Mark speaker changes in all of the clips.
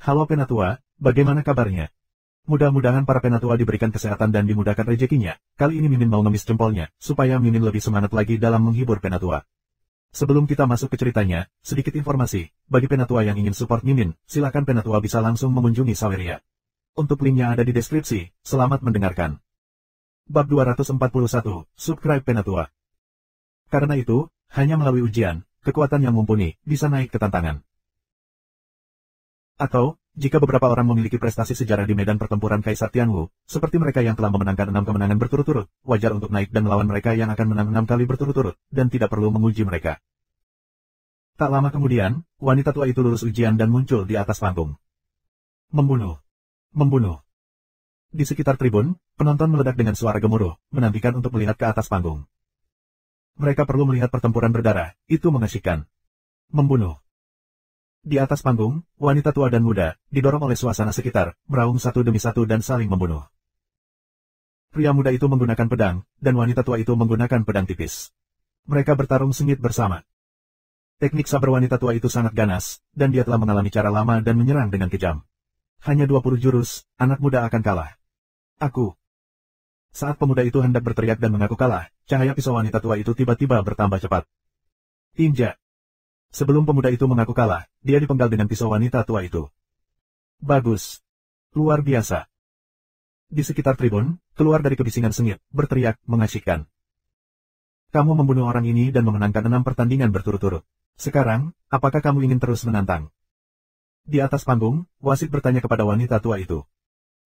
Speaker 1: Halo Penatua, bagaimana kabarnya? Mudah-mudahan para Penatua diberikan kesehatan dan dimudahkan rezekinya. Kali ini Mimin mau ngemis jempolnya, supaya Mimin lebih semangat lagi dalam menghibur Penatua. Sebelum kita masuk ke ceritanya, sedikit informasi. Bagi Penatua yang ingin support Mimin, silakan Penatua bisa langsung mengunjungi Saweria. Untuk linknya ada di deskripsi. Selamat mendengarkan. Bab 241, Subscribe Penatua. Karena itu, hanya melalui ujian, kekuatan yang mumpuni, bisa naik ke tantangan. Atau, jika beberapa orang memiliki prestasi sejarah di medan pertempuran Kaisar Tianwu, seperti mereka yang telah memenangkan 6 kemenangan berturut-turut, wajar untuk naik dan melawan mereka yang akan menang 6 kali berturut-turut, dan tidak perlu menguji mereka. Tak lama kemudian, wanita tua itu lulus ujian dan muncul di atas panggung. Membunuh. Membunuh. Di sekitar tribun, penonton meledak dengan suara gemuruh, menantikan untuk melihat ke atas panggung. Mereka perlu melihat pertempuran berdarah, itu mengasyikkan. Membunuh. Di atas panggung, wanita tua dan muda, didorong oleh suasana sekitar, meraung satu demi satu dan saling membunuh. Pria muda itu menggunakan pedang, dan wanita tua itu menggunakan pedang tipis. Mereka bertarung sengit bersama. Teknik saber wanita tua itu sangat ganas, dan dia telah mengalami cara lama dan menyerang dengan kejam. Hanya 20 jurus, anak muda akan kalah. Aku. Saat pemuda itu hendak berteriak dan mengaku kalah, cahaya pisau wanita tua itu tiba-tiba bertambah cepat. Tinja. Sebelum pemuda itu mengaku kalah, dia dipenggal dengan pisau wanita tua itu. Bagus. Luar biasa. Di sekitar tribun, keluar dari kebisingan sengit, berteriak, mengasyikkan. Kamu membunuh orang ini dan memenangkan 6 pertandingan berturut-turut. Sekarang, apakah kamu ingin terus menantang? Di atas panggung, wasit bertanya kepada wanita tua itu.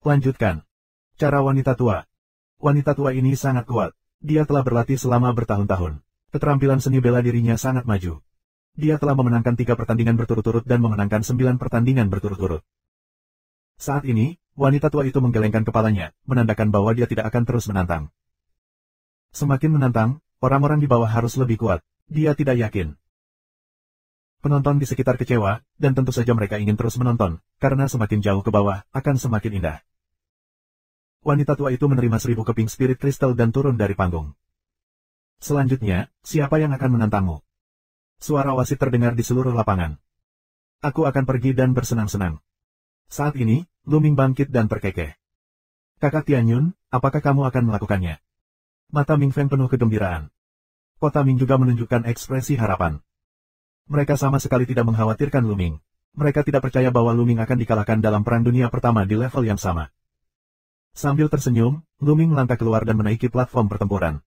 Speaker 1: Lanjutkan. Cara wanita tua. Wanita tua ini sangat kuat. Dia telah berlatih selama bertahun-tahun. Keterampilan seni bela dirinya sangat maju. Dia telah memenangkan 3 pertandingan berturut-turut dan memenangkan 9 pertandingan berturut-turut. Saat ini, wanita tua itu menggelengkan kepalanya, menandakan bahwa dia tidak akan terus menantang. Semakin menantang, orang-orang di bawah harus lebih kuat. Dia tidak yakin. Penonton di sekitar kecewa, dan tentu saja mereka ingin terus menonton, karena semakin jauh ke bawah, akan semakin indah. Wanita tua itu menerima 1000 keping spirit kristal dan turun dari panggung. Selanjutnya, siapa yang akan menantangmu? Suara wasit terdengar di seluruh lapangan. Aku akan pergi dan bersenang-senang. Saat ini, Luming bangkit dan terkekeh. Kakak Tianyun, apakah kamu akan melakukannya? Mata Ming Feng penuh kegembiraan. Kota Ming juga menunjukkan ekspresi harapan. Mereka sama sekali tidak mengkhawatirkan Luming. Mereka tidak percaya bahwa Luming akan dikalahkan dalam Perang Dunia Pertama di level yang sama. Sambil tersenyum, Luming melangkah keluar dan menaiki platform pertempuran.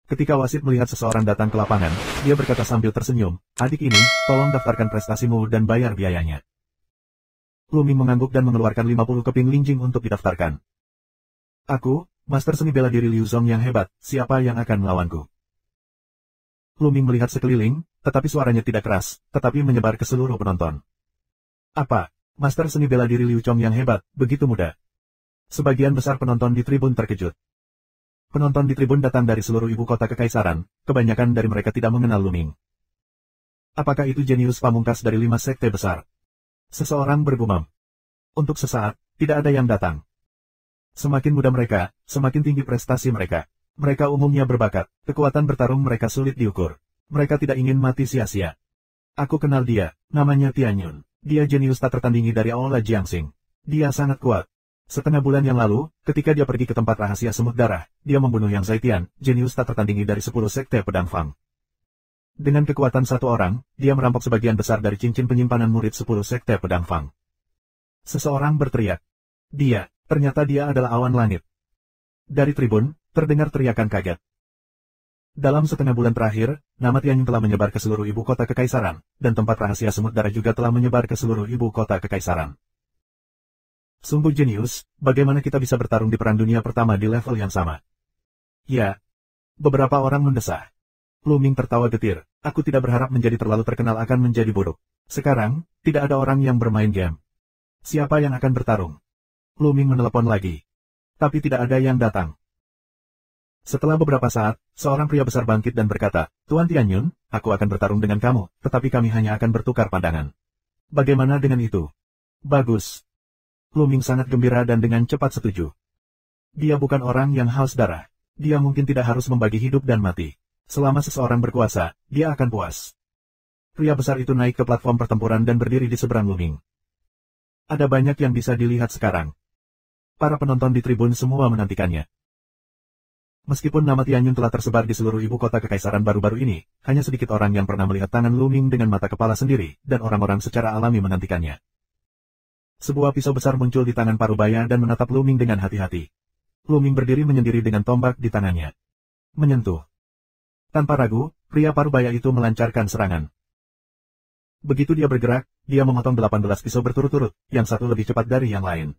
Speaker 1: Ketika wasit melihat seseorang datang ke lapangan, dia berkata sambil tersenyum, adik ini, tolong daftarkan prestasimu dan bayar biayanya. Luming mengangguk dan mengeluarkan 50 keping linjing untuk didaftarkan. Aku, master seni bela diri Liu Zong yang hebat, siapa yang akan melawanku? Luming melihat sekeliling, tetapi suaranya tidak keras, tetapi menyebar ke seluruh penonton. Apa? Master seni bela diri Liu Chong yang hebat, begitu mudah? Sebagian besar penonton di tribun terkejut. Penonton di tribun datang dari seluruh ibu kota kekaisaran, kebanyakan dari mereka tidak mengenal Luming. Apakah itu jenius pamungkas dari 5 sekte besar? Seseorang bergumam. Untuk sesaat, tidak ada yang datang. Semakin muda mereka, semakin tinggi prestasi mereka. Mereka umumnya berbakat, kekuatan bertarung mereka sulit diukur. Mereka tidak ingin mati sia-sia. Aku kenal dia, namanya Tianyun. Dia jenius tak tertandingi dari Aula Jiangxing. Dia sangat kuat. Setengah bulan yang lalu, ketika dia pergi ke tempat rahasia semut darah, dia membunuh Yang Zaitian, jenius tak tertandingi dari 10 sekte pedang Fang. Dengan kekuatan satu orang, dia merampok sebagian besar dari cincin penyimpanan murid 10 sekte pedang Fang. Seseorang berteriak. Ternyata dia adalah awan langit. Dari tribun, terdengar teriakan kaget. Dalam setengah bulan terakhir, nama Tianyun telah menyebar ke seluruh ibu kota kekaisaran, dan tempat rahasia semut darah juga telah menyebar ke seluruh ibu kota kekaisaran. Sungguh jenius, bagaimana kita bisa bertarung di Perang Dunia Pertama di level yang sama? Ya. Beberapa orang mendesah. Luming tertawa getir, aku tidak berharap menjadi terlalu terkenal akan menjadi buruk. Sekarang, tidak ada orang yang bermain game. Siapa yang akan bertarung? Luming menelepon lagi. Tapi tidak ada yang datang. Setelah beberapa saat, seorang pria besar bangkit dan berkata, Tuan Tianyun, aku akan bertarung dengan kamu, tetapi kami hanya akan bertukar pandangan. Bagaimana dengan itu? Bagus. Luming sangat gembira dan dengan cepat setuju. Dia bukan orang yang haus darah. Dia mungkin tidak harus membagi hidup dan mati. Selama seseorang berkuasa, dia akan puas. Pria besar itu naik ke platform pertempuran dan berdiri di seberang Luming. Ada banyak yang bisa dilihat sekarang. Para penonton di tribun semua menantikannya. Meskipun nama Tianyun telah tersebar di seluruh ibu kota kekaisaran baru-baru ini, hanya sedikit orang yang pernah melihat tangan Luming dengan mata kepala sendiri, dan orang-orang secara alami menantikannya. Sebuah pisau besar muncul di tangan Parubaya dan menatap Luming dengan hati-hati. Luming berdiri menyendiri dengan tombak di tangannya. Menyentuh. Tanpa ragu, pria Parubaya itu melancarkan serangan. Begitu dia bergerak, dia memotong 18 pisau berturut-turut, yang satu lebih cepat dari yang lain.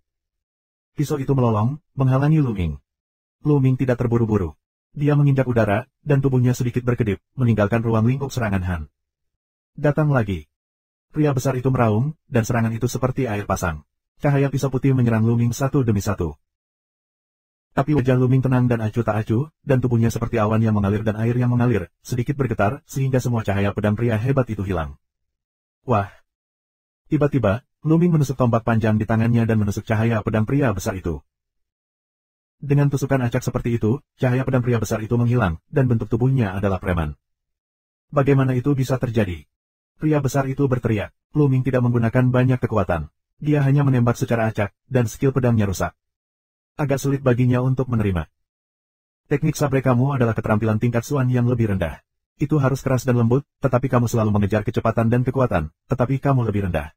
Speaker 1: Pisau itu melolong, menghalangi Luming. Luming tidak terburu-buru. Dia menginjak udara, dan tubuhnya sedikit berkedip, meninggalkan ruang lingkup serangan Han. Datang lagi. Pria besar itu meraung, dan serangan itu seperti air pasang. Cahaya pisau putih menyerang Luming satu demi satu. Tapi wajah Luming tenang dan acuh tak acuh, dan tubuhnya seperti awan yang mengalir dan air yang mengalir, sedikit bergetar, sehingga semua cahaya pedang pria hebat itu hilang. Wah! Tiba-tiba, Luming menusuk tombak panjang di tangannya dan menusuk cahaya pedang pria besar itu. Dengan tusukan acak seperti itu, cahaya pedang pria besar itu menghilang, dan bentuk tubuhnya adalah preman. Bagaimana itu bisa terjadi? Pria besar itu berteriak. Luming tidak menggunakan banyak kekuatan. Dia hanya menembak secara acak, dan skill pedangnya rusak. Agak sulit baginya untuk menerima. Teknik sabre kamu adalah keterampilan tingkat Xuan yang lebih rendah. Itu harus keras dan lembut, tetapi kamu selalu mengejar kecepatan dan kekuatan, tetapi kamu lebih rendah.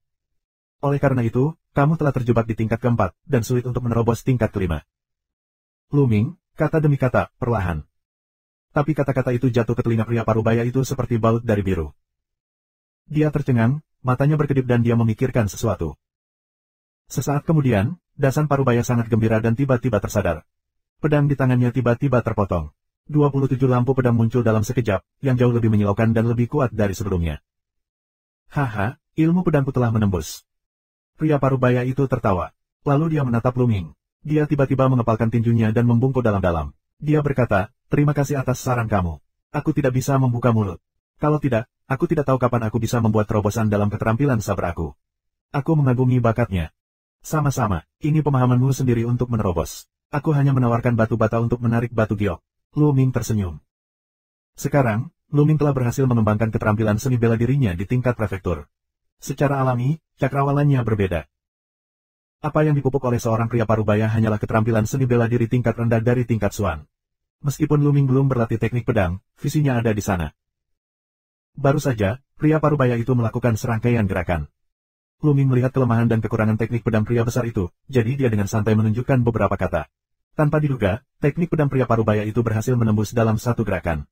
Speaker 1: Oleh karena itu, kamu telah terjebak di tingkat keempat, dan sulit untuk menerobos tingkat kelima. Luming, kata demi kata, perlahan. Tapi kata-kata itu jatuh ke telinga pria Parubaya itu seperti baut dari biru. Dia tercengang, matanya berkedip dan dia memikirkan sesuatu. Sesaat kemudian, Dasan Parubaya sangat gembira dan tiba-tiba tersadar. Pedang di tangannya tiba-tiba terpotong. 27 lampu pedang muncul dalam sekejap, yang jauh lebih menyilaukan dan lebih kuat dari sebelumnya. Haha, ilmu pedangku telah menembus. Pria Parubaya itu tertawa. Lalu dia menatap Luming. Dia tiba-tiba mengepalkan tinjunya dan membungkuk dalam-dalam. Dia berkata, terima kasih atas saran kamu. Aku tidak bisa membuka mulut. Kalau tidak, aku tidak tahu kapan aku bisa membuat terobosan dalam keterampilan saber aku. Aku mengagumi bakatnya. Sama-sama, ini pemahamanmu sendiri untuk menerobos. Aku hanya menawarkan batu bata untuk menarik batu giok. Luming tersenyum. Sekarang, Luming telah berhasil mengembangkan keterampilan seni bela dirinya di tingkat prefektur. Secara alami, cakrawalannya berbeda. Apa yang dipupuk oleh seorang pria Parubaya hanyalah keterampilan seni bela diri tingkat rendah dari tingkat Xuan. Meskipun Luming belum berlatih teknik pedang, visinya ada di sana. Baru saja, pria Parubaya itu melakukan serangkaian gerakan. Luming melihat kelemahan dan kekurangan teknik pedang pria besar itu, jadi dia dengan santai menunjukkan beberapa kata. Tanpa diduga, teknik pedang pria Parubaya itu berhasil menembus dalam satu gerakan.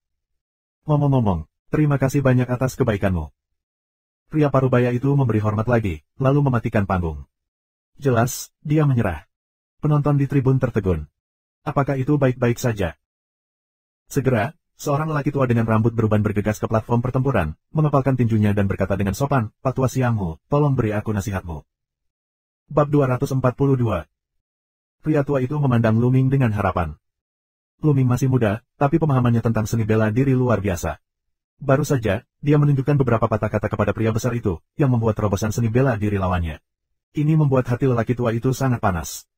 Speaker 1: Ngomong-ngomong, terima kasih banyak atas kebaikanmu. Pria Parubaya itu memberi hormat lagi, lalu mematikan panggung. Jelas, dia menyerah. Penonton di tribun tertegun. Apakah itu baik-baik saja? Segera, seorang lelaki tua dengan rambut beruban bergegas ke platform pertempuran, mengepalkan tinjunya dan berkata dengan sopan, Pak Tua Siangmu, tolong beri aku nasihatmu. Bab 242. Pria tua itu memandang Luming dengan harapan. Luming masih muda, tapi pemahamannya tentang seni bela diri luar biasa. Baru saja, dia menunjukkan beberapa patah kata kepada pria besar itu, yang membuat terobosan seni bela diri lawannya. Ini membuat hati lelaki tua itu sangat panas.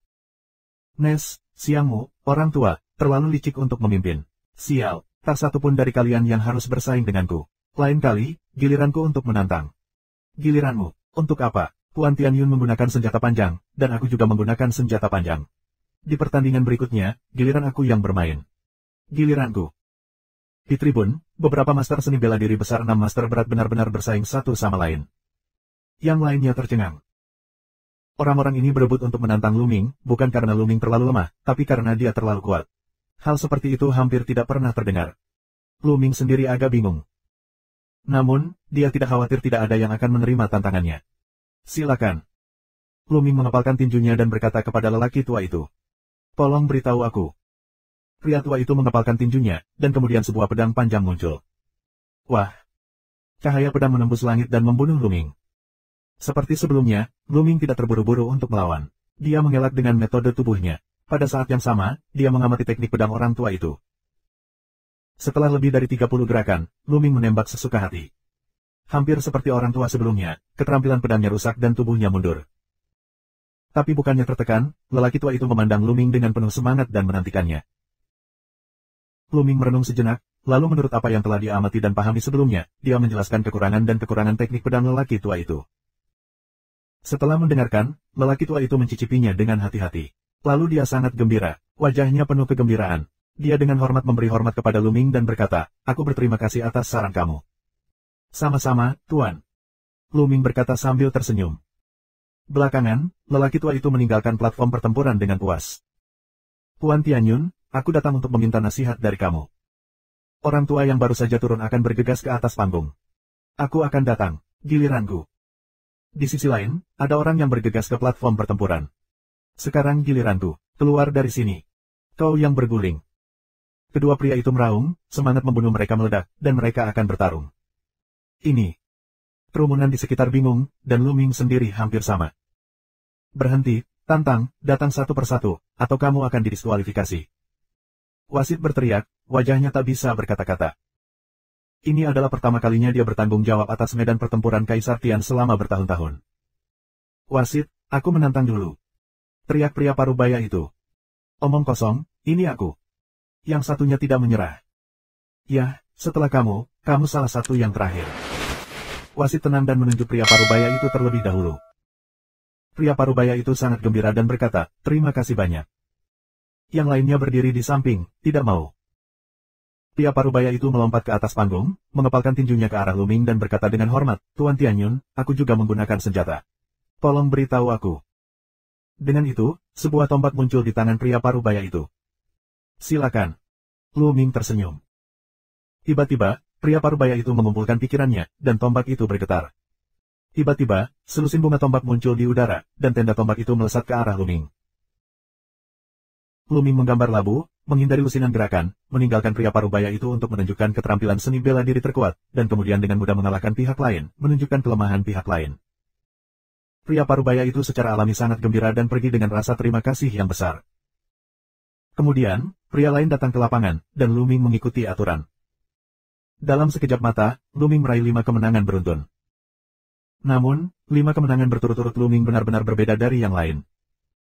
Speaker 1: Nes, Siangmu, orang tua, terlalu licik untuk memimpin. Sial, tak satu pun dari kalian yang harus bersaing denganku. Lain kali, giliranku untuk menantang. Giliranmu, untuk apa? Tuan Tianyun menggunakan senjata panjang, dan aku juga menggunakan senjata panjang. Di pertandingan berikutnya, giliran aku yang bermain. Giliranku. Di tribun, beberapa master seni bela diri besar 6 master berat benar-benar bersaing satu sama lain. Yang lainnya tercengang. Orang-orang ini berebut untuk menantang Luming, bukan karena Luming terlalu lemah, tapi karena dia terlalu kuat. Hal seperti itu hampir tidak pernah terdengar. Luming sendiri agak bingung. Namun, dia tidak khawatir tidak ada yang akan menerima tantangannya. Silakan. Luming mengepalkan tinjunya dan berkata kepada lelaki tua itu. Tolong beritahu aku. Pria tua itu mengepalkan tinjunya, dan kemudian sebuah pedang panjang muncul. Wah! Cahaya pedang menembus langit dan membunuh Luming. Seperti sebelumnya, Luming tidak terburu-buru untuk melawan. Dia mengelak dengan metode tubuhnya. Pada saat yang sama, dia mengamati teknik pedang orang tua itu. Setelah lebih dari 30 gerakan, Luming menembak sesuka hati. Hampir seperti orang tua sebelumnya, keterampilan pedangnya rusak dan tubuhnya mundur. Tapi bukannya tertekan, lelaki tua itu memandang Luming dengan penuh semangat dan menantikannya. Luming merenung sejenak, lalu menurut apa yang telah dia amati dan pahami sebelumnya, dia menjelaskan kekurangan dan kekurangan teknik pedang lelaki tua itu. Setelah mendengarkan, lelaki tua itu mencicipinya dengan hati-hati. Lalu dia sangat gembira, wajahnya penuh kegembiraan. Dia dengan hormat memberi hormat kepada Luming dan berkata, "Aku berterima kasih atas saran kamu." "Sama-sama, Tuan." Luming berkata sambil tersenyum. Belakangan, lelaki tua itu meninggalkan platform pertempuran dengan puas. "Tuan Tianyun, aku datang untuk meminta nasihat dari kamu." Orang tua yang baru saja turun akan bergegas ke atas panggung. "Aku akan datang, giliranku." Di sisi lain, ada orang yang bergegas ke platform pertempuran. "Sekarang giliranku, keluar dari sini. Kau yang berguling." Kedua pria itu meraung, semangat membunuh mereka meledak, dan mereka akan bertarung. Ini. Kerumunan di sekitar bingung, dan Luming sendiri hampir sama. "Berhenti, tantang, datang satu persatu, atau kamu akan didiskualifikasi." Wasit berteriak, wajahnya tak bisa berkata-kata. Ini adalah pertama kalinya dia bertanggung jawab atas medan pertempuran Kaisar Tian selama bertahun-tahun. "Wasit, aku menantang dulu," teriak pria parubaya itu. "Omong kosong, ini aku." Yang satunya tidak menyerah. "Ya, setelah kamu salah satu yang terakhir." Wasit tenang dan menunjuk pria parubaya itu terlebih dahulu. Pria parubaya itu sangat gembira dan berkata, "Terima kasih banyak." Yang lainnya berdiri di samping, tidak mau. Pria parubaya itu melompat ke atas panggung, mengepalkan tinjunya ke arah Luming dan berkata dengan hormat, "Tuan Tianyun, aku juga menggunakan senjata. Tolong beritahu aku." Dengan itu, sebuah tombak muncul di tangan pria parubaya itu. "Silakan." Luming tersenyum. Tiba-tiba, pria parubaya itu mengumpulkan pikirannya, dan tombak itu bergetar. Tiba-tiba, selusin bunga tombak muncul di udara, dan tenda tombak itu melesat ke arah Luming. Luming menggambar labu, menghindari lusinan gerakan, meninggalkan pria parubaya itu untuk menunjukkan keterampilan seni bela diri terkuat, dan kemudian dengan mudah mengalahkan pihak lain, menunjukkan kelemahan pihak lain. Pria parubaya itu secara alami sangat gembira dan pergi dengan rasa terima kasih yang besar. Kemudian, pria lain datang ke lapangan, dan Luming mengikuti aturan. Dalam sekejap mata, Luming meraih 5 kemenangan beruntun. Namun, 5 kemenangan berturut-turut Luming benar-benar berbeda dari yang lain.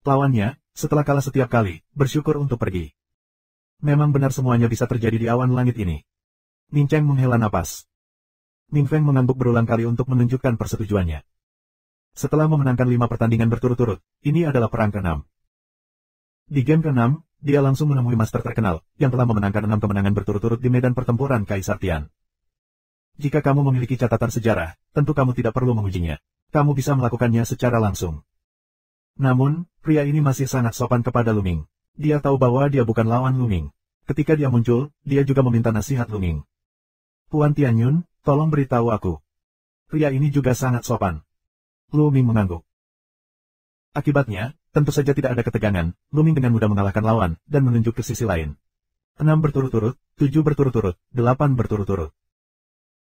Speaker 1: Lawannya, setelah kalah setiap kali, bersyukur untuk pergi. Memang benar semuanya bisa terjadi di awan langit ini. Ning Cheng menghela napas. Ning Feng mengangguk berulang kali untuk menunjukkan persetujuannya. Setelah memenangkan 5 pertandingan berturut-turut, ini adalah perang ke-6. Di game ke-6, dia langsung menemui master terkenal, yang telah memenangkan 6 kemenangan berturut-turut di medan pertempuran Kaisar Tian. Jika kamu memiliki catatan sejarah, tentu kamu tidak perlu mengujinya. Kamu bisa melakukannya secara langsung. Namun, pria ini masih sangat sopan kepada Luming. Dia tahu bahwa dia bukan lawan Luming. Ketika dia muncul, dia juga meminta nasihat Luming. "Tuan Tianyun, tolong beritahu aku." Pria ini juga sangat sopan. Luming mengangguk. Akibatnya, tentu saja tidak ada ketegangan. Luming dengan mudah mengalahkan lawan, dan menunjuk ke sisi lain. 6 berturut-turut, 7 berturut-turut, 8 berturut-turut.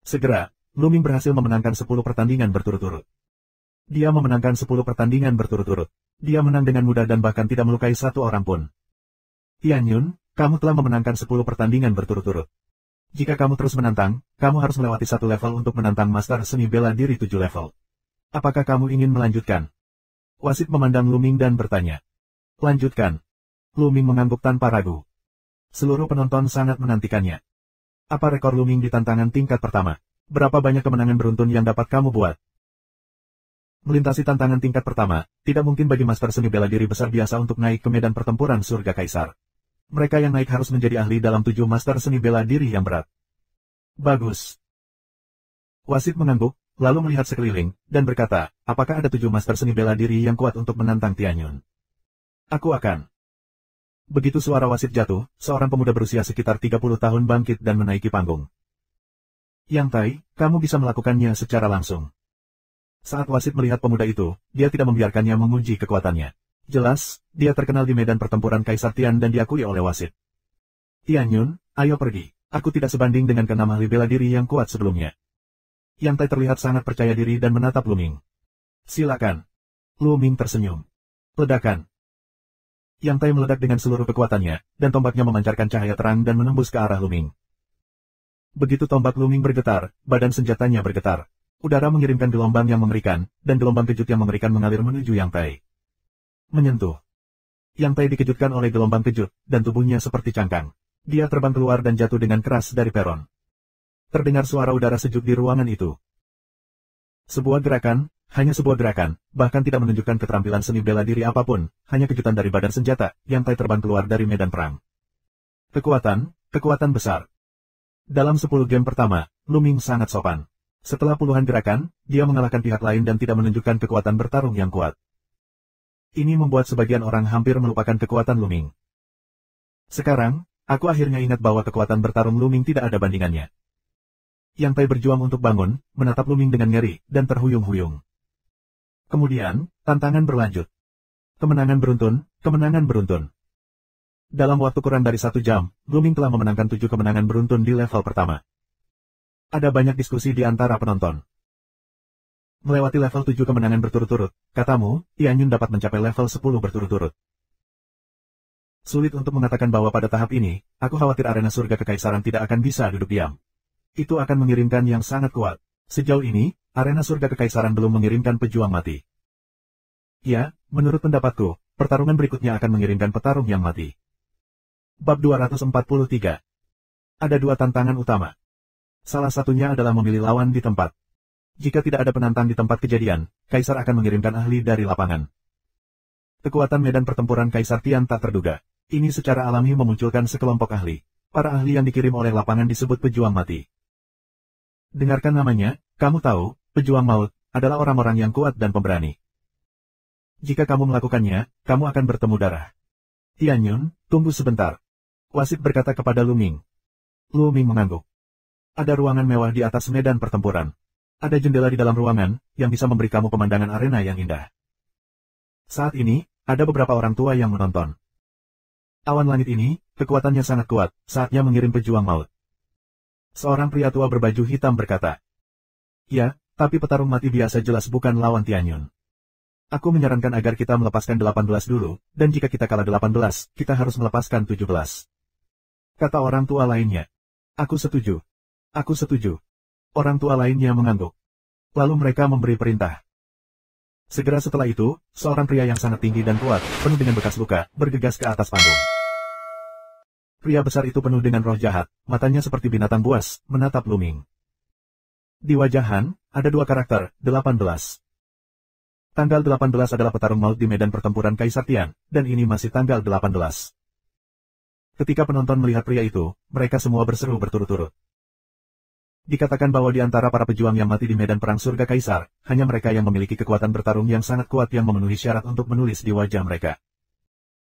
Speaker 1: Segera, Luming berhasil memenangkan 10 pertandingan berturut-turut. Dia memenangkan 10 pertandingan berturut-turut. Dia menang dengan mudah dan bahkan tidak melukai satu orang pun. "Tianyun, kamu telah memenangkan 10 pertandingan berturut-turut. Jika kamu terus menantang, kamu harus melewati 1 level untuk menantang master seni bela diri 7 level. Apakah kamu ingin melanjutkan?" Wasit memandang Luming dan bertanya. "Lanjutkan." Luming mengangguk tanpa ragu. Seluruh penonton sangat menantikannya. "Apa rekor Luming di tantangan tingkat pertama? Berapa banyak kemenangan beruntun yang dapat kamu buat?" Melintasi tantangan tingkat pertama, tidak mungkin bagi master seni bela diri besar biasa untuk naik ke medan pertempuran surga kaisar. Mereka yang naik harus menjadi ahli dalam 7 master seni bela diri yang berat. "Bagus." Wasit mengangguk, lalu melihat sekeliling, dan berkata, "Apakah ada 7 master seni bela diri yang kuat untuk menantang Tianyun?" "Aku akan." Begitu suara wasit jatuh, seorang pemuda berusia sekitar 30 tahun bangkit dan menaiki panggung. "Yang Tai, kamu bisa melakukannya secara langsung." Saat wasit melihat pemuda itu, dia tidak membiarkannya menguji kekuatannya. Jelas, dia terkenal di medan pertempuran Kaisar Tian dan diakui oleh wasit. "Tianyun, ayo pergi. Aku tidak sebanding dengan ke-6 ahli bela diri yang kuat sebelumnya." Yang Tai terlihat sangat percaya diri dan menatap Luming. "Silakan." Luming tersenyum. Ledakan. Yang Tai meledak dengan seluruh kekuatannya, dan tombaknya memancarkan cahaya terang dan menembus ke arah Luming. Begitu tombak Luming bergetar, badan senjatanya bergetar. Udara mengirimkan gelombang yang mengerikan, dan gelombang kejut yang mengerikan mengalir menuju Yang Tai. Menyentuh. Yang Tai dikejutkan oleh gelombang kejut, dan tubuhnya seperti cangkang. Dia terbang keluar dan jatuh dengan keras dari peron. Terdengar suara udara sejuk di ruangan itu. Sebuah gerakan, Hanya sebuah gerakan, bahkan tidak menunjukkan keterampilan seni bela diri apapun, hanya kejutan dari badan senjata, yang terbang keluar dari medan perang. Kekuatan besar. Dalam 10 game pertama, Lu Ming sangat sopan. Setelah puluhan gerakan, dia mengalahkan pihak lain dan tidak menunjukkan kekuatan bertarung yang kuat. Ini membuat sebagian orang hampir melupakan kekuatan Lu Ming. Sekarang, aku akhirnya ingat bahwa kekuatan bertarung Lu Ming tidak ada bandingannya. Yang Tai berjuang untuk bangun, menatap Lu Ming dengan ngeri, dan terhuyung-huyung. Kemudian, tantangan berlanjut. Kemenangan beruntun. Dalam waktu kurang dari 1 jam, Lu Ming telah memenangkan 7 kemenangan beruntun di level pertama. Ada banyak diskusi di antara penonton. Melewati level 7 kemenangan berturut-turut, katamu, Tianyun dapat mencapai level 10 berturut-turut. Sulit untuk mengatakan bahwa pada tahap ini, aku khawatir arena surga kekaisaran tidak akan bisa duduk diam. Itu akan mengirimkan yang sangat kuat. Sejauh ini, arena surga kekaisaran belum mengirimkan pejuang mati. Ya, menurut pendapatku, pertarungan berikutnya akan mengirimkan petarung yang mati. Bab 243. Ada 2 tantangan utama. Salah satunya adalah memilih lawan di tempat. Jika tidak ada penantang di tempat kejadian, Kaisar akan mengirimkan ahli dari lapangan. Kekuatan medan pertempuran Kaisar Tian tak terduga. Ini secara alami memunculkan sekelompok ahli. Para ahli yang dikirim oleh lapangan disebut pejuang mati. Dengarkan namanya, kamu tahu, pejuang maut adalah orang-orang yang kuat dan pemberani. Jika kamu melakukannya, kamu akan bertemu darah. Tianyun, tunggu sebentar. Wasit berkata kepada Lu Ming. Lu Ming mengangguk. Ada ruangan mewah di atas medan pertempuran. Ada jendela di dalam ruangan, yang bisa memberi kamu pemandangan arena yang indah. Saat ini, ada beberapa orang tua yang menonton. Awan langit ini, kekuatannya sangat kuat, saatnya mengirim pejuang maut. Seorang pria tua berbaju hitam berkata. Ya, tapi petarung mati biasa jelas bukan lawan Tianyun. Aku menyarankan agar kita melepaskan 18 dulu, dan jika kita kalah 18, kita harus melepaskan 17. Kata orang tua lainnya. Aku setuju. Orang tua lainnya mengangguk. Lalu mereka memberi perintah. Segera setelah itu, seorang pria yang sangat tinggi dan kuat, penuh dengan bekas luka, bergegas ke atas panggung. Pria besar itu penuh dengan roh jahat, matanya seperti binatang buas, menatap Lu Ming. Di wajah Han, ada 2 karakter, 18. Tanggal 18 adalah petarung maut di medan pertempuran Kaisar Tian, dan ini masih tanggal 18. Ketika penonton melihat pria itu, mereka semua berseru berturut-turut. Dikatakan bahwa di antara para pejuang yang mati di medan perang surga Kaisar, hanya mereka yang memiliki kekuatan bertarung yang sangat kuat yang memenuhi syarat untuk menulis di wajah mereka.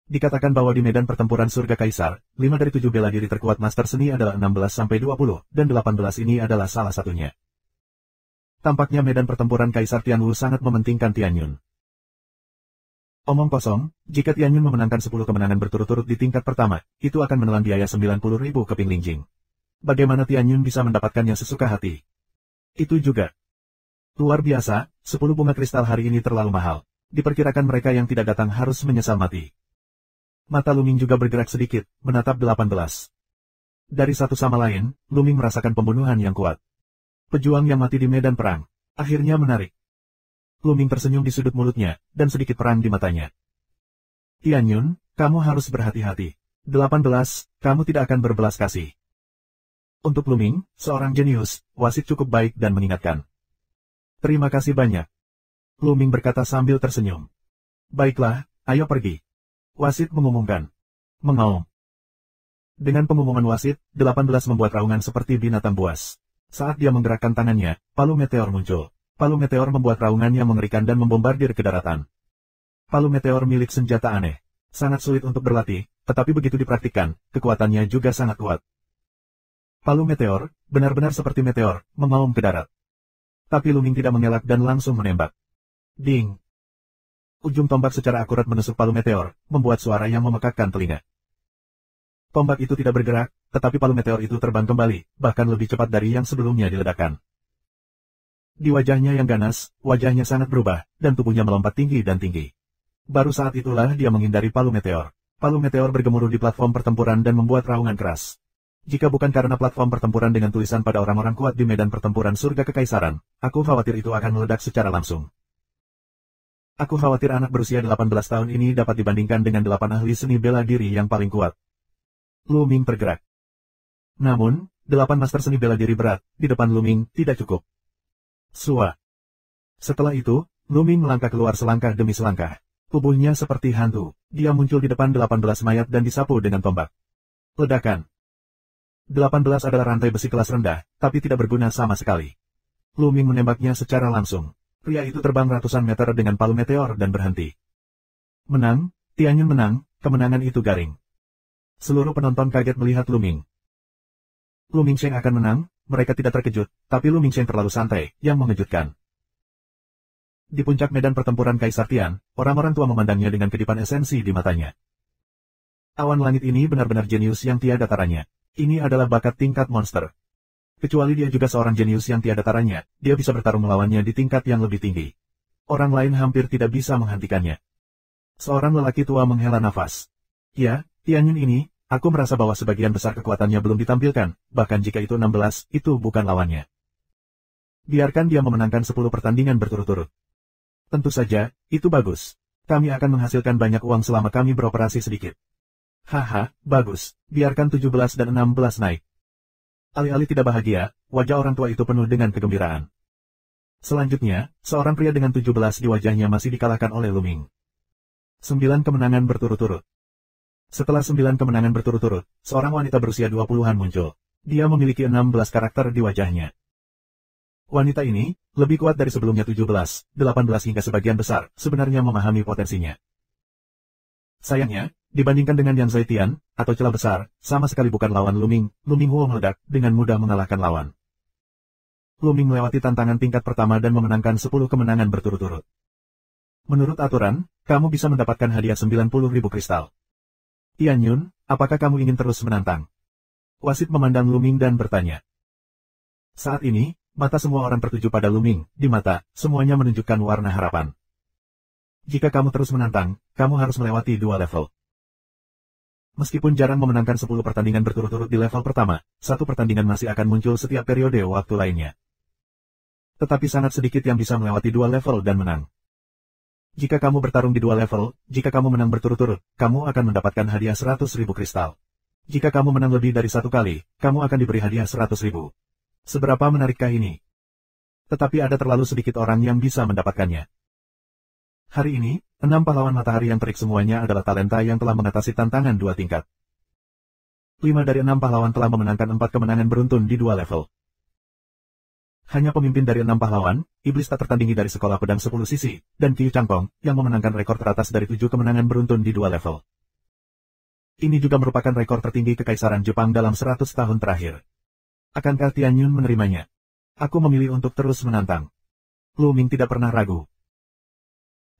Speaker 1: Dikatakan bahwa di medan pertempuran surga Kaisar, 5 dari 7 bela diri terkuat master seni adalah 16-20, dan 18 ini adalah salah satunya. Tampaknya medan pertempuran Kaisar Tianwu sangat mementingkan Tianyun. Omong kosong, jika Tianyun memenangkan 10 kemenangan berturut-turut di tingkat pertama, itu akan menelan biaya 90.000 keping linjing. Bagaimana Tianyun bisa mendapatkannya sesuka hati? Itu juga. Luar biasa, 10 bunga kristal hari ini terlalu mahal. Diperkirakan mereka yang tidak datang harus menyesal mati. Mata Lu Ming juga bergerak sedikit, menatap 18. Dari satu sama lain, Lu Ming merasakan pembunuhan yang kuat. Pejuang yang mati di medan perang. Akhirnya menarik. Lu Ming tersenyum di sudut mulutnya, dan sedikit perang di matanya. Tianyun, kamu harus berhati-hati. 18, kamu tidak akan berbelas kasih. Untuk Lu Ming, seorang jenius, wasit cukup baik dan mengingatkan. Terima kasih banyak. Lu Ming berkata sambil tersenyum. Baiklah, ayo pergi. Wasit mengumumkan. Mengaum. Dengan pengumuman wasit, 18 membuat raungan seperti binatang buas. Saat dia menggerakkan tangannya, palu meteor muncul. Palu meteor membuat raungan yang mengerikan dan membombardir ke daratan. Palu meteor milik senjata aneh. Sangat sulit untuk berlatih, tetapi begitu dipraktikkan, kekuatannya juga sangat kuat. Palu meteor, benar-benar seperti meteor, mengaum ke darat. Tapi Lu Ming tidak mengelak dan langsung menembak. Ding! Ujung tombak secara akurat menusuk palu meteor, membuat suara yang memekakkan telinga. Tombak itu tidak bergerak, tetapi palu meteor itu terbang kembali, bahkan lebih cepat dari yang sebelumnya diledakkan. Di wajahnya yang ganas, wajahnya sangat berubah, dan tubuhnya melompat tinggi dan tinggi. Baru saat itulah dia menghindari palu meteor. Palu meteor bergemuruh di platform pertempuran dan membuat raungan keras. Jika bukan karena platform pertempuran dengan tulisan pada orang-orang kuat di medan pertempuran surga kekaisaran, aku khawatir itu akan meledak secara langsung. Aku khawatir anak berusia 18 tahun ini dapat dibandingkan dengan 8 ahli seni bela diri yang paling kuat. Lu Ming tergerak. Namun, 8 master seni bela diri berat, di depan Lu Ming, tidak cukup. Sua. Setelah itu, Luming melangkah keluar selangkah demi selangkah. Tubuhnya seperti hantu. Dia muncul di depan 18 mayat dan disapu dengan tombak. Ledakan. 18 adalah rantai besi kelas rendah, tapi tidak berguna sama sekali. Luming menembaknya secara langsung. Pria itu terbang ratusan meter dengan palu meteor dan berhenti. Menang, Tianyun menang, kemenangan itu garing. Seluruh penonton kaget melihat Luming. Lu Mingsheng akan menang, mereka tidak terkejut, tapi Lu Mingsheng terlalu santai, yang mengejutkan. Di puncak medan pertempuran Kaisar Tian, orang-orang tua memandangnya dengan kedipan esensi di matanya. Awan langit ini benar-benar jenius yang tiada taranya. Ini adalah bakat tingkat monster. Kecuali dia juga seorang jenius yang tiada taranya, dia bisa bertarung melawannya di tingkat yang lebih tinggi. Orang lain hampir tidak bisa menghentikannya. Seorang lelaki tua menghela nafas. Ya, Tianyun ini, aku merasa bahwa sebagian besar kekuatannya belum ditampilkan, bahkan jika itu 16, itu bukan lawannya. Biarkan dia memenangkan 10 pertandingan berturut-turut. Tentu saja, itu bagus. Kami akan menghasilkan banyak uang selama kami beroperasi sedikit. Haha, bagus, biarkan 17 dan 16 naik. Alih-alih tidak bahagia, wajah orang tua itu penuh dengan kegembiraan. Selanjutnya, seorang pria dengan 17 di wajahnya masih dikalahkan oleh Luming. 9 kemenangan berturut-turut. Setelah 9 kemenangan berturut-turut, seorang wanita berusia 20-an muncul. Dia memiliki 16 karakter di wajahnya. Wanita ini, lebih kuat dari sebelumnya 17, 18 hingga sebagian besar, sebenarnya memahami potensinya. Sayangnya, dibandingkan dengan Yan Zaitian, atau celah besar, sama sekali bukan lawan Luming. Luming Huo meledak, dengan mudah mengalahkan lawan. Luming melewati tantangan tingkat pertama dan memenangkan 10 kemenangan berturut-turut. Menurut aturan, kamu bisa mendapatkan hadiah 90.000 kristal. Tianyun, apakah kamu ingin terus menantang? Wasit memandang Luming dan bertanya. Saat ini, mata semua orang tertuju pada Luming, di mata, semuanya menunjukkan warna harapan. Jika kamu terus menantang, kamu harus melewati 2 level. Meskipun jarang memenangkan 10 pertandingan berturut-turut di level pertama, 1 pertandingan masih akan muncul setiap periode waktu lainnya. Tetapi sangat sedikit yang bisa melewati 2 level dan menang. Jika kamu bertarung di 2 level, jika kamu menang berturut-turut, kamu akan mendapatkan hadiah 100.000 kristal. Jika kamu menang lebih dari 1 kali, kamu akan diberi hadiah 100.000. Seberapa menarikkah ini? Tetapi ada terlalu sedikit orang yang bisa mendapatkannya. Hari ini, 6 pahlawan matahari yang terik semuanya adalah talenta yang telah mengatasi tantangan 2 tingkat. 5 dari 6 pahlawan telah memenangkan 4 kemenangan beruntun di 2 level. Hanya pemimpin dari 6 pahlawan, iblis tak tertandingi dari sekolah pedang 10 sisi, dan Qiu Changpong, yang memenangkan rekor teratas dari 7 kemenangan beruntun di 2 level. Ini juga merupakan rekor tertinggi kekaisaran Jepang dalam 100 tahun terakhir. Akankah Tianyun menerimanya? Aku memilih untuk terus menantang. Luming tidak pernah ragu.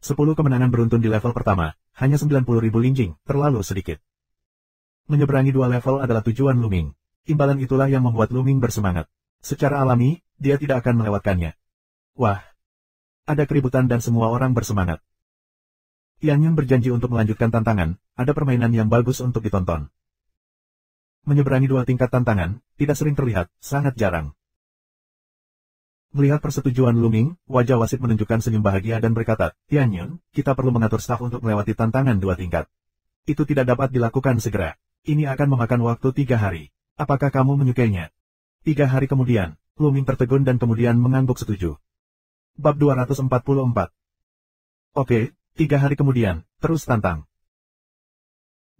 Speaker 1: 10 kemenangan beruntun di level pertama, hanya 90.000 linjing, terlalu sedikit. Menyeberangi 2 level adalah tujuan Luming. Imbalan itulah yang membuat Luming bersemangat. Secara alami, dia tidak akan melewatkannya. Wah! Ada keributan dan semua orang bersemangat. Tianyun berjanji untuk melanjutkan tantangan, ada permainan yang bagus untuk ditonton. Menyeberangi 2 tingkat tantangan, tidak sering terlihat, sangat jarang. Melihat persetujuan Luming, wajah wasit menunjukkan senyum bahagia dan berkata, Tianyun, kita perlu mengatur staf untuk melewati tantangan 2 tingkat. Itu tidak dapat dilakukan segera. Ini akan memakan waktu 3 hari. Apakah kamu menyukainya? 3 hari kemudian, Luming tertegun dan kemudian mengangguk setuju. Bab 244. Oke, 3 hari kemudian, terus tantang.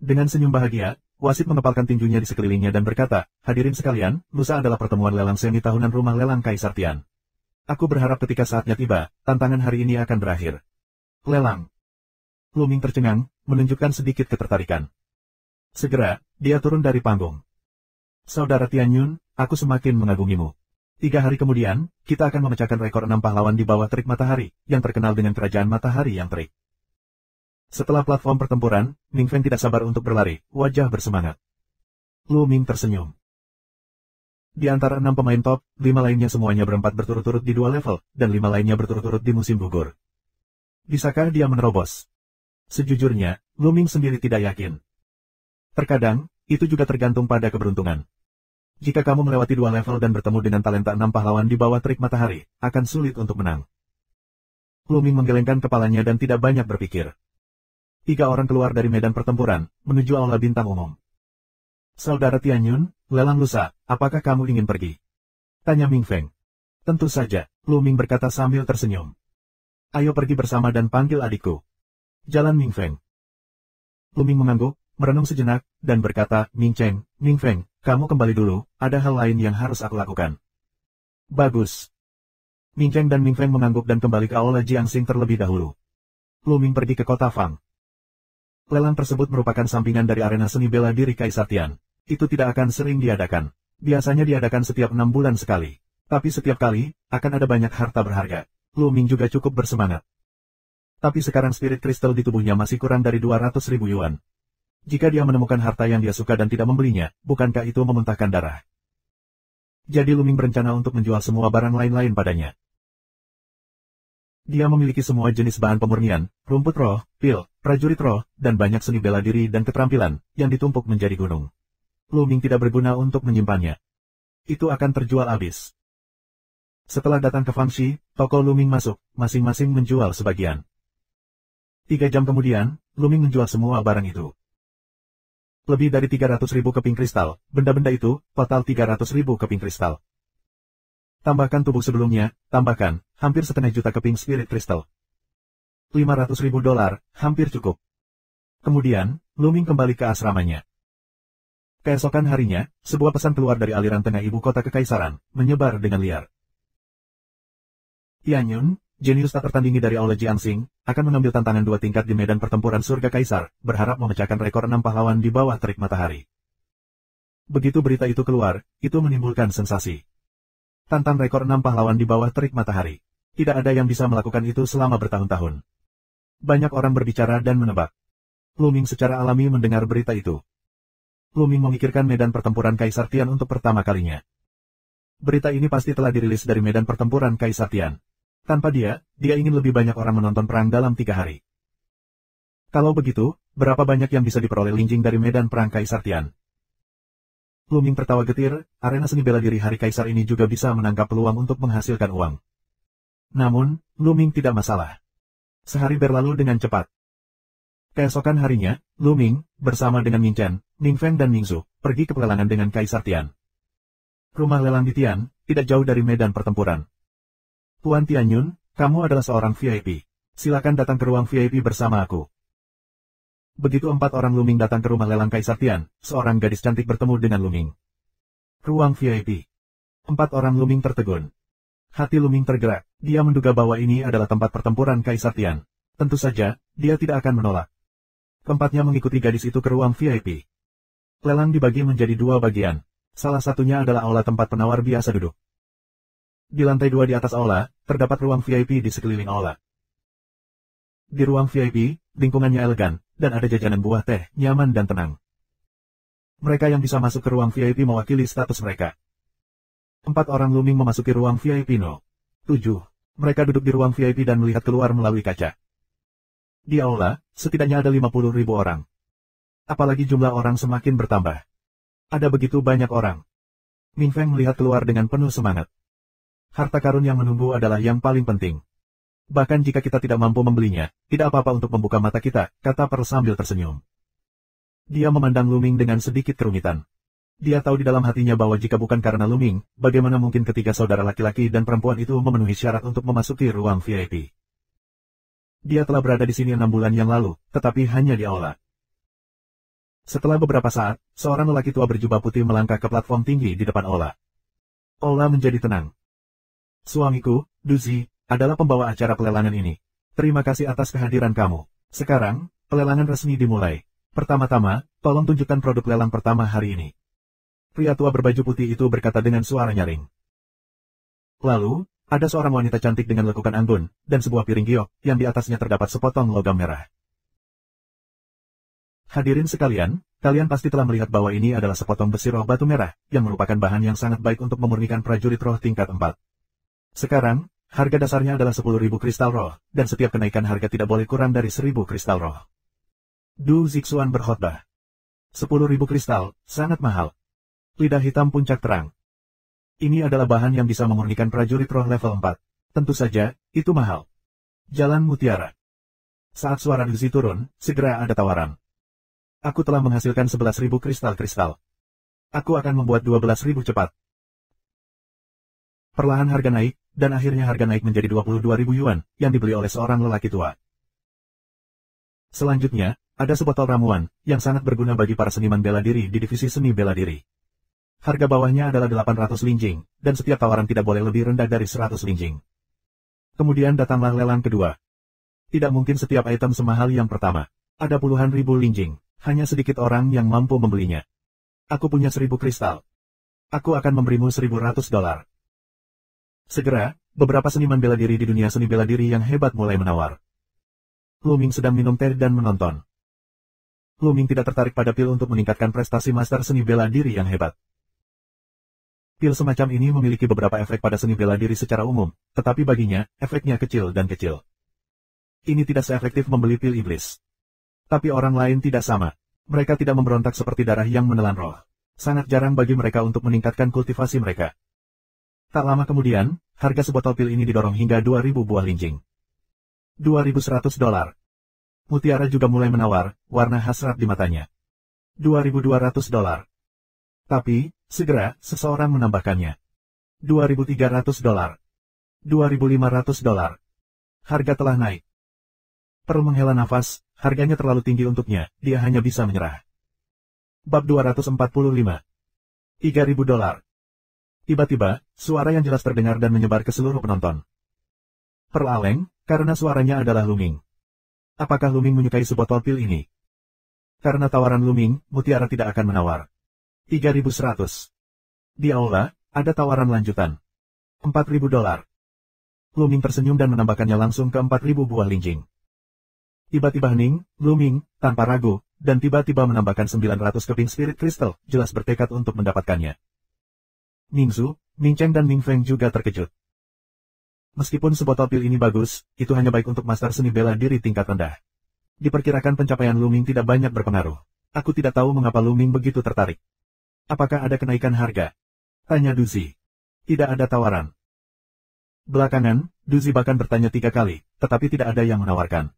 Speaker 1: Dengan senyum bahagia, wasit mengepalkan tinjunya di sekelilingnya dan berkata, hadirin sekalian, lusa adalah pertemuan lelang semi tahunan rumah lelang Kaisar Tian. Aku berharap ketika saatnya tiba, tantangan hari ini akan berakhir. Lelang. Luming tercengang, menunjukkan sedikit ketertarikan. Segera, dia turun dari panggung. Saudara Tianyun, aku semakin mengagumimu. 3 hari kemudian, kita akan memecahkan rekor 6 pahlawan di bawah terik matahari, yang terkenal dengan kerajaan matahari yang terik. Setelah platform pertempuran, Ming Feng tidak sabar untuk berlari, wajah bersemangat. Luming tersenyum. Di antara 6 pemain top, 5 lainnya semuanya berempat berturut-turut di 2 level, dan 5 lainnya berturut-turut di musim gugur. Bisakah dia menerobos? Sejujurnya, Luming sendiri tidak yakin. Terkadang, itu juga tergantung pada keberuntungan. Jika kamu melewati 2 level dan bertemu dengan talenta 6 pahlawan di bawah terik matahari, akan sulit untuk menang. Luming menggelengkan kepalanya dan tidak banyak berpikir. 3 orang keluar dari medan pertempuran, menuju aula bintang umum. Saudara Tianyun, lelang lusa, apakah kamu ingin pergi? Tanya Ming Feng. Tentu saja, Luming berkata sambil tersenyum. Ayo pergi bersama dan panggil adikku. Jalan Mingfeng. Luming mengangguk, merenung sejenak, dan berkata, Mingfeng, kamu kembali dulu, ada hal lain yang harus aku lakukan. Bagus. Mingcheng dan Mingfeng mengangguk dan kembali ke Aula Jiangxing terlebih dahulu. Luming pergi ke kota Fang. Lelang tersebut merupakan sampingan dari arena seni bela diri Kaisar Tian. Itu tidak akan sering diadakan. Biasanya diadakan setiap 6 bulan sekali. Tapi setiap kali, akan ada banyak harta berharga. Luming juga cukup bersemangat. Tapi sekarang spirit kristal di tubuhnya masih kurang dari 200.000 yuan. Jika dia menemukan harta yang dia suka dan tidak membelinya, bukankah itu memuntahkan darah? Jadi Luming berencana untuk menjual semua barang lain-lain padanya. Dia memiliki semua jenis bahan pemurnian, rumput roh, pil, prajurit roh, dan banyak seni bela diri dan keterampilan, yang ditumpuk menjadi gunung. Luming tidak berguna untuk menyimpannya. Itu akan terjual habis. Setelah datang ke Fangxi, toko Luming masuk, masing-masing menjual sebagian. 3 jam kemudian, Luming menjual semua barang itu. Lebih dari 300.000 keping kristal, benda-benda itu, total 300.000 keping kristal. Tambahkan tubuh sebelumnya, tambahkan, hampir setengah juta keping spirit kristal. 500.000 dolar, hampir cukup. Kemudian, Luming kembali ke asramanya. Keesokan harinya, sebuah pesan keluar dari aliran tengah ibu kota kekaisaran, menyebar dengan liar. Yanyun, jenius tak tertandingi dari Aula Jiangxing, akan mengambil tantangan 2 tingkat di medan pertempuran surga kaisar, berharap memecahkan rekor 6 pahlawan di bawah terik matahari. Begitu berita itu keluar, itu menimbulkan sensasi. Tantang rekor 6 pahlawan di bawah terik matahari. Tidak ada yang bisa melakukan itu selama bertahun-tahun. Banyak orang berbicara dan menebak. Luming secara alami mendengar berita itu. Luming memikirkan medan pertempuran Kaisar Tian untuk pertama kalinya. Berita ini pasti telah dirilis dari medan pertempuran Kaisar Tian. Tanpa dia ingin lebih banyak orang menonton perang dalam 3 hari. Kalau begitu, berapa banyak yang bisa diperoleh Linjing dari medan perang Kaisar Tian? Luming tertawa getir, arena seni bela diri hari Kaisar ini juga bisa menangkap peluang untuk menghasilkan uang. Namun, Luming tidak masalah. Sehari berlalu dengan cepat. Keesokan harinya, Luming, bersama dengan Mingchen, Mingfeng dan Mingzhu, pergi ke pelelangan dengan Kaisar Tian. Rumah lelang di Tian, tidak jauh dari medan pertempuran. Tuan Tianyun, kamu adalah seorang VIP. Silakan datang ke ruang VIP bersama aku. Begitu 4 orang Luming datang ke rumah lelang Kaisar Tian, seorang gadis cantik bertemu dengan Luming. Ruang VIP. 4 orang Luming tertegun. Hati Luming tergerak, dia menduga bahwa ini adalah tempat pertempuran Kaisar Tian. Tentu saja, dia tidak akan menolak. Keempatnya mengikuti gadis itu ke ruang VIP. Lelang dibagi menjadi 2 bagian. Salah satunya adalah aula tempat penawar biasa duduk. Di lantai 2 di atas aula, terdapat ruang VIP di sekeliling aula. Di ruang VIP, lingkungannya elegan, dan ada jajanan buah teh, nyaman dan tenang. Mereka yang bisa masuk ke ruang VIP mewakili status mereka. 4 orang Luming memasuki ruang VIP No. 7. Mereka duduk di ruang VIP dan melihat keluar melalui kaca. Di aula, setidaknya ada 50.000 orang. Apalagi jumlah orang semakin bertambah. Ada begitu banyak orang. Mingfeng melihat keluar dengan penuh semangat. Harta karun yang menunggu adalah yang paling penting. Bahkan jika kita tidak mampu membelinya, tidak apa-apa untuk membuka mata kita, kata Pearl sambil tersenyum. Dia memandang Luming dengan sedikit kerumitan. Dia tahu di dalam hatinya bahwa jika bukan karena Luming, bagaimana mungkin ketiga saudara laki-laki dan perempuan itu memenuhi syarat untuk memasuki ruang VIP. Dia telah berada di sini 6 bulan yang lalu, tetapi hanya di aula. Setelah beberapa saat, seorang lelaki tua berjubah putih melangkah ke platform tinggi di depan aula. Aula menjadi tenang. Suamiku, Duzi, adalah pembawa acara pelelangan ini. Terima kasih atas kehadiran kamu. Sekarang, pelelangan resmi dimulai. Pertama-tama, tolong tunjukkan produk lelang pertama hari ini. Pria tua berbaju putih itu berkata dengan suara nyaring. Lalu, ada seorang wanita cantik dengan lekukan anggun, dan sebuah piring giok, yang di atasnya terdapat sepotong logam merah. Hadirin sekalian, kalian pasti telah melihat bahwa ini adalah sepotong besi roh batu merah, yang merupakan bahan yang sangat baik untuk memurnikan prajurit roh tingkat 4. Sekarang, harga dasarnya adalah 10.000 kristal roh, dan setiap kenaikan harga tidak boleh kurang dari 1.000 kristal roh. Du Zixuan berkhotbah. 10.000 kristal, sangat mahal. Lidah hitam puncak terang. Ini adalah bahan yang bisa memurnikan prajurit roh level 4. Tentu saja, itu mahal. Jalan Mutiara. Saat suara Duzi turun, segera ada tawaran. Aku telah menghasilkan 11.000 kristal-kristal. Aku akan membuat 12.000 cepat. Perlahan harga naik, dan akhirnya harga naik menjadi 22.000 yuan, yang dibeli oleh seorang lelaki tua. Selanjutnya, ada sebotol ramuan, yang sangat berguna bagi para seniman bela diri di divisi seni bela diri. Harga bawahnya adalah 800 linjing, dan setiap tawaran tidak boleh lebih rendah dari 100 linjing. Kemudian datanglah lelang kedua. Tidak mungkin setiap item semahal yang pertama. Ada puluhan ribu linjing, hanya sedikit orang yang mampu membelinya. Aku punya 1000 kristal. Aku akan memberimu $1.100. Segera, beberapa seniman bela diri di dunia seni bela diri yang hebat mulai menawar. Lu Ming sedang minum teh dan menonton. Lu Ming tidak tertarik pada pil untuk meningkatkan prestasi master seni bela diri yang hebat. Pil semacam ini memiliki beberapa efek pada seni bela diri secara umum, tetapi baginya, efeknya kecil dan kecil. Ini tidak seefektif membeli pil iblis. Tapi orang lain tidak sama. Mereka tidak memberontak seperti darah yang menelan roh. Sangat jarang bagi mereka untuk meningkatkan kultivasi mereka. Tak lama kemudian, harga sebotol pil ini didorong hingga 2.000 buah linjing. $2.100. Mutiara juga mulai menawar, warna hasrat di matanya. $2.200. Tapi, segera, seseorang menambahkannya. $2.300. $2.500. Harga telah naik. Perlu menghela nafas, harganya terlalu tinggi untuknya, dia hanya bisa menyerah. Bab 245. $3.000. Tiba-tiba, suara yang jelas terdengar dan menyebar ke seluruh penonton. Peraleng, karena suaranya adalah Lu Ming. Apakah Lu Ming menyukai sebotol pil ini? Karena tawaran Lu Ming, Mutiara tidak akan menawar. 3.100. Di aula, ada tawaran lanjutan. $4.000. Lu Ming tersenyum dan menambahkannya langsung ke 4.000 buah linjing. Tiba-tiba hening, Lu Ming, tanpa ragu, dan tiba-tiba menambahkan 900 keping spirit crystal, jelas bertekad untuk mendapatkannya. Ming Zhu, Ming Cheng dan Ming Feng juga terkejut. Meskipun sebotol pil ini bagus, itu hanya baik untuk master seni bela diri tingkat rendah. Diperkirakan pencapaian Lu Ming tidak banyak berpengaruh. Aku tidak tahu mengapa Lu Ming begitu tertarik. Apakah ada kenaikan harga? Tanya Duzi. Tidak ada tawaran. Belakangan, Duzi bahkan bertanya 3 kali, tetapi tidak ada yang menawarkan.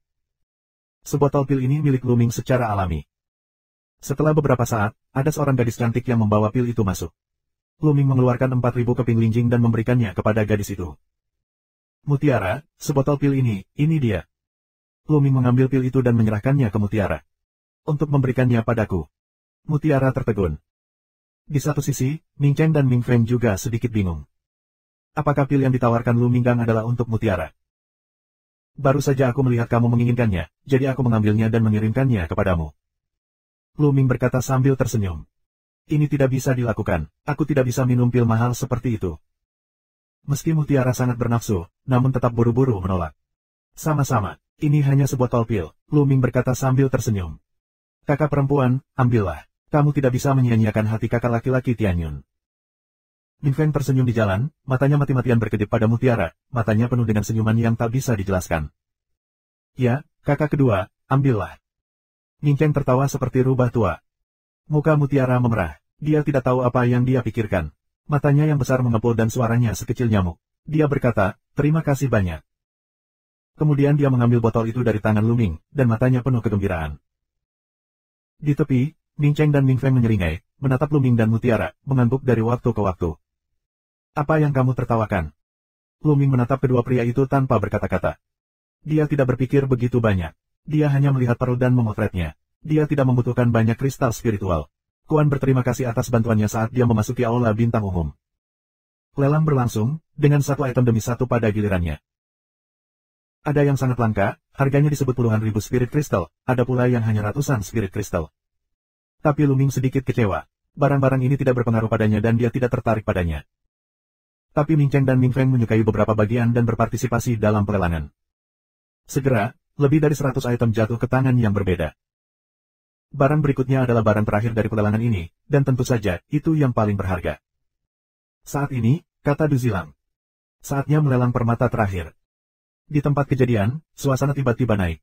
Speaker 1: Sebotol pil ini milik Lu Ming secara alami. Setelah beberapa saat, ada seorang gadis cantik yang membawa pil itu masuk. Lu Ming mengeluarkan 4.000 keping linjing dan memberikannya kepada gadis itu. Mutiara, sebotol pil ini dia. Lu Ming mengambil pil itu dan menyerahkannya ke Mutiara. Untuk memberikannya padaku. Mutiara tertegun. Di satu sisi, Ming Cheng dan Ming Feng juga sedikit bingung. Apakah pil yang ditawarkan Lu Minggang adalah untuk Mutiara? Baru saja aku melihat kamu menginginkannya, jadi aku mengambilnya dan mengirimkannya kepadamu. Lu Ming berkata sambil tersenyum. Ini tidak bisa dilakukan, aku tidak bisa minum pil mahal seperti itu. Meski Mutiara sangat bernafsu, namun tetap buru-buru menolak. Sama-sama, ini hanya sebotol pil, Lu Ming berkata sambil tersenyum. Kakak perempuan, ambillah, kamu tidak bisa menyia-nyiakan hati kakak laki-laki Tianyun. Ming Feng tersenyum di jalan, matanya mati-matian berkedip pada Mutiara, matanya penuh dengan senyuman yang tak bisa dijelaskan. Ya, kakak kedua, ambillah. Ming Cheng tertawa seperti rubah tua. Muka Mutiara memerah, dia tidak tahu apa yang dia pikirkan. Matanya yang besar mengepul dan suaranya sekecil nyamuk. Dia berkata, terima kasih banyak. Kemudian dia mengambil botol itu dari tangan Lu Ming, dan matanya penuh kegembiraan. Di tepi, Ming Cheng dan Ming Feng menyeringai, menatap Lu Ming dan Mutiara, mengangguk dari waktu ke waktu. Apa yang kamu tertawakan? Lu Ming menatap kedua pria itu tanpa berkata-kata. Dia tidak berpikir begitu banyak. Dia hanya melihat perl dan memotretnya. Dia tidak membutuhkan banyak kristal spiritual. Kuan berterima kasih atas bantuannya saat dia memasuki aula bintang umum. Lelang berlangsung, dengan satu item demi satu pada gilirannya. Ada yang sangat langka, harganya disebut puluhan ribu spirit crystal, ada pula yang hanya ratusan spirit crystal. Tapi Lu Ming sedikit kecewa. Barang-barang ini tidak berpengaruh padanya dan dia tidak tertarik padanya. Tapi Ming Cheng dan Ming Feng menyukai beberapa bagian dan berpartisipasi dalam pelelangan. Segera, lebih dari 100 item jatuh ke tangan yang berbeda. Barang berikutnya adalah barang terakhir dari pelelangan ini, dan tentu saja, itu yang paling berharga. Saat ini, kata Duzilang. Saatnya melelang permata terakhir. Di tempat kejadian, suasana tiba-tiba naik.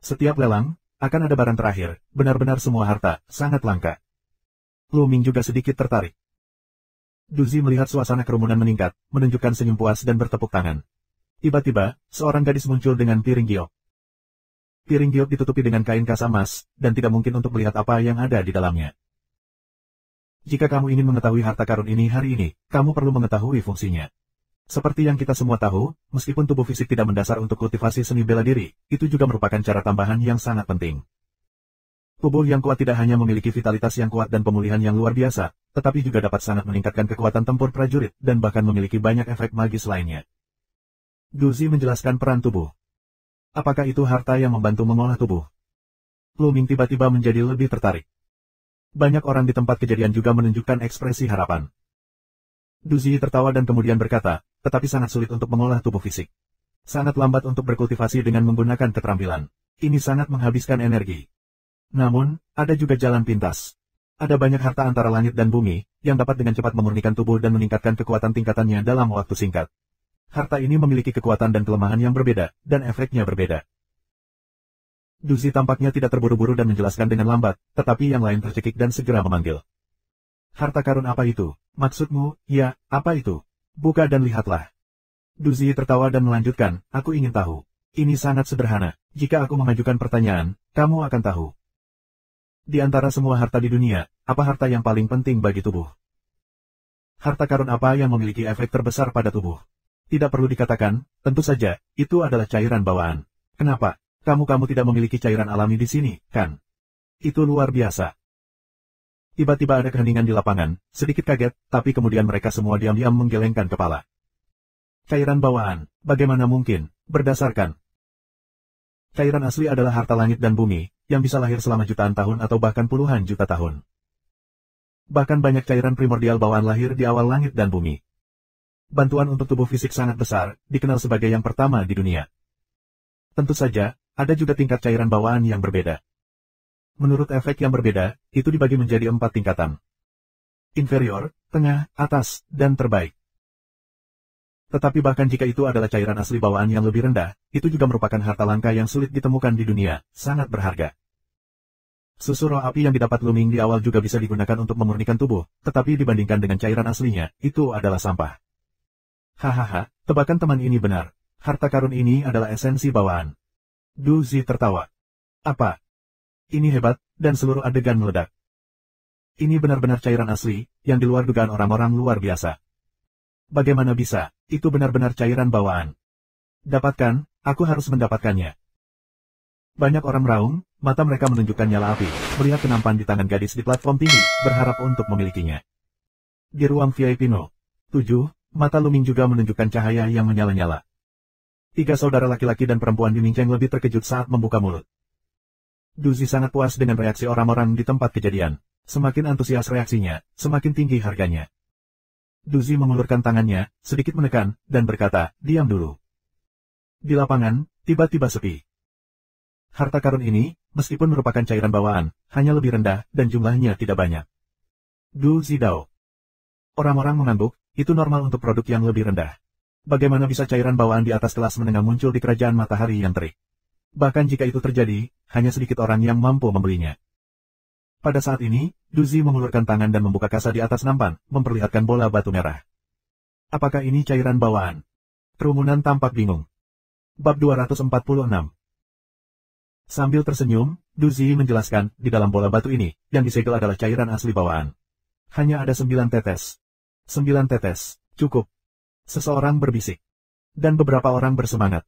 Speaker 1: Setiap lelang, akan ada barang terakhir, benar-benar semua harta, sangat langka. Lu Ming juga sedikit tertarik. Duzi melihat suasana kerumunan meningkat, menunjukkan senyum puas dan bertepuk tangan. Tiba-tiba, seorang gadis muncul dengan piring giok. Piring giok ditutupi dengan kain kasa emas, dan tidak mungkin untuk melihat apa yang ada di dalamnya. Jika kamu ingin mengetahui harta karun ini hari ini, kamu perlu mengetahui fungsinya. Seperti yang kita semua tahu, meskipun tubuh fisik tidak mendasar untuk kultivasi seni bela diri, itu juga merupakan cara tambahan yang sangat penting. Tubuh yang kuat tidak hanya memiliki vitalitas yang kuat dan pemulihan yang luar biasa, tetapi juga dapat sangat meningkatkan kekuatan tempur prajurit dan bahkan memiliki banyak efek magis lainnya. Duzi menjelaskan peran tubuh. Apakah itu harta yang membantu mengolah tubuh? Lu Ming tiba-tiba menjadi lebih tertarik. Banyak orang di tempat kejadian juga menunjukkan ekspresi harapan. Duzi tertawa dan kemudian berkata, tetapi sangat sulit untuk mengolah tubuh fisik. Sangat lambat untuk berkultivasi dengan menggunakan keterampilan. Ini sangat menghabiskan energi. Namun, ada juga jalan pintas. Ada banyak harta antara langit dan bumi, yang dapat dengan cepat memurnikan tubuh dan meningkatkan kekuatan tingkatannya dalam waktu singkat. Harta ini memiliki kekuatan dan kelemahan yang berbeda, dan efeknya berbeda. Duzi tampaknya tidak terburu-buru dan menjelaskan dengan lambat, tetapi yang lain tercekik dan segera memanggil. Harta karun apa itu? Maksudmu, ya, apa itu? Buka dan lihatlah. Duzi tertawa dan melanjutkan, aku ingin tahu. Ini sangat sederhana, jika aku mengajukan pertanyaan, kamu akan tahu. Di antara semua harta di dunia, apa harta yang paling penting bagi tubuh? Harta karun apa yang memiliki efek terbesar pada tubuh? Tidak perlu dikatakan, tentu saja, itu adalah cairan bawaan. Kenapa? Kamu tidak memiliki cairan alami di sini, kan? Itu luar biasa. Tiba-tiba ada keheningan di lapangan, sedikit kaget, tapi kemudian mereka semua diam-diam menggelengkan kepala. Cairan bawaan, bagaimana mungkin, berdasarkan. Cairan asli adalah harta langit dan bumi, yang bisa lahir selama jutaan tahun atau bahkan puluhan juta tahun. Bahkan banyak cairan primordial bawaan lahir di awal langit dan bumi. Bantuan untuk tubuh fisik sangat besar, dikenal sebagai yang pertama di dunia. Tentu saja, ada juga tingkat cairan bawaan yang berbeda. Menurut efek yang berbeda, itu dibagi menjadi 4 tingkatan. Inferior, tengah, atas, dan terbaik. Tetapi bahkan jika itu adalah cairan asli bawaan yang lebih rendah, itu juga merupakan harta langka yang sulit ditemukan di dunia, sangat berharga. Susu roh api yang didapat Lu Ming di awal juga bisa digunakan untuk memurnikan tubuh, tetapi dibandingkan dengan cairan aslinya, itu adalah sampah. Hahaha, tebakan teman ini benar. Harta karun ini adalah esensi bawaan. Duzi tertawa. Apa? Ini hebat, dan seluruh adegan meledak. Ini benar-benar cairan asli, yang di luar dugaan orang-orang luar biasa. Bagaimana bisa, itu benar-benar cairan bawaan. Dapatkan, aku harus mendapatkannya. Banyak orang meraung, mata mereka menunjukkan nyala api, melihat kenampan di tangan gadis di platform tinggi, berharap untuk memilikinya. Di ruang VIP No. 7, mata Lu Ming juga menunjukkan cahaya yang menyala-nyala. 3 saudara laki-laki dan perempuan di Mingcheng lebih terkejut saat membuka mulut. Duzi sangat puas dengan reaksi orang-orang di tempat kejadian. Semakin antusias reaksinya, semakin tinggi harganya. Duzi mengulurkan tangannya, sedikit menekan, dan berkata, diam dulu. Di lapangan, tiba-tiba sepi. Harta karun ini, meskipun merupakan cairan bawaan, hanya lebih rendah, dan jumlahnya tidak banyak. Duzi Dao. Orang-orang mengangguk, itu normal untuk produk yang lebih rendah. Bagaimana bisa cairan bawaan di atas kelas menengah muncul di kerajaan matahari yang terik? Bahkan jika itu terjadi, hanya sedikit orang yang mampu membelinya. Pada saat ini, Duzi mengulurkan tangan dan membuka kasa di atas nampan, memperlihatkan bola batu merah. Apakah ini cairan bawaan? Kerumunan tampak bingung. Bab 246. Sambil tersenyum, Duzi menjelaskan, di dalam bola batu ini, yang disegel adalah cairan asli bawaan. Hanya ada 9 tetes. 9 tetes, cukup. Seseorang berbisik. Dan beberapa orang bersemangat.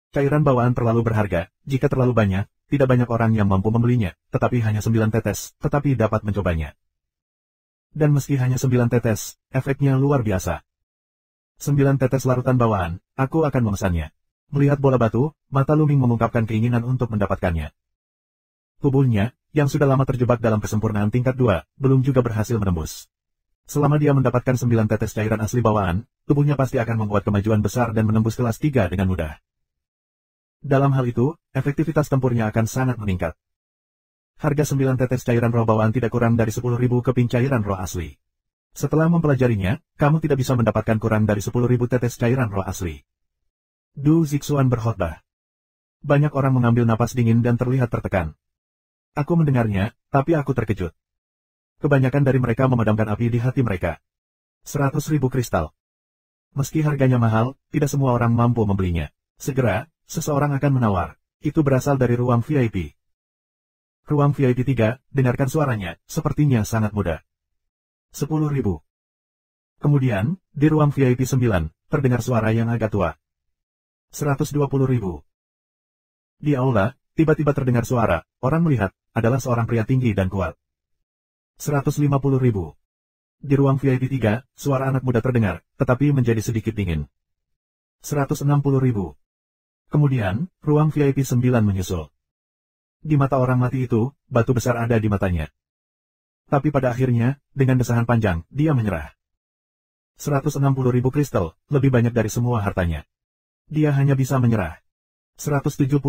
Speaker 1: Cairan bawaan terlalu berharga, jika terlalu banyak, tidak banyak orang yang mampu membelinya, tetapi hanya 9 tetes, tetapi dapat mencobanya. Dan meski hanya 9 tetes, efeknya luar biasa. 9 tetes larutan bawaan, aku akan memesannya. Melihat bola batu, mata Lu Ming mengungkapkan keinginan untuk mendapatkannya. Tubuhnya, yang sudah lama terjebak dalam kesempurnaan tingkat 2, belum juga berhasil menembus. Selama dia mendapatkan 9 tetes cairan asli bawaan, tubuhnya pasti akan membuat kemajuan besar dan menembus kelas 3 dengan mudah. Dalam hal itu, efektivitas tempurnya akan sangat meningkat. Harga 9 tetes cairan roh bawaan tidak kurang dari 10.000 keping cairan roh asli. Setelah mempelajarinya, kamu tidak bisa mendapatkan kurang dari 10.000 tetes cairan roh asli. Du Zixuan berkhotbah. Banyak orang mengambil napas dingin dan terlihat tertekan. Aku mendengarnya, tapi aku terkejut. Kebanyakan dari mereka memadamkan api di hati mereka. 100.000 kristal. Meski harganya mahal, tidak semua orang mampu membelinya. Segera, seseorang akan menawar. Itu berasal dari ruang VIP. Ruang VIP 3, dengarkan suaranya, sepertinya sangat mudah. 10.000. Kemudian, di ruang VIP 9, terdengar suara yang agak tua. 120.000. Di aula, tiba-tiba terdengar suara, orang melihat, adalah seorang pria tinggi dan kuat. 150.000. Di ruang VIP 3, suara anak muda terdengar, tetapi menjadi sedikit dingin. 160.000. Kemudian, ruang VIP 9 menyusul. Di mata orang mati itu, batu besar ada di matanya. Tapi pada akhirnya, dengan desahan panjang, dia menyerah. 160.000 kristal, lebih banyak dari semua hartanya. Dia hanya bisa menyerah. 170.000.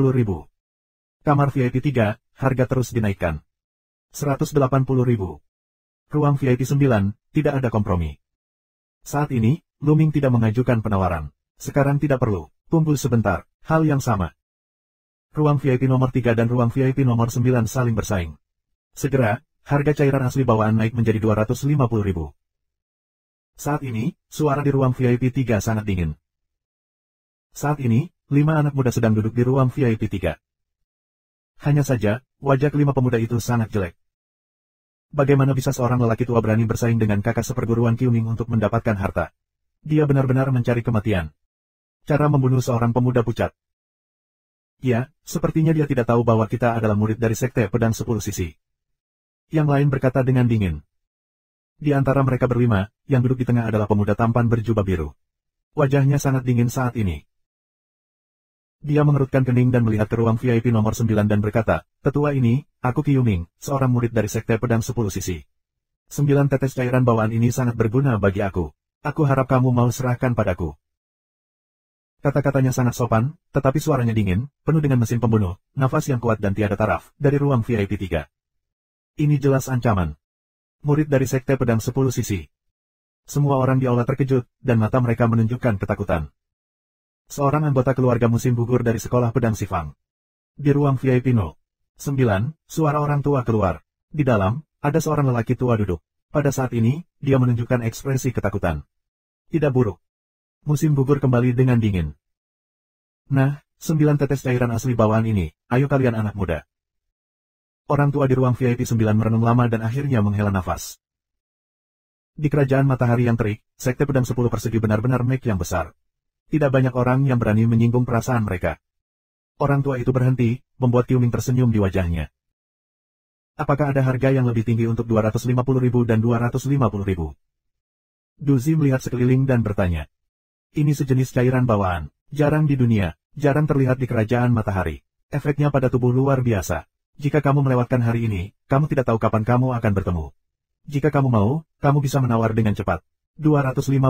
Speaker 1: Kamar VIP 3, harga terus dinaikkan. 180.000. Ruang VIP 9, tidak ada kompromi. Saat ini, Luming tidak mengajukan penawaran. Sekarang tidak perlu, tunggu sebentar, hal yang sama. Ruang VIP nomor 3 dan ruang VIP nomor 9 saling bersaing. Segera, harga cairan asli bawaan naik menjadi 250.000. Saat ini, suara di ruang VIP 3 sangat dingin. Saat ini, 5 anak muda sedang duduk di ruang VIP 3. Hanya saja, wajah kelima pemuda itu sangat jelek. Bagaimana bisa seorang lelaki tua berani bersaing dengan kakak seperguruan Qiuming untuk mendapatkan harta? Dia benar-benar mencari kematian. Cara membunuh seorang pemuda pucat. Ya, sepertinya dia tidak tahu bahwa kita adalah murid dari Sekte Pedang 10 Sisi. Yang lain berkata dengan dingin. Di antara mereka berlima, yang duduk di tengah adalah pemuda tampan berjubah biru. Wajahnya sangat dingin saat ini. Dia mengerutkan kening dan melihat ke ruang VIP nomor 9 dan berkata, "Tetua ini, aku Qiuming, seorang murid dari Sekte Pedang 10 Sisi. 9 tetes cairan bawaan ini sangat berguna bagi aku. Aku harap kamu mau serahkan padaku." Kata-katanya sangat sopan, tetapi suaranya dingin, penuh dengan mesin pembunuh, nafas yang kuat dan tiada taraf, dari ruang VIP 3. Ini jelas ancaman. Murid dari Sekte Pedang 10 Sisi. Semua orang di aula terkejut, dan mata mereka menunjukkan ketakutan. Seorang anggota keluarga musim gugur dari sekolah pedang Sifang. Di ruang VIP 09, suara orang tua keluar. Di dalam, ada seorang lelaki tua duduk. Pada saat ini, dia menunjukkan ekspresi ketakutan. Tidak buruk. Musim gugur kembali dengan dingin. Nah, 9 tetes cairan asli bawaan ini, ayo kalian anak muda. Orang tua di ruang VIP 9 merenung lama dan akhirnya menghela nafas. Di kerajaan matahari yang terik, Sekte Pedang 10 Persegi benar-benar make yang besar. Tidak banyak orang yang berani menyinggung perasaan mereka. Orang tua itu berhenti, membuat Qiuming tersenyum di wajahnya. Apakah ada harga yang lebih tinggi untuk 250.000 dan 250.000? Duzi melihat sekeliling dan bertanya. Ini sejenis cairan bawaan, jarang di dunia, jarang terlihat di kerajaan matahari. Efeknya pada tubuh luar biasa. Jika kamu melewatkan hari ini, kamu tidak tahu kapan kamu akan bertemu. Jika kamu mau, kamu bisa menawar dengan cepat. 250.000.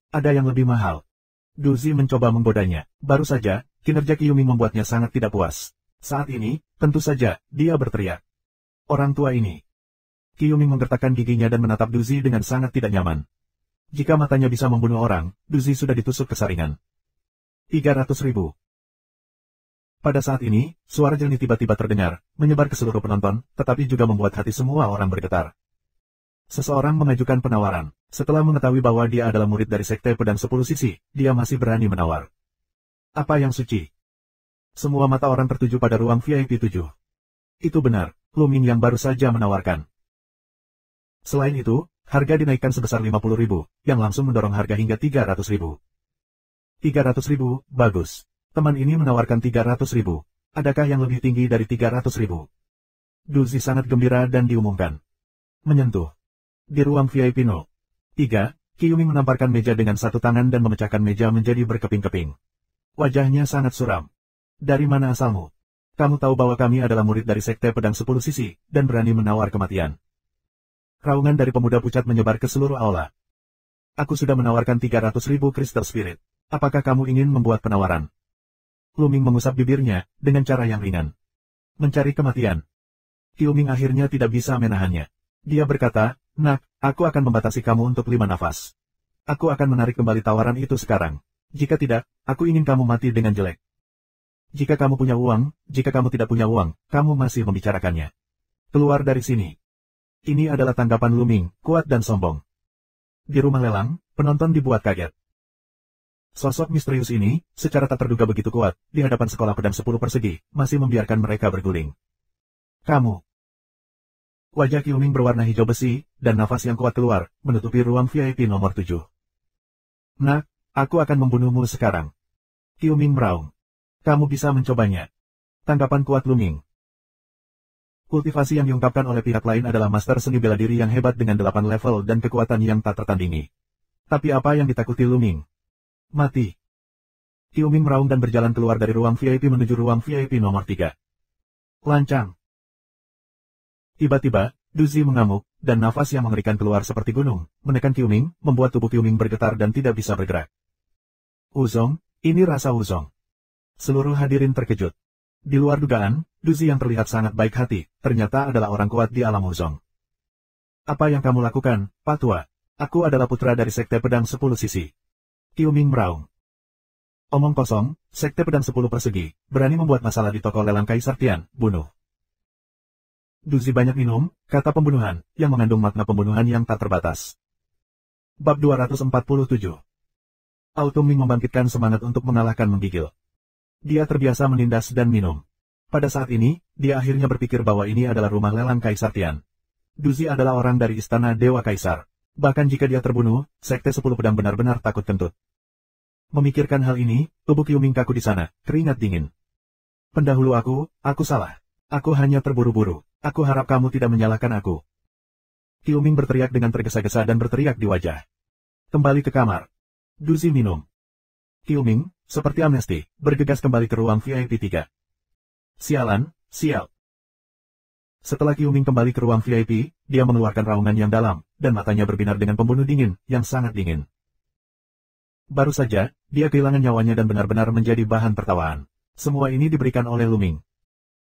Speaker 1: Ada yang lebih mahal. Duzi mencoba menggodanya. Baru saja, kinerja Qiuming membuatnya sangat tidak puas. Saat ini, tentu saja, dia berteriak. Orang tua ini. Qiuming menggertakkan giginya dan menatap Duzi dengan sangat tidak nyaman. Jika matanya bisa membunuh orang, Duzi sudah ditusuk kesaringan. 300.000. Pada saat ini, suara jernih tiba-tiba terdengar, menyebar ke seluruh penonton, tetapi juga membuat hati semua orang bergetar. Seseorang mengajukan penawaran. Setelah mengetahui bahwa dia adalah murid dari Sekte Pedang 10 Sisi, dia masih berani menawar. Apa yang suci? Semua mata orang tertuju pada ruang VIP 7. Itu benar, Luming yang baru saja menawarkan. Selain itu, harga dinaikkan sebesar 50.000, yang langsung mendorong harga hingga 300.000. 300.000, bagus. Teman ini menawarkan 300.000. Adakah yang lebih tinggi dari 300.000? Duzi sangat gembira dan diumumkan. Menyentuh. Di ruang VIP 03, Qiuming menamparkan meja dengan satu tangan dan memecahkan meja menjadi berkeping-keping. Wajahnya sangat suram. Dari mana asalmu? Kamu tahu bahwa kami adalah murid dari Sekte Pedang 10 Sisi, dan berani menawar kematian. Raungan dari pemuda pucat menyebar ke seluruh aula. Aku sudah menawarkan 300.000 kristal spirit. Apakah kamu ingin membuat penawaran? Luming mengusap bibirnya, dengan cara yang ringan. Mencari kematian. Qiuming akhirnya tidak bisa menahannya. Dia berkata, "Nak, aku akan membatasi kamu untuk 5 nafas. Aku akan menarik kembali tawaran itu sekarang. Jika tidak, aku ingin kamu mati dengan jelek. Jika kamu punya uang, jika kamu tidak punya uang, kamu masih membicarakannya. Keluar dari sini." Ini adalah tanggapan Luming, kuat dan sombong. Di rumah lelang, penonton dibuat kaget. Sosok misterius ini, secara tak terduga begitu kuat, di hadapan sekolah pedang 10 persegi, masih membiarkan mereka berguling. Kamu. Wajah Qiuming berwarna hijau besi, dan nafas yang kuat keluar, menutupi ruang VIP nomor 7. Nak, aku akan membunuhmu sekarang. Qiuming meraung. Kamu bisa mencobanya. Tanggapan kuat Lu Ming. Kultivasi yang diungkapkan oleh pihak lain adalah master seni bela diri yang hebat dengan 8 level dan kekuatan yang tak tertandingi. Tapi apa yang ditakuti Lu Ming? Mati. Qiuming meraung dan berjalan keluar dari ruang VIP menuju ruang VIP nomor 3. Lancang. Tiba-tiba, Duzi mengamuk, dan nafas yang mengerikan keluar seperti gunung, menekan Qiuming, membuat tubuh Qiuming bergetar dan tidak bisa bergerak. Wuzong, ini rasa Wuzong. Seluruh hadirin terkejut. Di luar dugaan, Duzi yang terlihat sangat baik hati, ternyata adalah orang kuat di alam Wuzong. Apa yang kamu lakukan, Pak Tua? Aku adalah putra dari Sekte Pedang 10 Sisi. Qiuming meraung. Omong kosong, Sekte Pedang 10 Persegi, berani membuat masalah di toko lelang Kaisar Tian, bunuh. Duzi banyak minum, kata pembunuhan, yang mengandung makna pembunuhan yang tak terbatas. Bab 247. Autumn Ming membangkitkan semangat untuk mengalahkan menggigil. Dia terbiasa menindas dan minum. Pada saat ini, dia akhirnya berpikir bahwa ini adalah rumah lelang Kaisar Tian. Duzi adalah orang dari istana Dewa Kaisar. Bahkan jika dia terbunuh, Sekte 10 Pedang benar-benar takut kentut. Memikirkan hal ini, tubuh Qiuming kaku di sana, keringat dingin. Pendahulu aku salah. Aku hanya terburu-buru. Aku harap kamu tidak menyalahkan aku. Qiuming berteriak dengan tergesa-gesa dan berteriak di wajah. Kembali ke kamar. Duzi minum. Qiuming, seperti amnesti, bergegas kembali ke ruang VIP 3. Sialan, sial. Setelah Qiuming kembali ke ruang VIP, dia mengeluarkan raungan yang dalam, dan matanya berbinar dengan pembunuh dingin, yang sangat dingin. Baru saja, dia kehilangan nyawanya dan benar-benar menjadi bahan tertawaan. Semua ini diberikan oleh Lu Ming.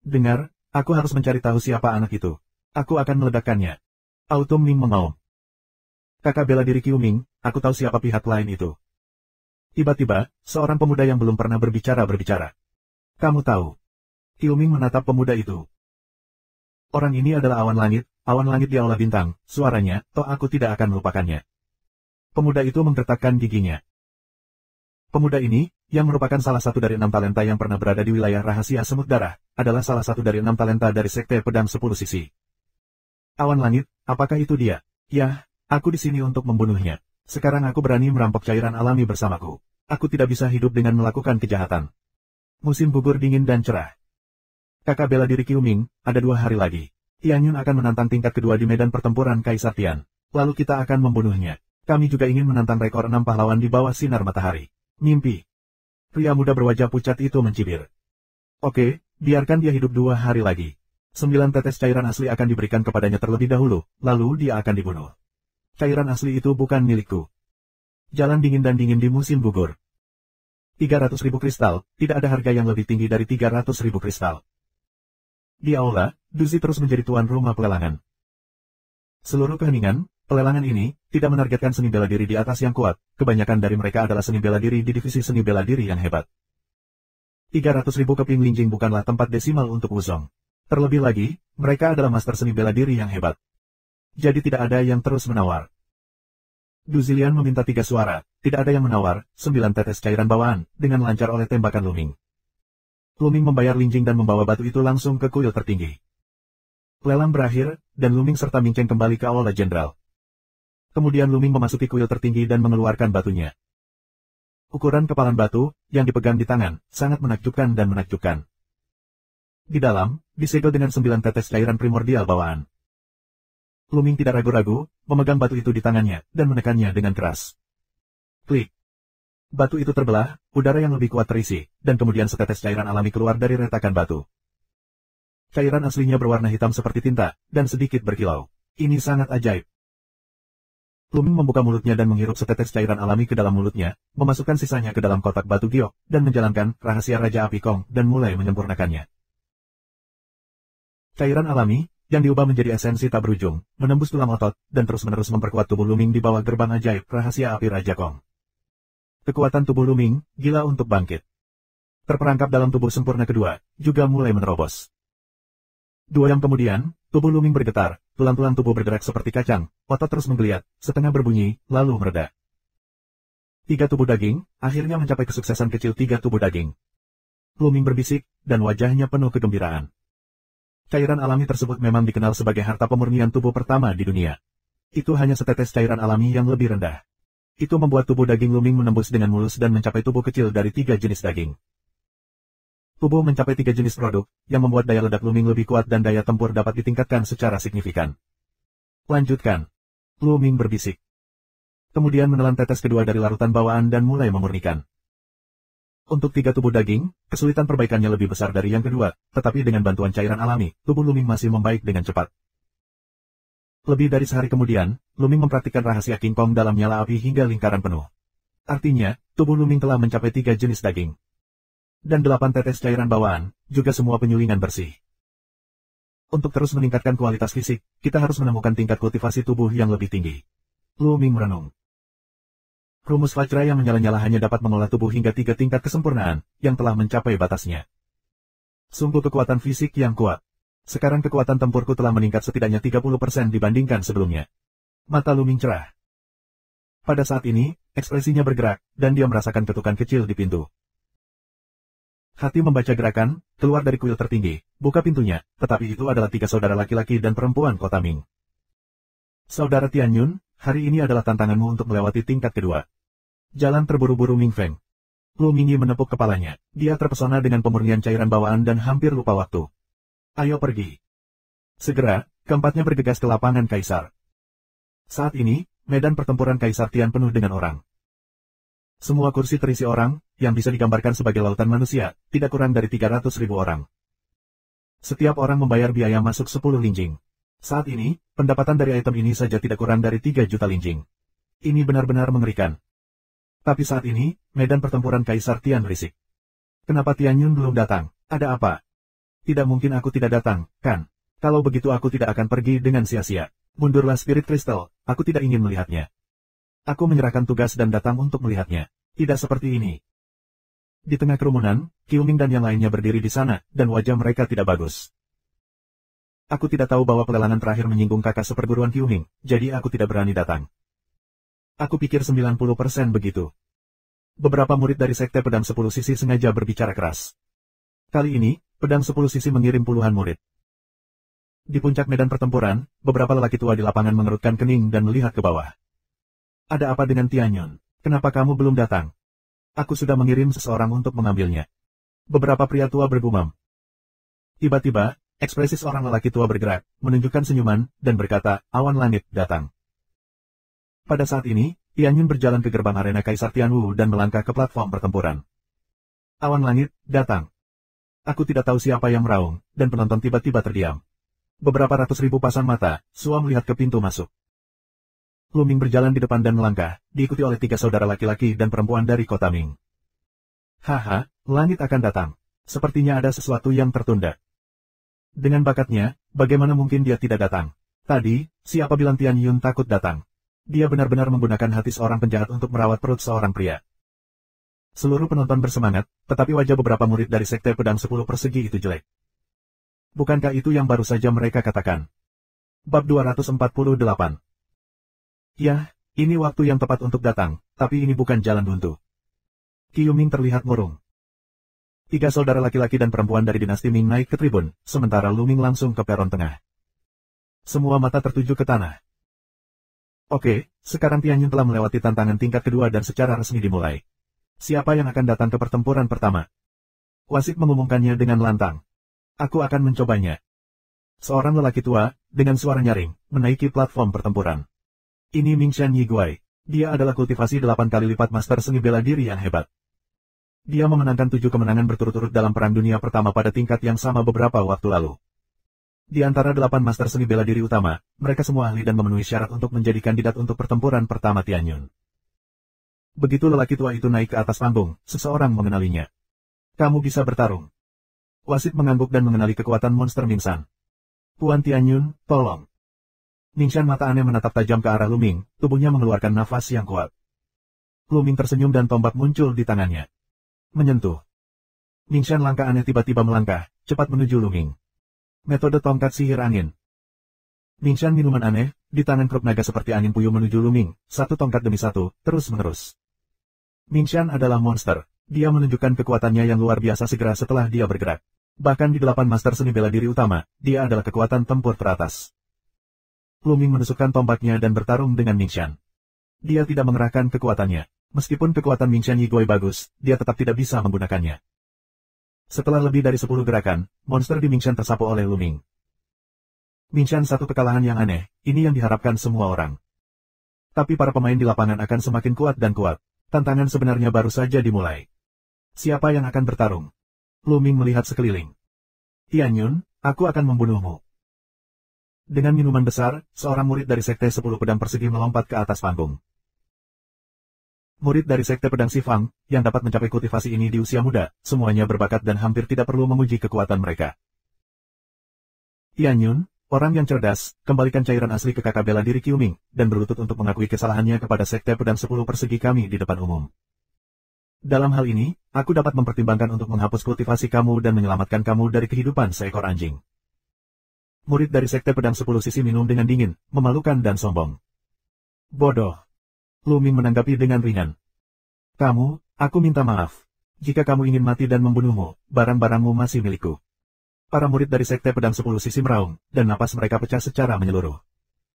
Speaker 1: Dengar, aku harus mencari tahu siapa anak itu. Aku akan meledakkannya. Autumn Ming mengaum. Kakak bela diri Qiuming, aku tahu siapa pihak lain itu. Tiba-tiba, seorang pemuda yang belum pernah berbicara. Kamu tahu. Qiuming menatap pemuda itu. Orang ini adalah awan langit di aula bintang, suaranya, toh aku tidak akan melupakannya. Pemuda itu menggertakkan giginya. Pemuda ini, yang merupakan salah satu dari 6 talenta yang pernah berada di wilayah rahasia Semut Darah, adalah salah satu dari 6 talenta dari Sekte Pedang 10 Sisi. Awan langit, apakah itu dia? Yah, aku di sini untuk membunuhnya. Sekarang aku berani merampok cairan alami bersamaku. Aku tidak bisa hidup dengan melakukan kejahatan. Musim gugur dingin dan cerah. Kakak bela diri Qiuming, ada 2 hari lagi. Tianyun akan menantang tingkat kedua di medan pertempuran Kaisar Tian. Lalu kita akan membunuhnya. Kami juga ingin menantang rekor 6 pahlawan di bawah sinar matahari. Mimpi. Pria muda berwajah pucat itu mencibir. Oke, biarkan dia hidup 2 hari lagi. 9 tetes cairan asli akan diberikan kepadanya terlebih dahulu, lalu dia akan dibunuh. Cairan asli itu bukan milikku. Jalan dingin dan dingin di musim gugur. 300.000 kristal, tidak ada harga yang lebih tinggi dari 300.000 kristal. Di aula, Duzi terus menjadi tuan rumah pelelangan. Seluruh keheningan, pelelangan ini, tidak menargetkan seni bela diri di atas yang kuat, kebanyakan dari mereka adalah seni bela diri di divisi seni bela diri yang hebat. 300.000 keping linjing bukanlah tempat desimal untuk Wuzong. Terlebih lagi, mereka adalah master seni bela diri yang hebat. Jadi tidak ada yang terus menawar. Duzilian meminta 3 suara, tidak ada yang menawar, 9 tetes cairan bawaan, dengan lancar oleh tembakan Lu Ming. Lu Ming membayar linjing dan membawa batu itu langsung ke kuil tertinggi. Lelang berakhir, dan Lu Ming serta Ming Cheng kembali ke aula jenderal. Kemudian Lu Ming memasuki kuil tertinggi dan mengeluarkan batunya. Ukuran kepalan batu, yang dipegang di tangan, sangat menakjubkan dan menakjubkan. Di dalam, disegel dengan 9 tetes cairan primordial bawaan. Lu Ming tidak ragu-ragu, memegang batu itu di tangannya, dan menekannya dengan keras. Klik. Batu itu terbelah, udara yang lebih kuat terisi, dan kemudian setetes cairan alami keluar dari retakan batu. Cairan aslinya berwarna hitam seperti tinta, dan sedikit berkilau. Ini sangat ajaib. Lu Ming membuka mulutnya dan menghirup setetes cairan alami ke dalam mulutnya, memasukkan sisanya ke dalam kotak batu giok, dan menjalankan rahasia Raja Api Kong, dan mulai menyempurnakannya. Cairan alami, yang diubah menjadi esensi tak berujung, menembus tulang otot, dan terus-menerus memperkuat tubuh Lu Ming di bawah gerbang ajaib rahasia api Raja Kong. Kekuatan tubuh Lu Ming, gila untuk bangkit. Terperangkap dalam tubuh sempurna kedua, juga mulai menerobos. 2 jam kemudian, tubuh Lu Ming bergetar, tulang-tulang tubuh bergerak seperti kacang, otot terus menggeliat, setengah berbunyi, lalu mereda. 3 tubuh daging, akhirnya mencapai kesuksesan kecil 3 tubuh daging. Lu Ming berbisik, dan wajahnya penuh kegembiraan. Cairan alami tersebut memang dikenal sebagai harta pemurnian tubuh pertama di dunia. Itu hanya setetes cairan alami yang lebih rendah. Itu membuat tubuh daging Luming menembus dengan mulus dan mencapai tubuh kecil dari 3 jenis daging. Tubuh mencapai 3 jenis produk, yang membuat daya ledak Luming lebih kuat dan daya tempur dapat ditingkatkan secara signifikan. Lanjutkan. Luming berbisik. Kemudian menelan tetes kedua dari larutan bawaan dan mulai memurnikan. Untuk 3 tubuh daging, kesulitan perbaikannya lebih besar dari yang kedua, tetapi dengan bantuan cairan alami, tubuh Luming masih membaik dengan cepat. Lebih dari sehari kemudian, Luming mempraktikkan rahasia King Kong dalam nyala api hingga lingkaran penuh. Artinya, tubuh Luming telah mencapai 3 jenis daging. Dan 8 tetes cairan bawaan, juga semua penyulingan bersih. Untuk terus meningkatkan kualitas fisik, kita harus menemukan tingkat kultivasi tubuh yang lebih tinggi. Luming merenung. Rumus Vajra yang menyala-nyala hanya dapat mengolah tubuh hingga 3 tingkat kesempurnaan, yang telah mencapai batasnya. Sungguh kekuatan fisik yang kuat. Sekarang kekuatan tempurku telah meningkat setidaknya 30% dibandingkan sebelumnya. Mata Luming cerah. Pada saat ini, ekspresinya bergerak, dan dia merasakan ketukan kecil di pintu. Hati membaca gerakan, keluar dari kuil tertinggi, buka pintunya, tetapi itu adalah 3 saudara laki-laki dan perempuan Kota Ming. Saudara Tianyun, hari ini adalah tantanganmu untuk melewati tingkat kedua. Jalan terburu-buru Ming Feng. Luming menepuk kepalanya. Dia terpesona dengan pemurnian cairan bawaan dan hampir lupa waktu. Ayo pergi. Segera, keempatnya bergegas ke lapangan Kaisar. Saat ini, medan pertempuran Kaisar Tian penuh dengan orang. Semua kursi terisi orang, yang bisa digambarkan sebagai lautan manusia, tidak kurang dari 300.000 orang. Setiap orang membayar biaya masuk 10 linjing. Saat ini, pendapatan dari item ini saja tidak kurang dari 3 juta linjing. Ini benar-benar mengerikan. Tapi saat ini, medan pertempuran Kaisar Tian berisik. Kenapa Tianyun belum datang? Ada apa? Tidak mungkin aku tidak datang, kan? Kalau begitu aku tidak akan pergi dengan sia-sia. Mundurlah Spirit Crystal, aku tidak ingin melihatnya. Aku menyerahkan tugas dan datang untuk melihatnya. Tidak seperti ini. Di tengah kerumunan, Qiuming dan yang lainnya berdiri di sana, dan wajah mereka tidak bagus. Aku tidak tahu bahwa pelelangan terakhir menyinggung kakak seperguruan Qiuming, jadi aku tidak berani datang. Aku pikir 90% begitu. Beberapa murid dari Sekte Pedang 10 Sisi sengaja berbicara keras. Kali ini, Pedang 10 Sisi mengirim puluhan murid. Di puncak medan pertempuran, beberapa lelaki tua di lapangan mengerutkan kening dan melihat ke bawah. Ada apa dengan Tianyun? Kenapa kamu belum datang? Aku sudah mengirim seseorang untuk mengambilnya. Beberapa pria tua bergumam. Tiba-tiba, ekspresi seorang lelaki tua bergerak, menunjukkan senyuman, dan berkata, awan langit, datang. Pada saat ini, Tianyun berjalan ke gerbang arena Kaisar Tianwu dan melangkah ke platform pertempuran. Awan langit, datang. Aku tidak tahu siapa yang meraung, dan penonton tiba-tiba terdiam. Beberapa ratus ribu pasang mata, semua melihat ke pintu masuk. Luming berjalan di depan dan melangkah, diikuti oleh 3 saudara laki-laki dan perempuan dari Kota Ming. Haha, langit akan datang. Sepertinya ada sesuatu yang tertunda. Dengan bakatnya, bagaimana mungkin dia tidak datang? Tadi, siapa bilang Tianyun takut datang? Dia benar-benar menggunakan hati seorang penjahat untuk merawat perut seorang pria. Seluruh penonton bersemangat, tetapi wajah beberapa murid dari Sekte Pedang 10 Persegi itu jelek. Bukankah itu yang baru saja mereka katakan? Bab 248. Yah, ini waktu yang tepat untuk datang, tapi ini bukan jalan buntu. Qiuming terlihat murung. 3 saudara laki-laki dan perempuan dari dinasti Ming naik ke tribun, sementara Luming langsung ke peron tengah. Semua mata tertuju ke tanah. Oke, sekarang Tianyun telah melewati tantangan tingkat kedua dan secara resmi dimulai. Siapa yang akan datang ke pertempuran pertama? Wasit mengumumkannya dengan lantang. Aku akan mencobanya. Seorang lelaki tua, dengan suara nyaring, menaiki platform pertempuran. Ini Mingshan Yiguai. Dia adalah kultivasi 8 kali lipat master seni bela diri yang hebat. Dia memenangkan 7 kemenangan berturut-turut dalam Perang Dunia Pertama pada tingkat yang sama beberapa waktu lalu. Di antara 8 master seni bela diri utama, mereka semua ahli dan memenuhi syarat untuk menjadi kandidat untuk pertempuran pertama Tianyun. Begitu lelaki tua itu naik ke atas panggung, seseorang mengenalinya. Kamu bisa bertarung. Wasit mengangguk dan mengenali kekuatan monster Mingshan. Puan Tianyun, tolong. Mingshan mata aneh menatap tajam ke arah Luming, tubuhnya mengeluarkan nafas yang kuat. Luming tersenyum dan tombak muncul di tangannya. Menyentuh. Mingshan langkah aneh tiba-tiba melangkah, cepat menuju Luming. Metode tongkat sihir angin. Mingshan minuman aneh, di tangan kruk naga seperti angin puyuh menuju Luming, satu tongkat demi satu, terus-menerus. Mingshan adalah monster. Dia menunjukkan kekuatannya yang luar biasa segera setelah dia bergerak. Bahkan di 8 master seni bela diri utama, dia adalah kekuatan tempur teratas. Lu Ming menusukkan tombaknya dan bertarung dengan Mingxian. Dia tidak mengerahkan kekuatannya. Meskipun kekuatan Mingxian Yiguai bagus, dia tetap tidak bisa menggunakannya. Setelah lebih dari 10 gerakan, monster di Mingxian tersapu oleh Lu Ming. Mingxian satu kekalahan yang aneh, ini yang diharapkan semua orang. Tapi para pemain di lapangan akan semakin kuat dan kuat. Tantangan sebenarnya baru saja dimulai. Siapa yang akan bertarung? Lu Ming melihat sekeliling. Tianyun, aku akan membunuhmu. Dengan minuman besar, seorang murid dari Sekte 10 Pedang Persegi melompat ke atas panggung. Murid dari Sekte Pedang Sifang, yang dapat mencapai kultivasi ini di usia muda, semuanya berbakat dan hampir tidak perlu menguji kekuatan mereka. Tianyun, orang yang cerdas, kembalikan cairan asli ke kakak bela diri Qiu Ming, dan berlutut untuk mengakui kesalahannya kepada Sekte Pedang 10 Persegi kami di depan umum. Dalam hal ini, aku dapat mempertimbangkan untuk menghapus kultivasi kamu dan menyelamatkan kamu dari kehidupan seekor anjing. Murid dari Sekte Pedang 10 Sisi minum dengan dingin, memalukan dan sombong. Bodoh. Lu Ming menanggapi dengan ringan. Aku minta maaf. Jika kamu ingin mati dan membunuhmu, barang-barangmu masih milikku. Para murid dari Sekte Pedang 10 Sisi meraung, dan napas mereka pecah secara menyeluruh.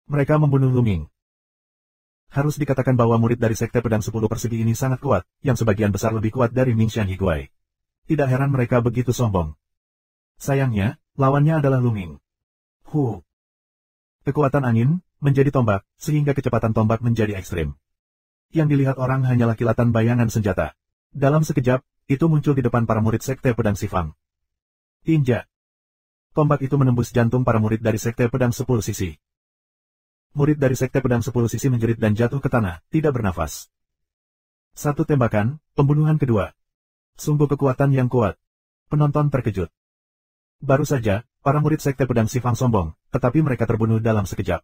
Speaker 1: Mereka membunuh Lu Ming. Harus dikatakan bahwa murid dari Sekte Pedang 10 Persegi ini sangat kuat, yang sebagian besar lebih kuat dari Mingxian Yiguai. Tidak heran mereka begitu sombong. Sayangnya, lawannya adalah Lu Ming. Kekuatan angin menjadi tombak, sehingga kecepatan tombak menjadi ekstrim. Yang dilihat orang hanyalah kilatan bayangan senjata. Dalam sekejap, itu muncul di depan para murid Sekte Pedang Sifang. Tinja. Tombak itu menembus jantung para murid dari Sekte Pedang 10 Sisi. Murid dari Sekte Pedang 10 Sisi menjerit dan jatuh ke tanah, tidak bernafas. Satu tembakan, pembunuhan kedua. Sungguh kekuatan yang kuat. Penonton terkejut. Baru saja, para murid Sekte Pedang Sifang sombong, tetapi mereka terbunuh dalam sekejap.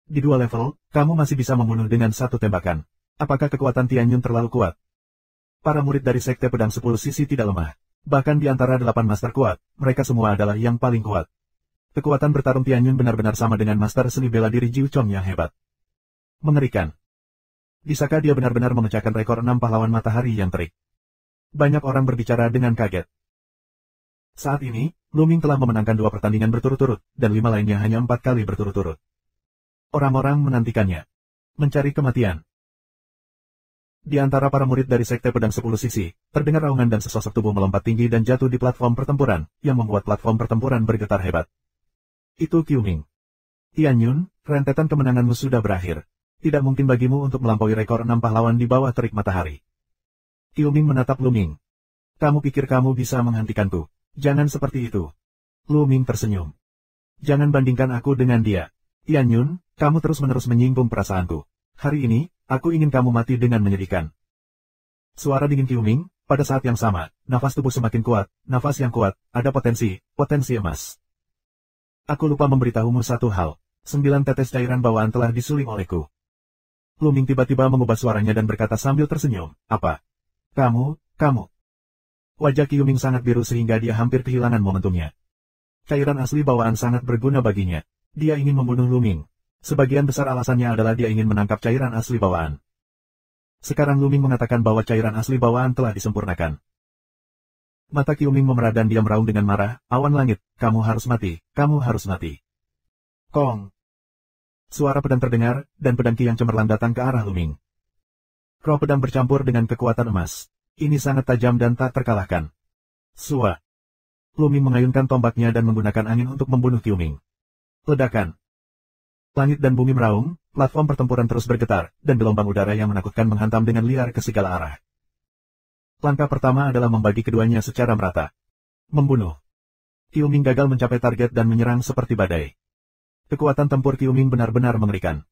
Speaker 1: Di 2 level, kamu masih bisa membunuh dengan satu tembakan. Apakah kekuatan Tianyun terlalu kuat? Para murid dari Sekte Pedang 10 Sisi tidak lemah. Bahkan di antara 8 master kuat, mereka semua adalah yang paling kuat. Kekuatan bertarung Tianyun benar-benar sama dengan master seni bela diri Jiu Chong yang hebat. Mengerikan. Bisakah dia benar-benar memecahkan rekor 6 pahlawan matahari yang terik? Banyak orang berbicara dengan kaget. Saat ini, Lu Ming telah memenangkan 2 pertandingan berturut-turut, dan 5 lainnya hanya 4 kali berturut-turut. Orang-orang menantikannya. Mencari kematian. Di antara para murid dari Sekte Pedang 10 Sisi, terdengar raungan dan sesosok tubuh melompat tinggi dan jatuh di platform pertempuran, yang membuat platform pertempuran bergetar hebat. Itu Qiu Ming. Tianyun, rentetan kemenanganmu sudah berakhir. Tidak mungkin bagimu untuk melampaui rekor 6 pahlawan di bawah terik matahari. Qiu Ming menatap Lu Ming. Kamu pikir kamu bisa menghentikanku? Jangan seperti itu. Lu Ming tersenyum. Jangan bandingkan aku dengan dia. Tianyun, kamu terus-menerus menyinggung perasaanku. Hari ini, aku ingin kamu mati dengan menyedihkan. Suara dingin Qiu Ming, pada saat yang sama, nafas tubuh semakin kuat, nafas yang kuat, ada potensi emas. Aku lupa memberitahumu satu hal. 9 tetes cairan bawaan telah disuling olehku. Lu Ming tiba-tiba mengubah suaranya dan berkata sambil tersenyum, apa? Kamu. Wajah Qiu Ming sangat biru sehingga dia hampir kehilangan momentumnya. Cairan asli bawaan sangat berguna baginya. Dia ingin membunuh Lu Ming. Sebagian besar alasannya adalah dia ingin menangkap cairan asli bawaan. Sekarang Lu Ming mengatakan bahwa cairan asli bawaan telah disempurnakan. Mata Qiu Ming memerah dan dia meraung dengan marah, awan langit, kamu harus mati, kamu harus mati. Kong. Suara pedang terdengar, dan pedang Qi yang cemerlang datang ke arah Lu Ming. Roh pedang bercampur dengan kekuatan emas. Ini sangat tajam dan tak terkalahkan. Sua. Lu Ming mengayunkan tombaknya dan menggunakan angin untuk membunuh Qiu Ming. Ledakan. Langit dan bumi meraung, platform pertempuran terus bergetar, dan gelombang udara yang menakutkan menghantam dengan liar ke segala arah. Langkah pertama adalah membagi keduanya secara merata. Membunuh. Qiu Ming gagal mencapai target dan menyerang seperti badai. Kekuatan tempur Qiu Ming benar-benar mengerikan.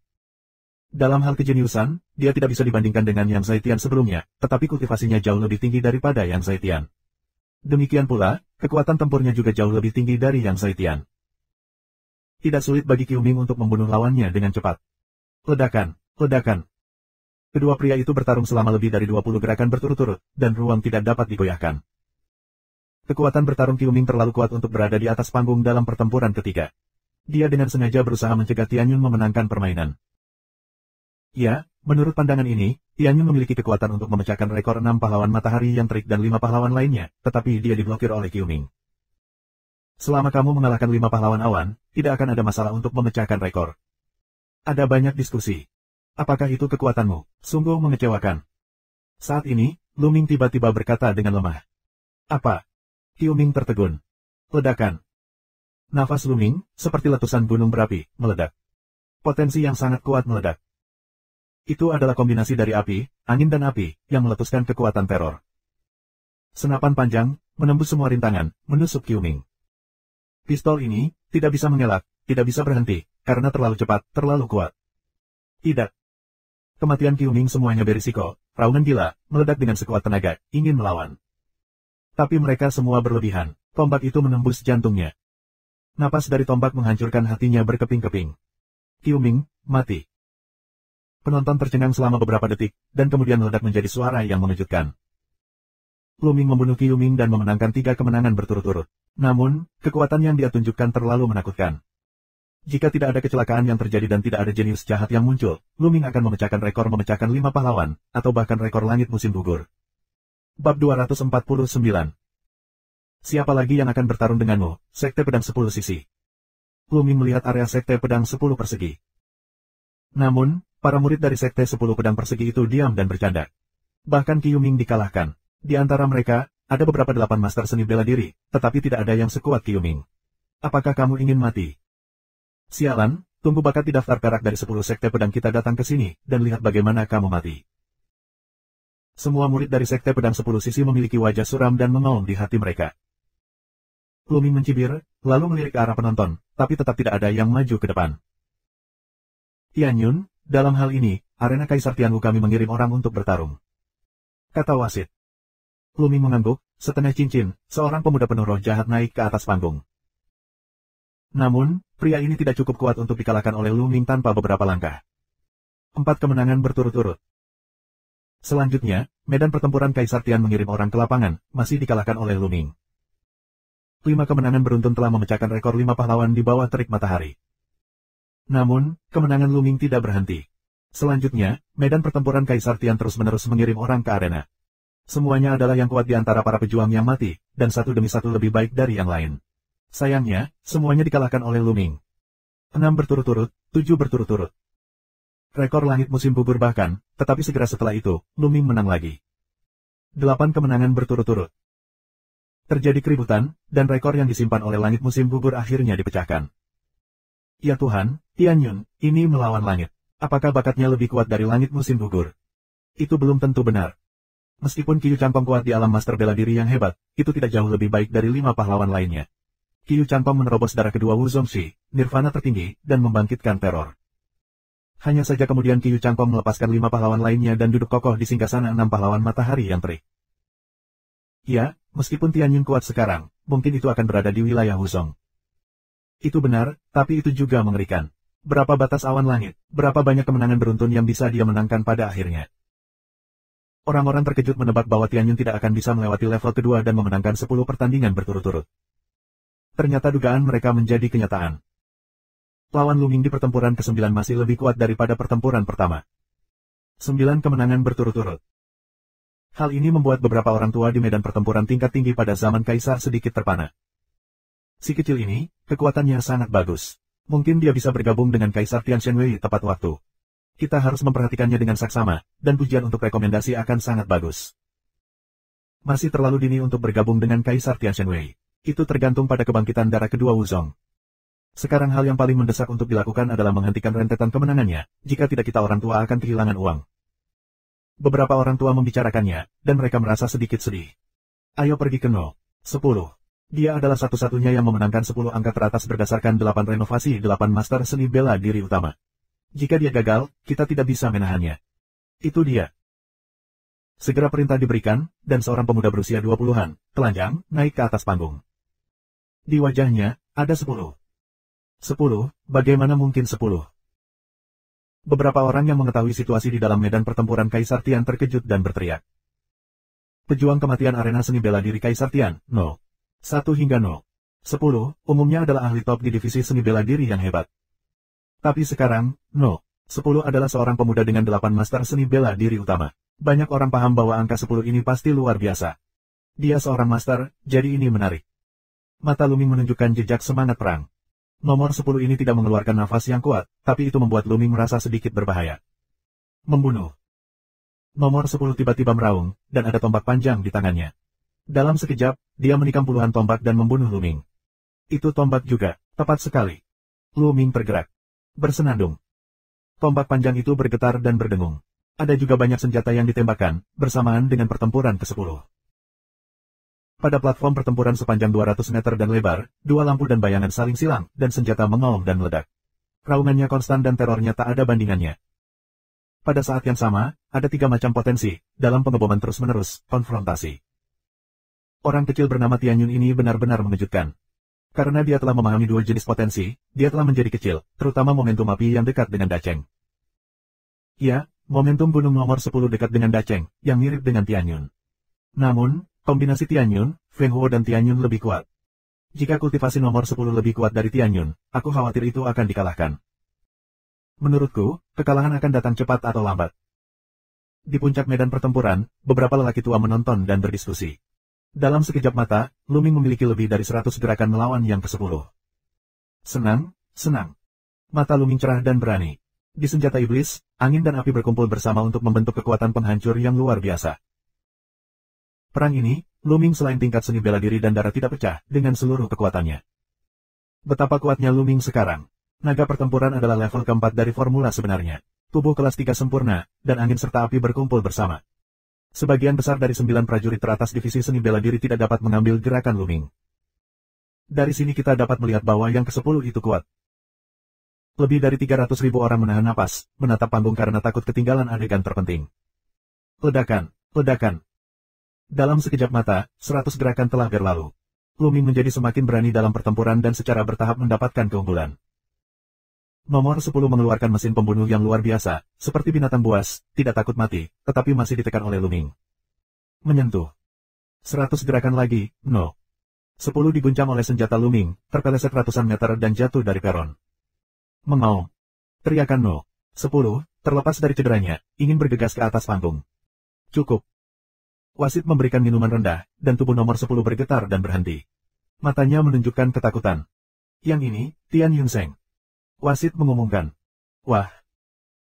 Speaker 1: Dalam hal kejeniusan, dia tidak bisa dibandingkan dengan Yang Zaitian sebelumnya, tetapi kultivasinya jauh lebih tinggi daripada Yang Zaitian. Demikian pula, kekuatan tempurnya juga jauh lebih tinggi dari Yang Zaitian. Tidak sulit bagi Qiu Ming untuk membunuh lawannya dengan cepat. Ledakan. Kedua pria itu bertarung selama lebih dari 20 gerakan berturut-turut, dan ruang tidak dapat digoyahkan. Kekuatan bertarung Qiu Ming terlalu kuat untuk berada di atas panggung dalam pertempuran ketiga. Dia dengan sengaja berusaha mencegah Tianyun memenangkan permainan. Ya, menurut pandangan ini, Tianyun memiliki kekuatan untuk memecahkan rekor 6 pahlawan matahari yang terik dan 5 pahlawan lainnya, tetapi dia diblokir oleh Qiu Ming. Selama kamu mengalahkan 5 pahlawan awan, tidak akan ada masalah untuk memecahkan rekor. Ada banyak diskusi. Apakah itu kekuatanmu? Sungguh mengecewakan. Saat ini, Lu Ming tiba-tiba berkata dengan lemah. Apa? Qiu Ming tertegun. Ledakan. Nafas Lu Ming, seperti letusan gunung berapi, meledak. Potensi yang sangat kuat meledak. Itu adalah kombinasi dari api, angin dan api, yang meletuskan kekuatan teror. Senapan panjang, menembus semua rintangan, menusuk Qiu Ming. Pistol ini, tidak bisa mengelak, tidak bisa berhenti, karena terlalu cepat, terlalu kuat. Tidak. Kematian Qiu Ming semuanya berisiko, raungan gila, meledak dengan sekuat tenaga, ingin melawan. Tapi mereka semua berlebihan, tombak itu menembus jantungnya. Napas dari tombak menghancurkan hatinya berkeping-keping. Qiu Ming, mati. Penonton tercengang selama beberapa detik, dan kemudian meledak menjadi suara yang mengejutkan. Lu Ming membunuh Qiu Ming dan memenangkan 3 kemenangan berturut-turut. Namun, kekuatan yang dia tunjukkan terlalu menakutkan. Jika tidak ada kecelakaan yang terjadi dan tidak ada jenius jahat yang muncul, Lu Ming akan memecahkan rekor memecahkan 5 pahlawan, atau bahkan rekor langit musim gugur. Bab 249. Siapa lagi yang akan bertarung denganmu, Sekte Pedang 10 Sisi? Lu Ming melihat area Sekte Pedang 10 Persegi. Namun, para murid dari Sekte 10 Pedang Persegi itu diam dan bercanda. Bahkan Qiu Ming dikalahkan. Di antara mereka, ada beberapa 8 master seni bela diri, tetapi tidak ada yang sekuat Qiu Ming. Apakah kamu ingin mati? Sialan, tunggu bakat di daftar perak dari 10 Sekte Pedang kita datang ke sini, dan lihat bagaimana kamu mati. Semua murid dari Sekte Pedang 10 Sisi memiliki wajah suram dan mengaum di hati mereka. Lu Ming mencibir, lalu melirik ke arah penonton, tapi tetap tidak ada yang maju ke depan. Tian Yun, dalam hal ini, arena Kaisar Tianwu kami mengirim orang untuk bertarung. Kata wasit. Lu Ming mengangguk, setengah cincin, seorang pemuda penuh roh jahat naik ke atas panggung. Namun, pria ini tidak cukup kuat untuk dikalahkan oleh Lu Ming tanpa beberapa langkah. 4 kemenangan berturut-turut. Selanjutnya, medan pertempuran Kaisar Tian mengirim orang ke lapangan, masih dikalahkan oleh Lu Ming. 5 kemenangan beruntun telah memecahkan rekor 5 pahlawan di bawah terik matahari. Namun, kemenangan Lu Ming tidak berhenti. Selanjutnya, medan pertempuran Kaisar Tian terus-menerus mengirim orang ke arena. Semuanya adalah yang kuat di antara para pejuang yang mati, dan satu demi satu lebih baik dari yang lain. Sayangnya, semuanya dikalahkan oleh Lu Ming. 6 berturut-turut, 7 berturut-turut. Rekor langit musim gugur bahkan, tetapi segera setelah itu, Lu Ming menang lagi. 8 kemenangan berturut-turut. Terjadi keributan, dan rekor yang disimpan oleh langit musim gugur akhirnya dipecahkan. Ya Tuhan, Tian Yun, ini melawan langit. Apakah bakatnya lebih kuat dari langit musim gugur? Itu belum tentu benar. Meskipun Qiu Chanpong kuat di alam master bela diri yang hebat, itu tidak jauh lebih baik dari 5 pahlawan lainnya. Qiu Chanpong menerobos darah kedua Wu Zongxi, nirvana tertinggi, dan membangkitkan teror. Hanya saja kemudian Qiu Chanpong melepaskan 5 pahlawan lainnya dan duduk kokoh di singgasana 6 pahlawan matahari yang terik. Ya, meskipun Tian Yun kuat sekarang, mungkin itu akan berada di wilayah Wuzong. Itu benar, tapi itu juga mengerikan. Berapa batas awan langit, berapa banyak kemenangan beruntun yang bisa dia menangkan pada akhirnya. Orang-orang terkejut menebak bahwa Tian Yun tidak akan bisa melewati level kedua dan memenangkan 10 pertandingan berturut-turut. Ternyata dugaan mereka menjadi kenyataan. Lawan Lu Ming di pertempuran ke-9 masih lebih kuat daripada pertempuran pertama. 9 kemenangan berturut-turut. Hal ini membuat beberapa orang tua di medan pertempuran tingkat tinggi pada zaman Kaisar sedikit terpana. Si kecil ini, kekuatannya sangat bagus. Mungkin dia bisa bergabung dengan Kaisar Tian Shenwei tepat waktu. Kita harus memperhatikannya dengan saksama, dan pujian untuk rekomendasi akan sangat bagus. Masih terlalu dini untuk bergabung dengan Kaisar Tian Shenwei. Itu tergantung pada kebangkitan darah kedua Wuzong. Sekarang hal yang paling mendesak untuk dilakukan adalah menghentikan rentetan kemenangannya, jika tidak kita orang tua akan kehilangan uang. Beberapa orang tua membicarakannya, dan mereka merasa sedikit sedih. Ayo pergi ke No. 10. Dia adalah satu-satunya yang memenangkan 10 angka teratas berdasarkan 8 renovasi 8 master seni bela diri utama. Jika dia gagal, kita tidak bisa menahannya. Itu dia. Segera perintah diberikan, dan seorang pemuda berusia 20-an, telanjang, naik ke atas panggung. Di wajahnya, ada 10. 10, bagaimana mungkin 10? Beberapa orang yang mengetahui situasi di dalam medan pertempuran Kaisar Tian terkejut dan berteriak. Pejuang kematian arena seni bela diri Kaisar Tian, No. 1 hingga No. 10, umumnya adalah ahli top di divisi seni bela diri yang hebat. Tapi sekarang, No. 10 adalah seorang pemuda dengan 8 master seni bela diri utama. Banyak orang paham bahwa angka 10 ini pasti luar biasa. Dia seorang master, jadi ini menarik. Mata Luming menunjukkan jejak semangat perang. Nomor 10 ini tidak mengeluarkan nafas yang kuat, tapi itu membuat Luming merasa sedikit berbahaya. Membunuh. Nomor 10 tiba-tiba meraung, dan ada tombak panjang di tangannya. Dalam sekejap, dia menikam puluhan tombak dan membunuh Luming. Itu tombak juga, tepat sekali. Luming bergerak. Bersenandung. Tombak panjang itu bergetar dan berdengung. Ada juga banyak senjata yang ditembakkan, bersamaan dengan pertempuran ke-10. Pada platform pertempuran sepanjang 200 meter dan lebar, dua lampu dan bayangan saling silang, dan senjata mengaum dan meledak. Raungannya konstan dan terornya tak ada bandingannya. Pada saat yang sama, ada tiga macam potensi, dalam pengeboman terus-menerus, konfrontasi. Orang kecil bernama Tianyun ini benar-benar mengejutkan. Karena dia telah memahami dua jenis potensi, dia telah menjadi kecil, terutama momentum api yang dekat dengan Dacheng. Ya, momentum gunung nomor 10 dekat dengan Dacheng, yang mirip dengan Tianyun. Namun, kombinasi Tianyun, Feng Huo dan Tianyun lebih kuat. Jika kultivasi nomor 10 lebih kuat dari Tianyun, aku khawatir itu akan dikalahkan. Menurutku, kekalahan akan datang cepat atau lambat. Di puncak medan pertempuran, beberapa lelaki tua menonton dan berdiskusi. Dalam sekejap mata, Luming memiliki lebih dari 100 gerakan melawan yang ke-10. Senang, senang. Mata Luming cerah dan berani. Di senjata iblis, angin dan api berkumpul bersama untuk membentuk kekuatan penghancur yang luar biasa. Perang ini, Luming selain tingkat seni bela diri dan darah tidak pecah, dengan seluruh kekuatannya. Betapa kuatnya Luming sekarang. Naga pertempuran adalah level keempat dari formula sebenarnya. Tubuh kelas 3 sempurna, dan angin serta api berkumpul bersama. Sebagian besar dari 9 prajurit teratas divisi seni bela diri tidak dapat mengambil gerakan Luming. Dari sini kita dapat melihat bahwa yang ke-10 itu kuat. Lebih dari 300.000 orang menahan napas, menatap panggung karena takut ketinggalan adegan terpenting. Ledakan, ledakan. Dalam sekejap mata, 100 gerakan telah berlalu. Luming menjadi semakin berani dalam pertempuran dan secara bertahap mendapatkan keunggulan. Nomor 10 mengeluarkan mesin pembunuh yang luar biasa, seperti binatang buas, tidak takut mati, tetapi masih ditekan oleh Luming. Menyentuh. 100 gerakan lagi, no. 10 diguncang oleh senjata Luming, terpeleset ratusan meter dan jatuh dari peron. Mengaum. Teriakan no. 10, terlepas dari cederanya, ingin bergegas ke atas panggung. Cukup. Wasit memberikan minuman rendah, dan tubuh nomor 10 bergetar dan berhenti. Matanya menunjukkan ketakutan. Yang ini, Tian Yunseng. Wasit mengumumkan. Wah.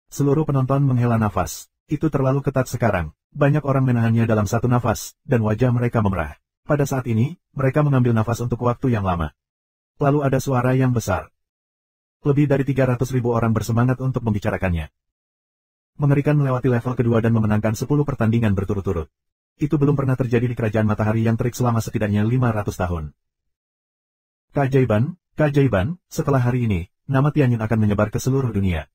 Speaker 1: Seluruh penonton menghela nafas. Itu terlalu ketat sekarang. Banyak orang menahannya dalam satu nafas, dan wajah mereka memerah. Pada saat ini, mereka mengambil nafas untuk waktu yang lama. Lalu ada suara yang besar. Lebih dari 300.000 orang bersemangat untuk membicarakannya. Mengerikan melewati level kedua dan memenangkan 10 pertandingan berturut-turut. Itu belum pernah terjadi di kerajaan matahari yang terik selama setidaknya 500 tahun. Keajaiban, keajaiban, setelah hari ini, nama Tianyun akan menyebar ke seluruh dunia.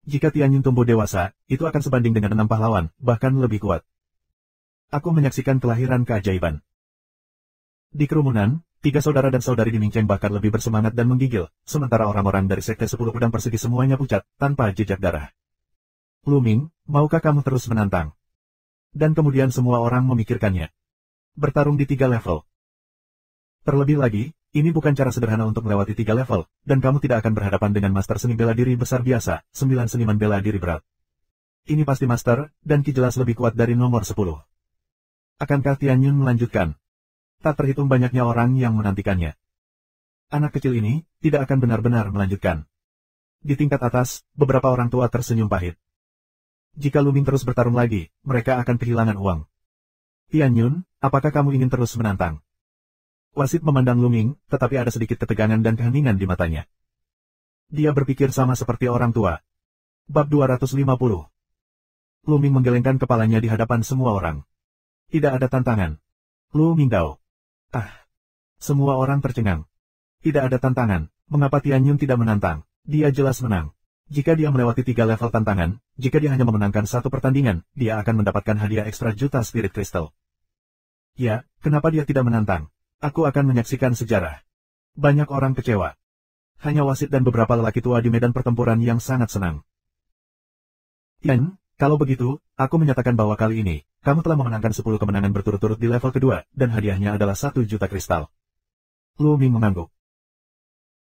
Speaker 1: Jika Tianyun tumbuh dewasa, itu akan sebanding dengan 6 pahlawan, bahkan lebih kuat. Aku menyaksikan kelahiran keajaiban. Di kerumunan, 3 saudara dan saudari di Mingcheng bahkan lebih bersemangat dan menggigil, sementara orang-orang dari Sekte 10 Pedang Persegi semuanya pucat, tanpa jejak darah. Luming, maukah kamu terus menantang? Dan kemudian semua orang memikirkannya. Bertarung di 3 level. Terlebih lagi, ini bukan cara sederhana untuk melewati 3 level, dan kamu tidak akan berhadapan dengan master seni bela diri besar biasa, 9 seniman bela diri berat. Ini pasti master, dan Ki jelas lebih kuat dari nomor 10. Akankah Tianyun melanjutkan? Tak terhitung banyaknya orang yang menantikannya. Anak kecil ini, tidak akan benar-benar melanjutkan. Di tingkat atas, beberapa orang tua tersenyum pahit. Jika Luming terus bertarung lagi, mereka akan kehilangan uang. Tianyun, apakah kamu ingin terus menantang? Wasit memandang Luming, tetapi ada sedikit ketegangan dan keheningan di matanya. Dia berpikir sama seperti orang tua. Bab 250. Luming menggelengkan kepalanya di hadapan semua orang. Tidak ada tantangan. Luming Dao. Semua orang tercengang. Tidak ada tantangan. Mengapa Tianyun tidak menantang? Dia jelas menang. Jika dia melewati 3 level tantangan, jika dia hanya memenangkan 1 pertandingan, dia akan mendapatkan hadiah ekstra juta Spirit Crystal. Ya, kenapa dia tidak menantang? Aku akan menyaksikan sejarah. Banyak orang kecewa. Hanya wasit dan beberapa lelaki tua di medan pertempuran yang sangat senang. Tian, kalau begitu, aku menyatakan bahwa kali ini, kamu telah memenangkan 10 kemenangan berturut-turut di level kedua, dan hadiahnya adalah 1 juta kristal. Luming mengangguk.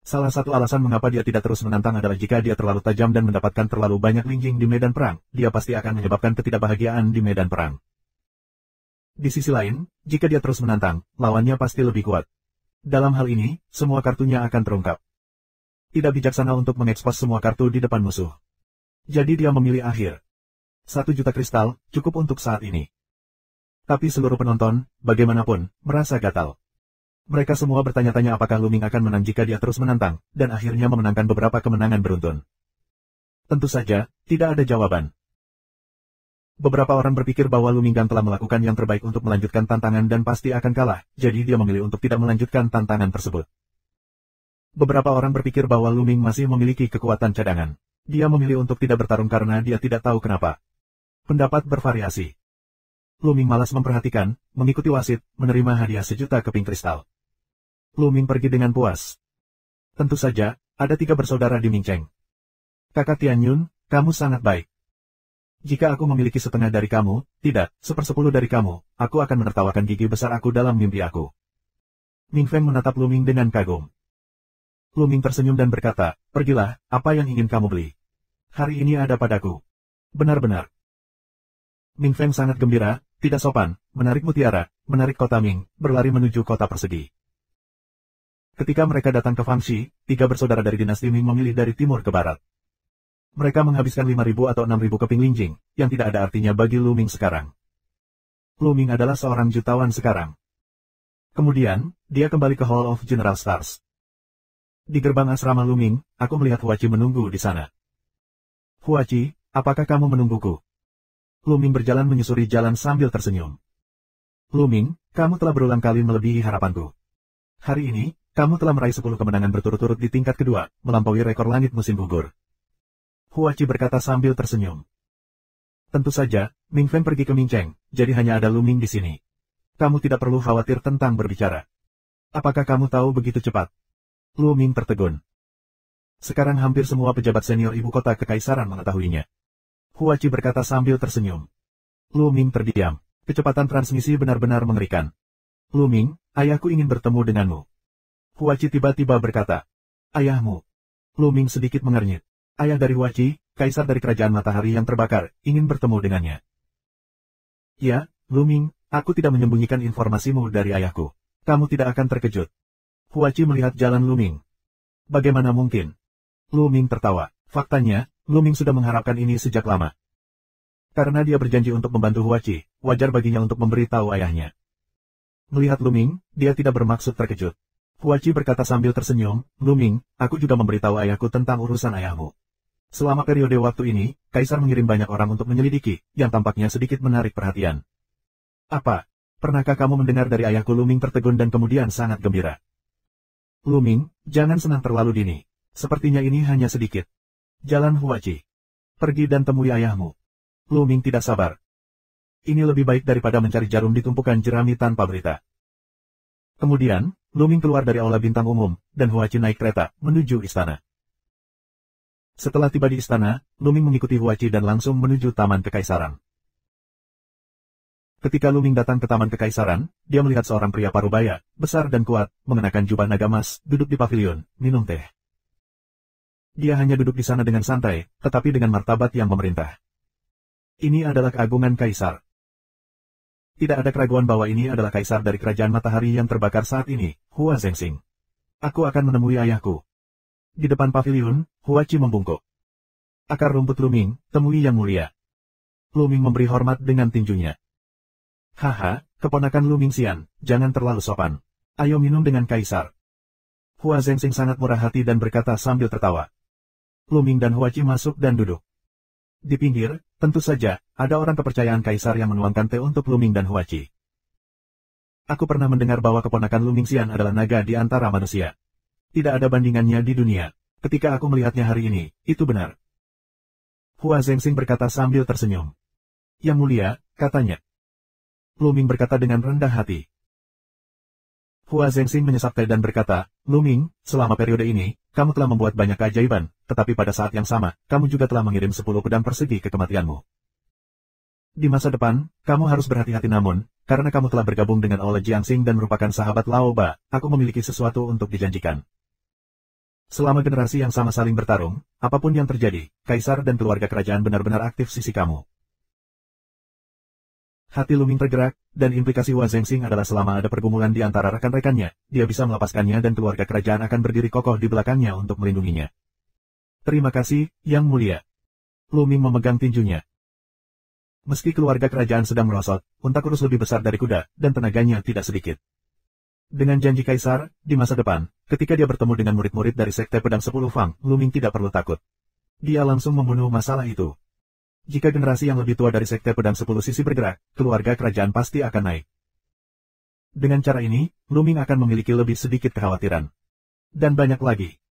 Speaker 1: Salah satu alasan mengapa dia tidak terus menantang adalah jika dia terlalu tajam dan mendapatkan terlalu banyak linjing di medan perang, dia pasti akan menyebabkan ketidakbahagiaan di medan perang. Di sisi lain, jika dia terus menantang, lawannya pasti lebih kuat. Dalam hal ini, semua kartunya akan terungkap. Tidak bijaksana untuk mengekspos semua kartu di depan musuh. Jadi dia memilih akhir. 1 juta kristal, cukup untuk saat ini. Tapi seluruh penonton, bagaimanapun, merasa gatal. Mereka semua bertanya-tanya apakah Luming akan menang jika dia terus menantang, dan akhirnya memenangkan beberapa kemenangan beruntun. Tentu saja, tidak ada jawaban. Beberapa orang berpikir bahwa Luming telah melakukan yang terbaik untuk melanjutkan tantangan dan pasti akan kalah, jadi dia memilih untuk tidak melanjutkan tantangan tersebut. Beberapa orang berpikir bahwa Luming masih memiliki kekuatan cadangan. Dia memilih untuk tidak bertarung karena dia tidak tahu kenapa. Pendapat bervariasi. Luming malas memperhatikan, mengikuti wasit, menerima hadiah 1 juta keping kristal. Luming pergi dengan puas. Tentu saja, ada 3 bersaudara di Mingcheng. Kakak Tianyun, kamu sangat baik. Jika aku memiliki setengah dari kamu, tidak, 1/10 dari kamu, aku akan menertawakan gigi besar aku dalam mimpi aku. Ming Feng menatap Luming dengan kagum. Luming tersenyum dan berkata, pergilah, apa yang ingin kamu beli? Hari ini ada padaku. Benar-benar. Ming Feng sangat gembira, tidak sopan, menarik mutiara, menarik kota Ming, berlari menuju kota persegi. Ketika mereka datang ke Fangxi, 3 bersaudara dari dinasti Ming memilih dari timur ke barat. Mereka menghabiskan 5.000 atau 6.000 keping linjing, yang tidak ada artinya bagi Luming sekarang. Luming adalah seorang jutawan sekarang. Kemudian, dia kembali ke Hall of General Stars. Di gerbang asrama Luming, aku melihat Huachi menunggu di sana. Huachi, apakah kamu menungguku? Luming berjalan menyusuri jalan sambil tersenyum. Luming, kamu telah berulang kali melebihi harapanku. Hari ini, kamu telah meraih 10 kemenangan berturut-turut di tingkat kedua, melampaui rekor langit musim gugur. Huachi berkata sambil tersenyum. Tentu saja, Ming Feng pergi ke Mingcheng, jadi hanya ada Luming di sini. Kamu tidak perlu khawatir tentang berbicara. Apakah kamu tahu begitu cepat? Luming tertegun. Sekarang hampir semua pejabat senior ibu kota kekaisaran mengetahuinya. Huachi berkata sambil tersenyum. Luming terdiam. Kecepatan transmisi benar-benar mengerikan. Luming, ayahku ingin bertemu denganmu. Huachi tiba-tiba berkata. Ayahmu. Luming sedikit mengernyit. Ayah dari Huachi, kaisar dari kerajaan matahari yang terbakar, ingin bertemu dengannya. Ya, Luming, aku tidak menyembunyikan informasimu dari ayahku. Kamu tidak akan terkejut. Huachi melihat jalan Luming. Bagaimana mungkin? Luming tertawa. Faktanya, Luming sudah mengharapkan ini sejak lama. Karena dia berjanji untuk membantu Huachi, wajar baginya untuk memberitahu ayahnya. Melihat Luming, dia tidak bermaksud terkejut. Huachi berkata sambil tersenyum, Luming, aku juga memberitahu ayahku tentang urusan ayahmu. Selama periode waktu ini, Kaisar mengirim banyak orang untuk menyelidiki, yang tampaknya sedikit menarik perhatian. Apa? Pernahkah kamu mendengar dari ayahku? Luming tertegun dan kemudian sangat gembira. Luming, jangan senang terlalu dini. Sepertinya ini hanya sedikit. Jalan Huachi. Pergi dan temui ayahmu. Luming tidak sabar. Ini lebih baik daripada mencari jarum di tumpukan jerami tanpa berita. Kemudian, Luming keluar dari aula bintang umum, dan Huachi naik kereta, menuju istana. Setelah tiba di istana, Luming mengikuti Huachi dan langsung menuju Taman Kekaisaran. Ketika Luming datang ke Taman Kekaisaran, dia melihat seorang pria parubaya, besar dan kuat, mengenakan jubah naga emas, duduk di pavilion, minum teh. Dia hanya duduk di sana dengan santai, tetapi dengan martabat yang memerintah. Ini adalah keagungan kaisar. Tidak ada keraguan bahwa ini adalah kaisar dari kerajaan matahari yang terbakar saat ini, Hua Zhengxing. Aku akan menemui ayahku. Di depan pavilion, Huachi membungkuk. Akar rumput Luming, temui yang mulia. Luming memberi hormat dengan tinjunya. Haha, keponakan Luming Xian, jangan terlalu sopan. Ayo minum dengan kaisar. Hua Zhengxing sangat murah hati dan berkata sambil tertawa. Luming dan Huachi masuk dan duduk. Di pinggir, tentu saja, ada orang kepercayaan kaisar yang menuangkan teh untuk Luming dan Huachi. Aku pernah mendengar bahwa keponakan Luming Xian adalah naga di antara manusia. Tidak ada bandingannya di dunia. Ketika aku melihatnya hari ini, itu benar. Hua Zhengxing berkata sambil tersenyum. Yang mulia, katanya. Luming berkata dengan rendah hati. Hua Zhengxing menyesap teh dan berkata, Luming, selama periode ini, kamu telah membuat banyak keajaiban, tetapi pada saat yang sama, kamu juga telah mengirim 10 pedang persegi ke kematianmu. Di masa depan, kamu harus berhati-hati namun, karena kamu telah bergabung dengan Ole Jiangxing dan merupakan sahabat Lao Ba, aku memiliki sesuatu untuk dijanjikan. Selama generasi yang sama saling bertarung, apapun yang terjadi, kaisar dan keluarga kerajaan benar-benar aktif sisi kamu. Hati Luming tergerak, dan implikasi Hua Zengxing adalah selama ada pergumulan di antara rekan-rekannya, dia bisa melepaskannya dan keluarga kerajaan akan berdiri kokoh di belakangnya untuk melindunginya. Terima kasih, Yang Mulia. Luming memegang tinjunya. Meski keluarga kerajaan sedang merosot, unta kurus lebih besar dari kuda, dan tenaganya tidak sedikit. Dengan janji Kaisar, di masa depan, ketika dia bertemu dengan murid-murid dari Sekte Pedang 10 Fang, Luming tidak perlu takut. Dia langsung membunuh masalah itu. Jika generasi yang lebih tua dari Sekte Pedang 10 Sisi bergerak, keluarga kerajaan pasti akan naik. Dengan cara ini, Luming akan memiliki lebih sedikit kekhawatiran. Dan banyak lagi.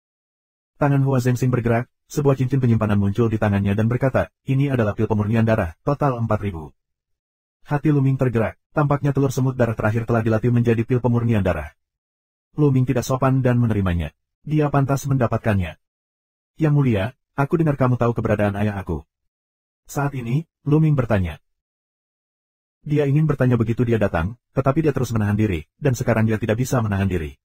Speaker 1: Tangan Hua Zengxing bergerak, sebuah cincin penyimpanan muncul di tangannya dan berkata, ini adalah pil pemurnian darah, total 4.000. Hati Luming tergerak, tampaknya telur semut darah terakhir telah dilatih menjadi pil pemurnian darah. Luming tidak sopan dan menerimanya. Dia pantas mendapatkannya. Yang Mulia, aku dengar kamu tahu keberadaan ayah aku. Saat ini, Luming bertanya. Dia ingin bertanya begitu dia datang, tetapi dia terus menahan diri, dan sekarang dia tidak bisa menahan diri.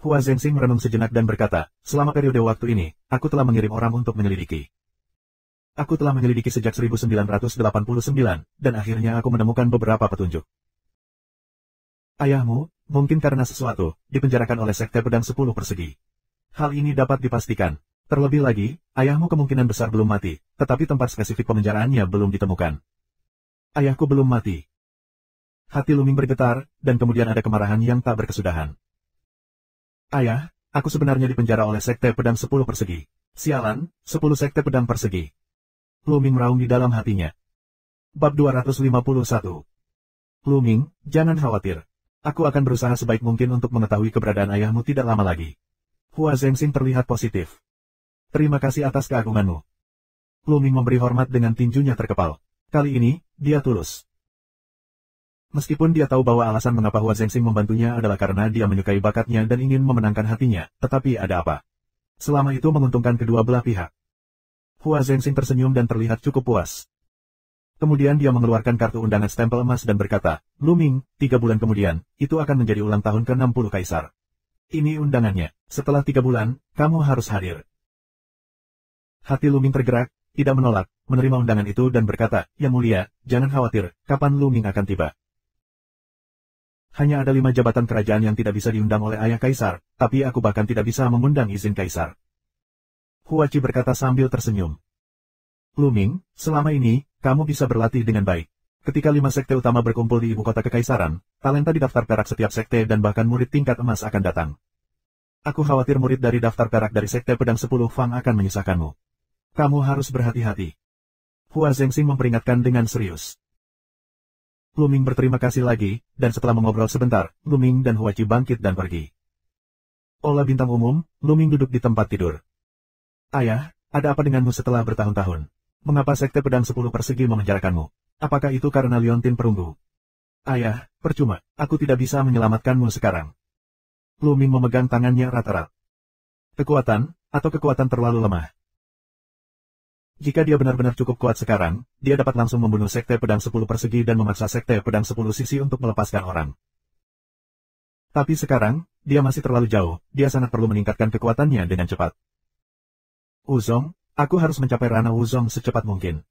Speaker 1: Hua Zengxing merenung sejenak dan berkata, selama periode waktu ini, aku telah mengirim orang untuk menyelidiki. Aku telah menyelidiki sejak 1989, dan akhirnya aku menemukan beberapa petunjuk. Ayahmu, mungkin karena sesuatu, dipenjarakan oleh Sekte Pedang 10 Persegi. Hal ini dapat dipastikan. Terlebih lagi, ayahmu kemungkinan besar belum mati, tetapi tempat spesifik pemenjaraannya belum ditemukan. Ayahku belum mati. Hati Luming bergetar, dan kemudian ada kemarahan yang tak berkesudahan. Ayah, aku sebenarnya dipenjara oleh Sekte Pedang 10 Persegi. Sialan, 10 Sekte Pedang Persegi. Luming meraung di dalam hatinya. Bab 251. Luming, jangan khawatir. Aku akan berusaha sebaik mungkin untuk mengetahui keberadaan ayahmu tidak lama lagi. Hua Zengxing terlihat positif. Terima kasih atas keagunganmu. Luming memberi hormat dengan tinjunya terkepal. Kali ini, dia tulus. Meskipun dia tahu bahwa alasan mengapa Hua Zengxing membantunya adalah karena dia menyukai bakatnya dan ingin memenangkan hatinya, tetapi ada apa? Selama itu menguntungkan kedua belah pihak. Hua Zengxing tersenyum dan terlihat cukup puas. Kemudian dia mengeluarkan kartu undangan stempel emas dan berkata, Luming, 3 bulan kemudian, itu akan menjadi ulang tahun ke-60 Kaisar. Ini undangannya. Setelah 3 bulan, kamu harus hadir. Hati Luming tergerak, tidak menolak, menerima undangan itu dan berkata, Yang Mulia, jangan khawatir, kapan Luming akan tiba? Hanya ada 5 jabatan kerajaan yang tidak bisa diundang oleh ayah Kaisar, tapi aku bahkan tidak bisa mengundang izin Kaisar. Huachi berkata sambil tersenyum. Luming, selama ini, kamu bisa berlatih dengan baik. Ketika 5 sekte utama berkumpul di ibu kota kekaisaran, talenta di daftar perak setiap sekte dan bahkan murid tingkat emas akan datang. Aku khawatir murid dari daftar perak dari Sekte Pedang 10 Fang akan menyusahkanmu. Kamu harus berhati-hati. Hua Zengxing memperingatkan dengan serius. Luming berterima kasih lagi, dan setelah mengobrol sebentar, Luming dan Huachi bangkit dan pergi. Olah bintang umum, Luming duduk di tempat tidur. Ayah, ada apa denganmu setelah bertahun-tahun? Mengapa Sekte Pedang 10 Persegi memenjarakanmu? Apakah itu karena liontin perunggu? Ayah, percuma, aku tidak bisa menyelamatkanmu sekarang. Luming memegang tangannya erat-erat. Kekuatan, atau kekuatan terlalu lemah? Jika dia benar-benar cukup kuat sekarang, dia dapat langsung membunuh Sekte Pedang 10 Persegi dan memaksa Sekte Pedang 10 Sisi untuk melepaskan orang. Tapi sekarang, dia masih terlalu jauh, dia sangat perlu meningkatkan kekuatannya dengan cepat. Wuzong, aku harus mencapai ranah Wuzong secepat mungkin.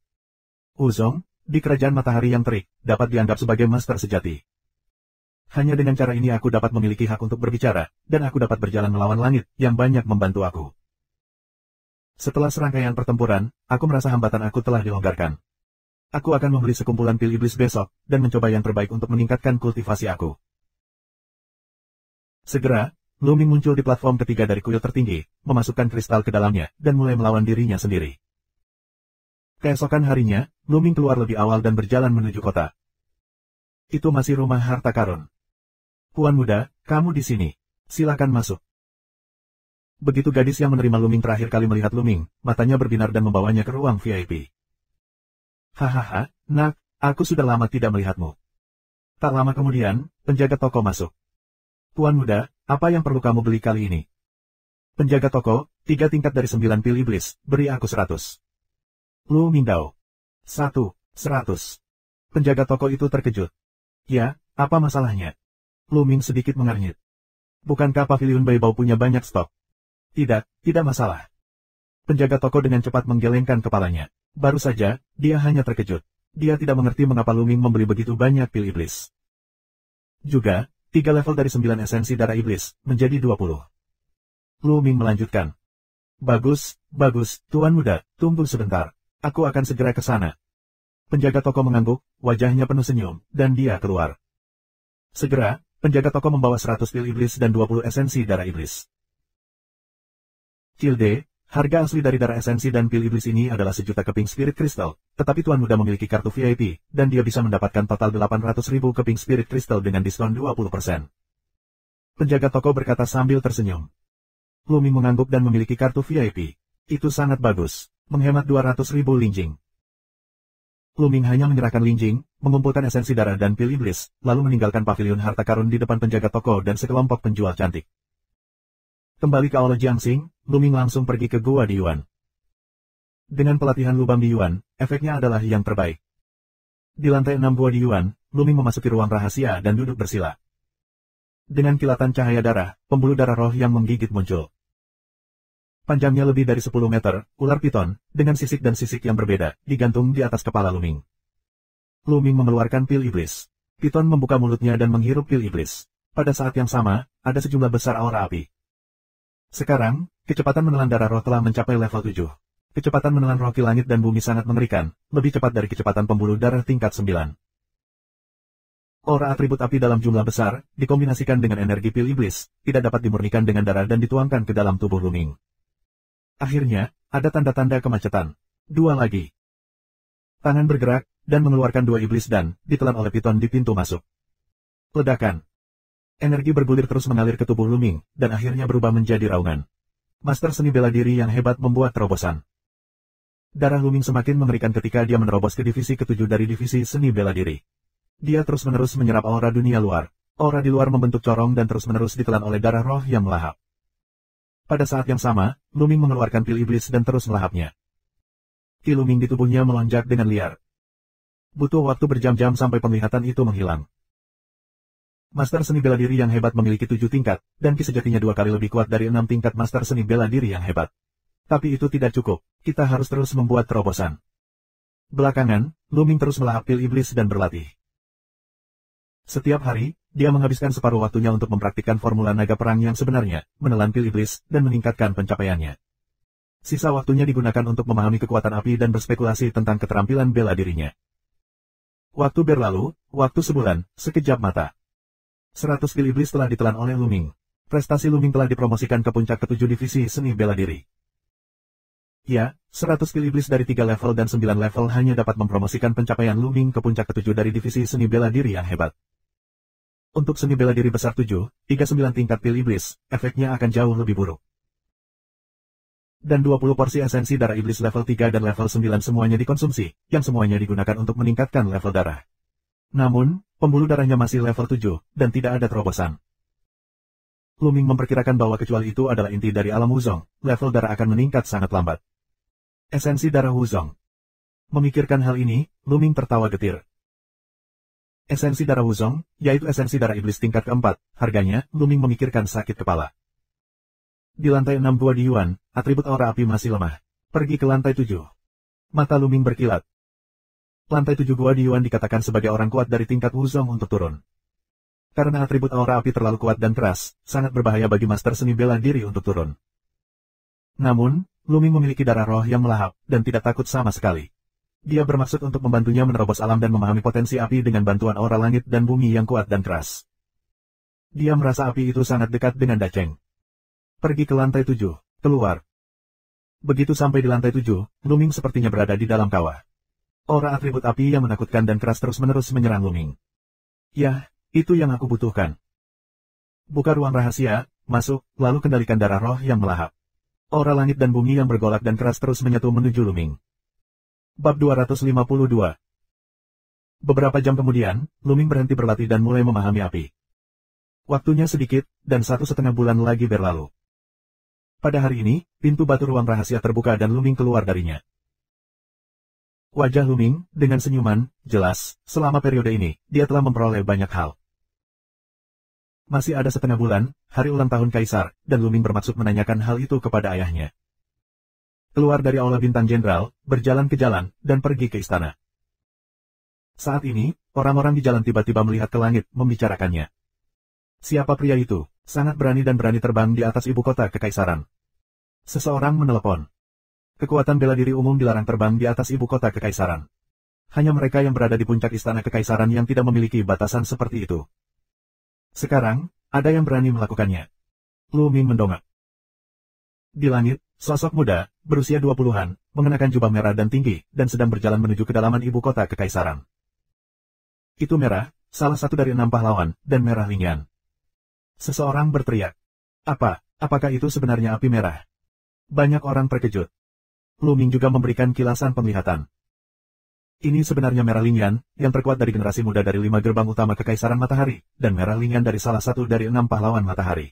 Speaker 1: Wuzong, di kerajaan matahari yang terik, dapat dianggap sebagai master sejati. Hanya dengan cara ini aku dapat memiliki hak untuk berbicara, dan aku dapat berjalan melawan langit, yang banyak membantu aku. Setelah serangkaian pertempuran, aku merasa hambatan aku telah dilonggarkan. Aku akan membeli sekumpulan pil iblis besok, dan mencoba yang terbaik untuk meningkatkan kultivasi aku. Segera, Luming muncul di platform ketiga dari kuil tertinggi, memasukkan kristal ke dalamnya, dan mulai melawan dirinya sendiri. Keesokan harinya, Luming keluar lebih awal dan berjalan menuju kota. Itu masih rumah harta karun. Puan muda, kamu di sini. Silakan masuk. Begitu gadis yang menerima Luming terakhir kali melihat Luming, matanya berbinar dan membawanya ke ruang VIP. Hahaha, nak, aku sudah lama tidak melihatmu. Tak lama kemudian, penjaga toko masuk. Tuan muda, apa yang perlu kamu beli kali ini? Penjaga toko, 3 tingkat dari 9 pil iblis, beri aku 100. Lu Mingdao. 100. Penjaga toko itu terkejut. Ya, apa masalahnya? Luming sedikit mengernyit. Bukankah Pavilion Baibao punya banyak stok? Tidak masalah. Penjaga toko dengan cepat menggelengkan kepalanya. Baru saja, dia hanya terkejut. Dia tidak mengerti mengapa Luming membeli begitu banyak pil iblis. Juga, 3 level dari 9 esensi darah iblis, menjadi 20. Luming melanjutkan. Bagus, bagus, Tuan Muda, tunggu sebentar. Aku akan segera ke sana. Penjaga toko mengangguk, wajahnya penuh senyum, dan dia keluar. Segera, penjaga toko membawa 100 pil iblis dan 20 esensi darah iblis. Tilde, harga asli dari darah esensi dan pil iblis ini adalah 1 juta keping spirit crystal, tetapi Tuan Muda memiliki kartu VIP, dan dia bisa mendapatkan total 800.000 keping spirit crystal dengan diskon 20%. Penjaga toko berkata sambil tersenyum. Luming mengangguk dan memiliki kartu VIP. Itu sangat bagus, menghemat 200.000 linjing. Luming hanya menyerahkan linjing, mengumpulkan esensi darah dan pil iblis, lalu meninggalkan pavilion harta karun di depan penjaga toko dan sekelompok penjual cantik. Kembali ke Aula Jiangxing, Luming langsung pergi ke Gua di Yuan. Dengan pelatihan lubang di Yuan, efeknya adalah yang terbaik. Di lantai 6 Gua di Yuan, Luming memasuki ruang rahasia dan duduk bersila. Dengan kilatan cahaya darah, pembuluh darah roh yang menggigit muncul. Panjangnya lebih dari 10 meter, ular piton, dengan sisik dan sisik yang berbeda, digantung di atas kepala Luming. Luming mengeluarkan pil iblis. Piton membuka mulutnya dan menghirup pil iblis. Pada saat yang sama, ada sejumlah besar aura api. Sekarang, kecepatan menelan darah roh telah mencapai level 7. Kecepatan menelan roh ki langit dan bumi sangat mengerikan, lebih cepat dari kecepatan pembuluh darah tingkat 9. Aura atribut api dalam jumlah besar, dikombinasikan dengan energi pil iblis, tidak dapat dimurnikan dengan darah dan dituangkan ke dalam tubuh Luming. Akhirnya, ada tanda-tanda kemacetan. 2 lagi. Tangan bergerak, dan mengeluarkan 2 iblis dan ditelan oleh piton di pintu masuk. Ledakan. Energi bergulir terus mengalir ke tubuh Luming, dan akhirnya berubah menjadi raungan. Master seni bela diri yang hebat membuat terobosan. Darah Luming semakin mengerikan ketika dia menerobos ke divisi ke-7 dari divisi seni bela diri. Dia terus-menerus menyerap aura dunia luar. Aura di luar membentuk corong dan terus-menerus ditelan oleh darah roh yang melahap. Pada saat yang sama, Luming mengeluarkan pil iblis dan terus melahapnya. Ki Luming di tubuhnya melonjak dengan liar. Butuh waktu berjam-jam sampai penglihatan itu menghilang. Master seni bela diri yang hebat memiliki 7 tingkat, dan ki sejatinya 2 kali lebih kuat dari 6 tingkat master seni bela diri yang hebat. Tapi itu tidak cukup, kita harus terus membuat terobosan. Belakangan, Luming terus melahap pil iblis dan berlatih. Setiap hari, dia menghabiskan separuh waktunya untuk mempraktikkan formula naga perang yang sebenarnya, menelan pil iblis, dan meningkatkan pencapaiannya. Sisa waktunya digunakan untuk memahami kekuatan api dan berspekulasi tentang keterampilan bela dirinya. Waktu berlalu, waktu sebulan, sekejap mata. 100 pil iblis telah ditelan oleh Luming. Prestasi Luming telah dipromosikan ke puncak ke-7 divisi seni bela diri. Ya, 100 pil iblis dari 3 level dan 9 level hanya dapat mempromosikan pencapaian Luming ke puncak ke-7 dari divisi seni bela diri yang hebat. Untuk seni bela diri besar 7, 39 tingkat pil iblis, efeknya akan jauh lebih buruk. Dan 20 porsi esensi darah iblis level 3 dan level 9 semuanya dikonsumsi, yang semuanya digunakan untuk meningkatkan level darah. Namun, pembuluh darahnya masih level 7, dan tidak ada terobosan. Luming memperkirakan bahwa kecuali itu adalah inti dari alam Wuzong, level darah akan meningkat sangat lambat. Esensi darah Wuzong. Memikirkan hal ini, Luming tertawa getir. Esensi darah Wuzong, yaitu esensi darah iblis tingkat keempat, harganya, Luming memikirkan sakit kepala. Di lantai 6 Gua di Yuan, atribut aura api masih lemah. Pergi ke lantai 7. Mata Luming berkilat. Lantai 7 Gua di Yuan dikatakan sebagai orang kuat dari tingkat Wuzong untuk turun. Karena atribut aura api terlalu kuat dan keras, sangat berbahaya bagi master seni bela diri untuk turun. Namun, Luming memiliki darah roh yang melahap, dan tidak takut sama sekali. Dia bermaksud untuk membantunya menerobos alam dan memahami potensi api dengan bantuan aura langit dan bumi yang kuat dan keras. Dia merasa api itu sangat dekat dengan Dacheng. Pergi ke lantai 7, keluar. Begitu sampai di lantai 7, Luming sepertinya berada di dalam kawah. Aura atribut api yang menakutkan dan keras terus-menerus menyerang Luming. Yah, itu yang aku butuhkan. Buka ruang rahasia, masuk, lalu kendalikan darah roh yang melahap. Aura langit dan bumi yang bergolak dan keras terus menyatu menuju Luming. Bab 252. Beberapa jam kemudian, Luming berhenti berlatih dan mulai memahami api. Waktunya sedikit, dan 1,5 bulan lagi berlalu. Pada hari ini, pintu batu ruang rahasia terbuka dan Luming keluar darinya. Wajah Luming, dengan senyuman, jelas, selama periode ini, dia telah memperoleh banyak hal. Masih ada 1,5 bulan, hari ulang tahun Kaisar, dan Luming bermaksud menanyakan hal itu kepada ayahnya. Keluar dari Aula Bintang Jenderal, berjalan ke jalan, dan pergi ke istana. Saat ini, orang-orang di jalan tiba-tiba melihat ke langit, membicarakannya. Siapa pria itu? Sangat berani dan berani terbang di atas ibu kota kekaisaran. Seseorang menelepon. Kekuatan bela diri umum dilarang terbang di atas ibu kota kekaisaran. Hanya mereka yang berada di puncak istana kekaisaran yang tidak memiliki batasan seperti itu. Sekarang, ada yang berani melakukannya. Lu Ming mendongak. Di langit, sosok muda, berusia 20-an, mengenakan jubah merah dan tinggi, dan sedang berjalan menuju kedalaman ibu kota kekaisaran. Itu Merah, salah satu dari 6 pahlawan, dan Merah Lingyan. Seseorang berteriak. Apakah itu sebenarnya api merah? Banyak orang terkejut. Lu Ming juga memberikan kilasan penglihatan. Ini sebenarnya Merah Lingyan, yang terkuat dari generasi muda dari 5 gerbang utama Kekaisaran Matahari, dan Merah Lingyan dari salah satu dari 6 pahlawan matahari.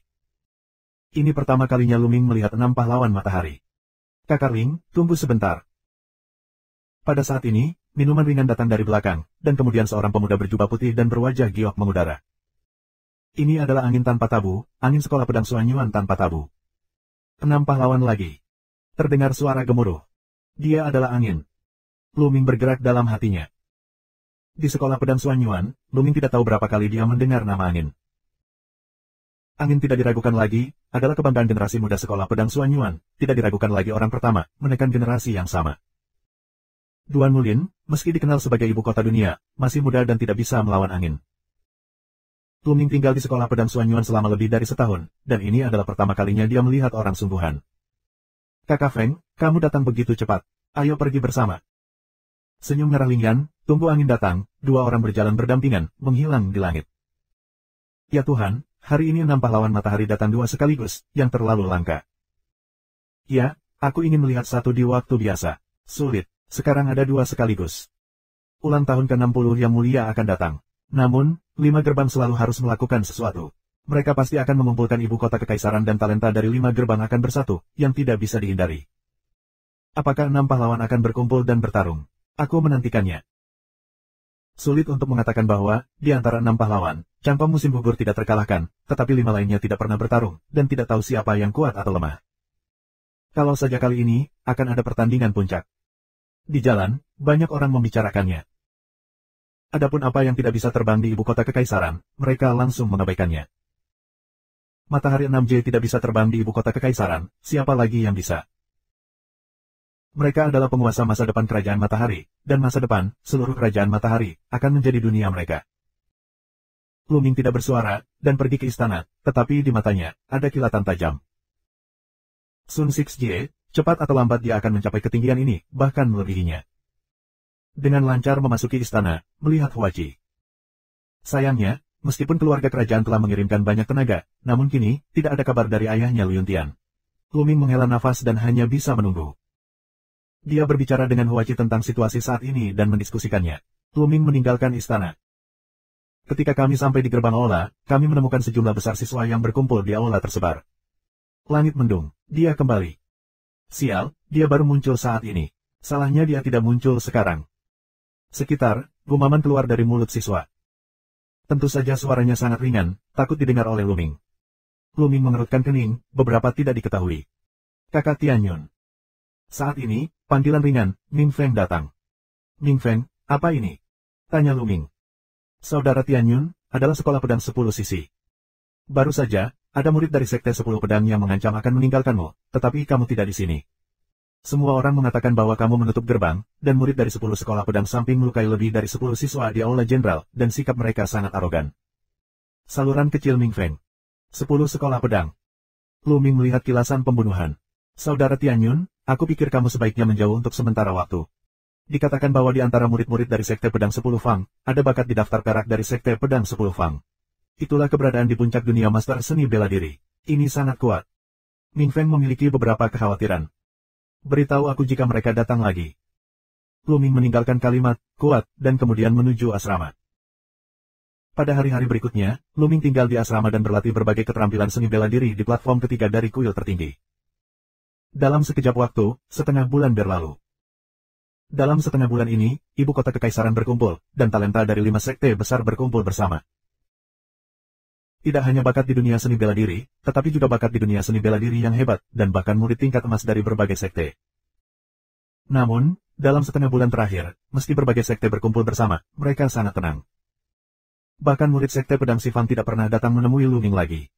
Speaker 1: Ini pertama kalinya Lu Ming melihat 6 pahlawan matahari. Kakak Ling, tunggu sebentar. Pada saat ini, minuman ringan datang dari belakang, dan kemudian seorang pemuda berjubah putih dan berwajah giok mengudara. Ini adalah angin tanpa tabu, angin sekolah pedang Suanyuan tanpa tabu. 6 pahlawan lagi. Terdengar suara gemuruh. Dia adalah angin. Lu Ming bergerak dalam hatinya. Di sekolah pedang Suanyuan, Lu Ming tidak tahu berapa kali dia mendengar nama angin. Angin tidak diragukan lagi, adalah kebanggaan generasi muda sekolah pedang Suanyuan, tidak diragukan lagi orang pertama, menekan generasi yang sama. Duan Mulin, meski dikenal sebagai ibu kota dunia, masih muda dan tidak bisa melawan angin. Lu Ming tinggal di sekolah pedang Suanyuan selama lebih dari setahun, dan ini adalah pertama kalinya dia melihat orang sungguhan. Kakak Feng, kamu datang begitu cepat. Ayo pergi bersama. Senyum Merah Lingyan, tunggu angin datang, 2 orang berjalan berdampingan, menghilang di langit. Ya Tuhan, hari ini 6 pahlawan matahari datang 2 sekaligus, yang terlalu langka. Ya, aku ingin melihat satu di waktu biasa. Sulit, sekarang ada 2 sekaligus. Ulang tahun ke-60 yang mulia akan datang. Namun, 5 gerbang selalu harus melakukan sesuatu. Mereka pasti akan mengumpulkan ibu kota kekaisaran dan talenta dari 5 gerbang akan bersatu, yang tidak bisa dihindari. Apakah 6 pahlawan akan berkumpul dan bertarung? Aku menantikannya. Sulit untuk mengatakan bahwa, di antara 6 pahlawan, Cangpang musim gugur tidak terkalahkan, tetapi 5 lainnya tidak pernah bertarung, dan tidak tahu siapa yang kuat atau lemah. Kalau saja kali ini, akan ada pertandingan puncak. Di jalan, banyak orang membicarakannya. Adapun apa yang tidak bisa terbang di ibu kota kekaisaran, mereka langsung mengabaikannya. Matahari 6J tidak bisa terbang di ibu kota kekaisaran, siapa lagi yang bisa? Mereka adalah penguasa masa depan kerajaan matahari, dan masa depan, seluruh kerajaan matahari, akan menjadi dunia mereka. Lu Ming tidak bersuara, dan pergi ke istana, tetapi di matanya, ada kilatan tajam. Sun 6J, cepat atau lambat dia akan mencapai ketinggian ini, bahkan melebihinya. Dengan lancar memasuki istana, melihat Huaji. Sayangnya, meskipun keluarga kerajaan telah mengirimkan banyak tenaga, namun kini, tidak ada kabar dari ayahnya Lu Yuntian. Lu Ming menghela nafas dan hanya bisa menunggu. Dia berbicara dengan Huaji tentang situasi saat ini dan mendiskusikannya. Lu Ming meninggalkan istana. Ketika kami sampai di gerbang aula, kami menemukan sejumlah besar siswa yang berkumpul di aula tersebar. Langit mendung, dia kembali. Sial, dia baru muncul saat ini. Salahnya dia tidak muncul sekarang. Sekitar, gumaman keluar dari mulut siswa. Tentu saja suaranya sangat ringan, takut didengar oleh Lu Ming. Lu Ming mengerutkan kening, beberapa tidak diketahui. Kakak Tianyun. Saat ini, panggilan ringan, Ming Feng datang. Ming Feng, apa ini? Tanya Lu Ming. Saudara Tianyun, adalah sekolah pedang 10 sisi. Baru saja, ada murid dari sekte 10 pedang yang mengancam akan meninggalkanmu, tetapi kamu tidak di sini. Semua orang mengatakan bahwa kamu menutup gerbang, dan murid dari 10 sekolah pedang samping melukai lebih dari 10 siswa di aula jenderal, dan sikap mereka sangat arogan. Saluran kecil Ming Feng. 10 sekolah pedang. Lu Ming melihat kilasan pembunuhan. Saudara Tianyun, aku pikir kamu sebaiknya menjauh untuk sementara waktu. Dikatakan bahwa di antara murid-murid dari sekte pedang 10 Fang, ada bakat di daftar perak dari sekte pedang 10 Fang. Itulah keberadaan di puncak dunia master seni bela diri. Ini sangat kuat. Ming Feng memiliki beberapa kekhawatiran. Beritahu aku jika mereka datang lagi. Lu Ming meninggalkan kalimat, kuat, dan kemudian menuju asrama. Pada hari-hari berikutnya, Lu Ming tinggal di asrama dan berlatih berbagai keterampilan seni bela diri di platform ketiga dari kuil tertinggi. Dalam sekejap waktu, setengah bulan berlalu. Dalam setengah bulan ini, ibu kota kekaisaran berkumpul, dan talenta dari 5 sekte besar berkumpul bersama. Tidak hanya bakat di dunia seni bela diri, tetapi juga bakat di dunia seni bela diri yang hebat, dan bahkan murid tingkat emas dari berbagai sekte. Namun, Dalam setengah bulan terakhir, meski berbagai sekte berkumpul bersama, mereka sangat tenang. Bahkan murid sekte pedang Sifang tidak pernah datang menemui Lu Ming lagi.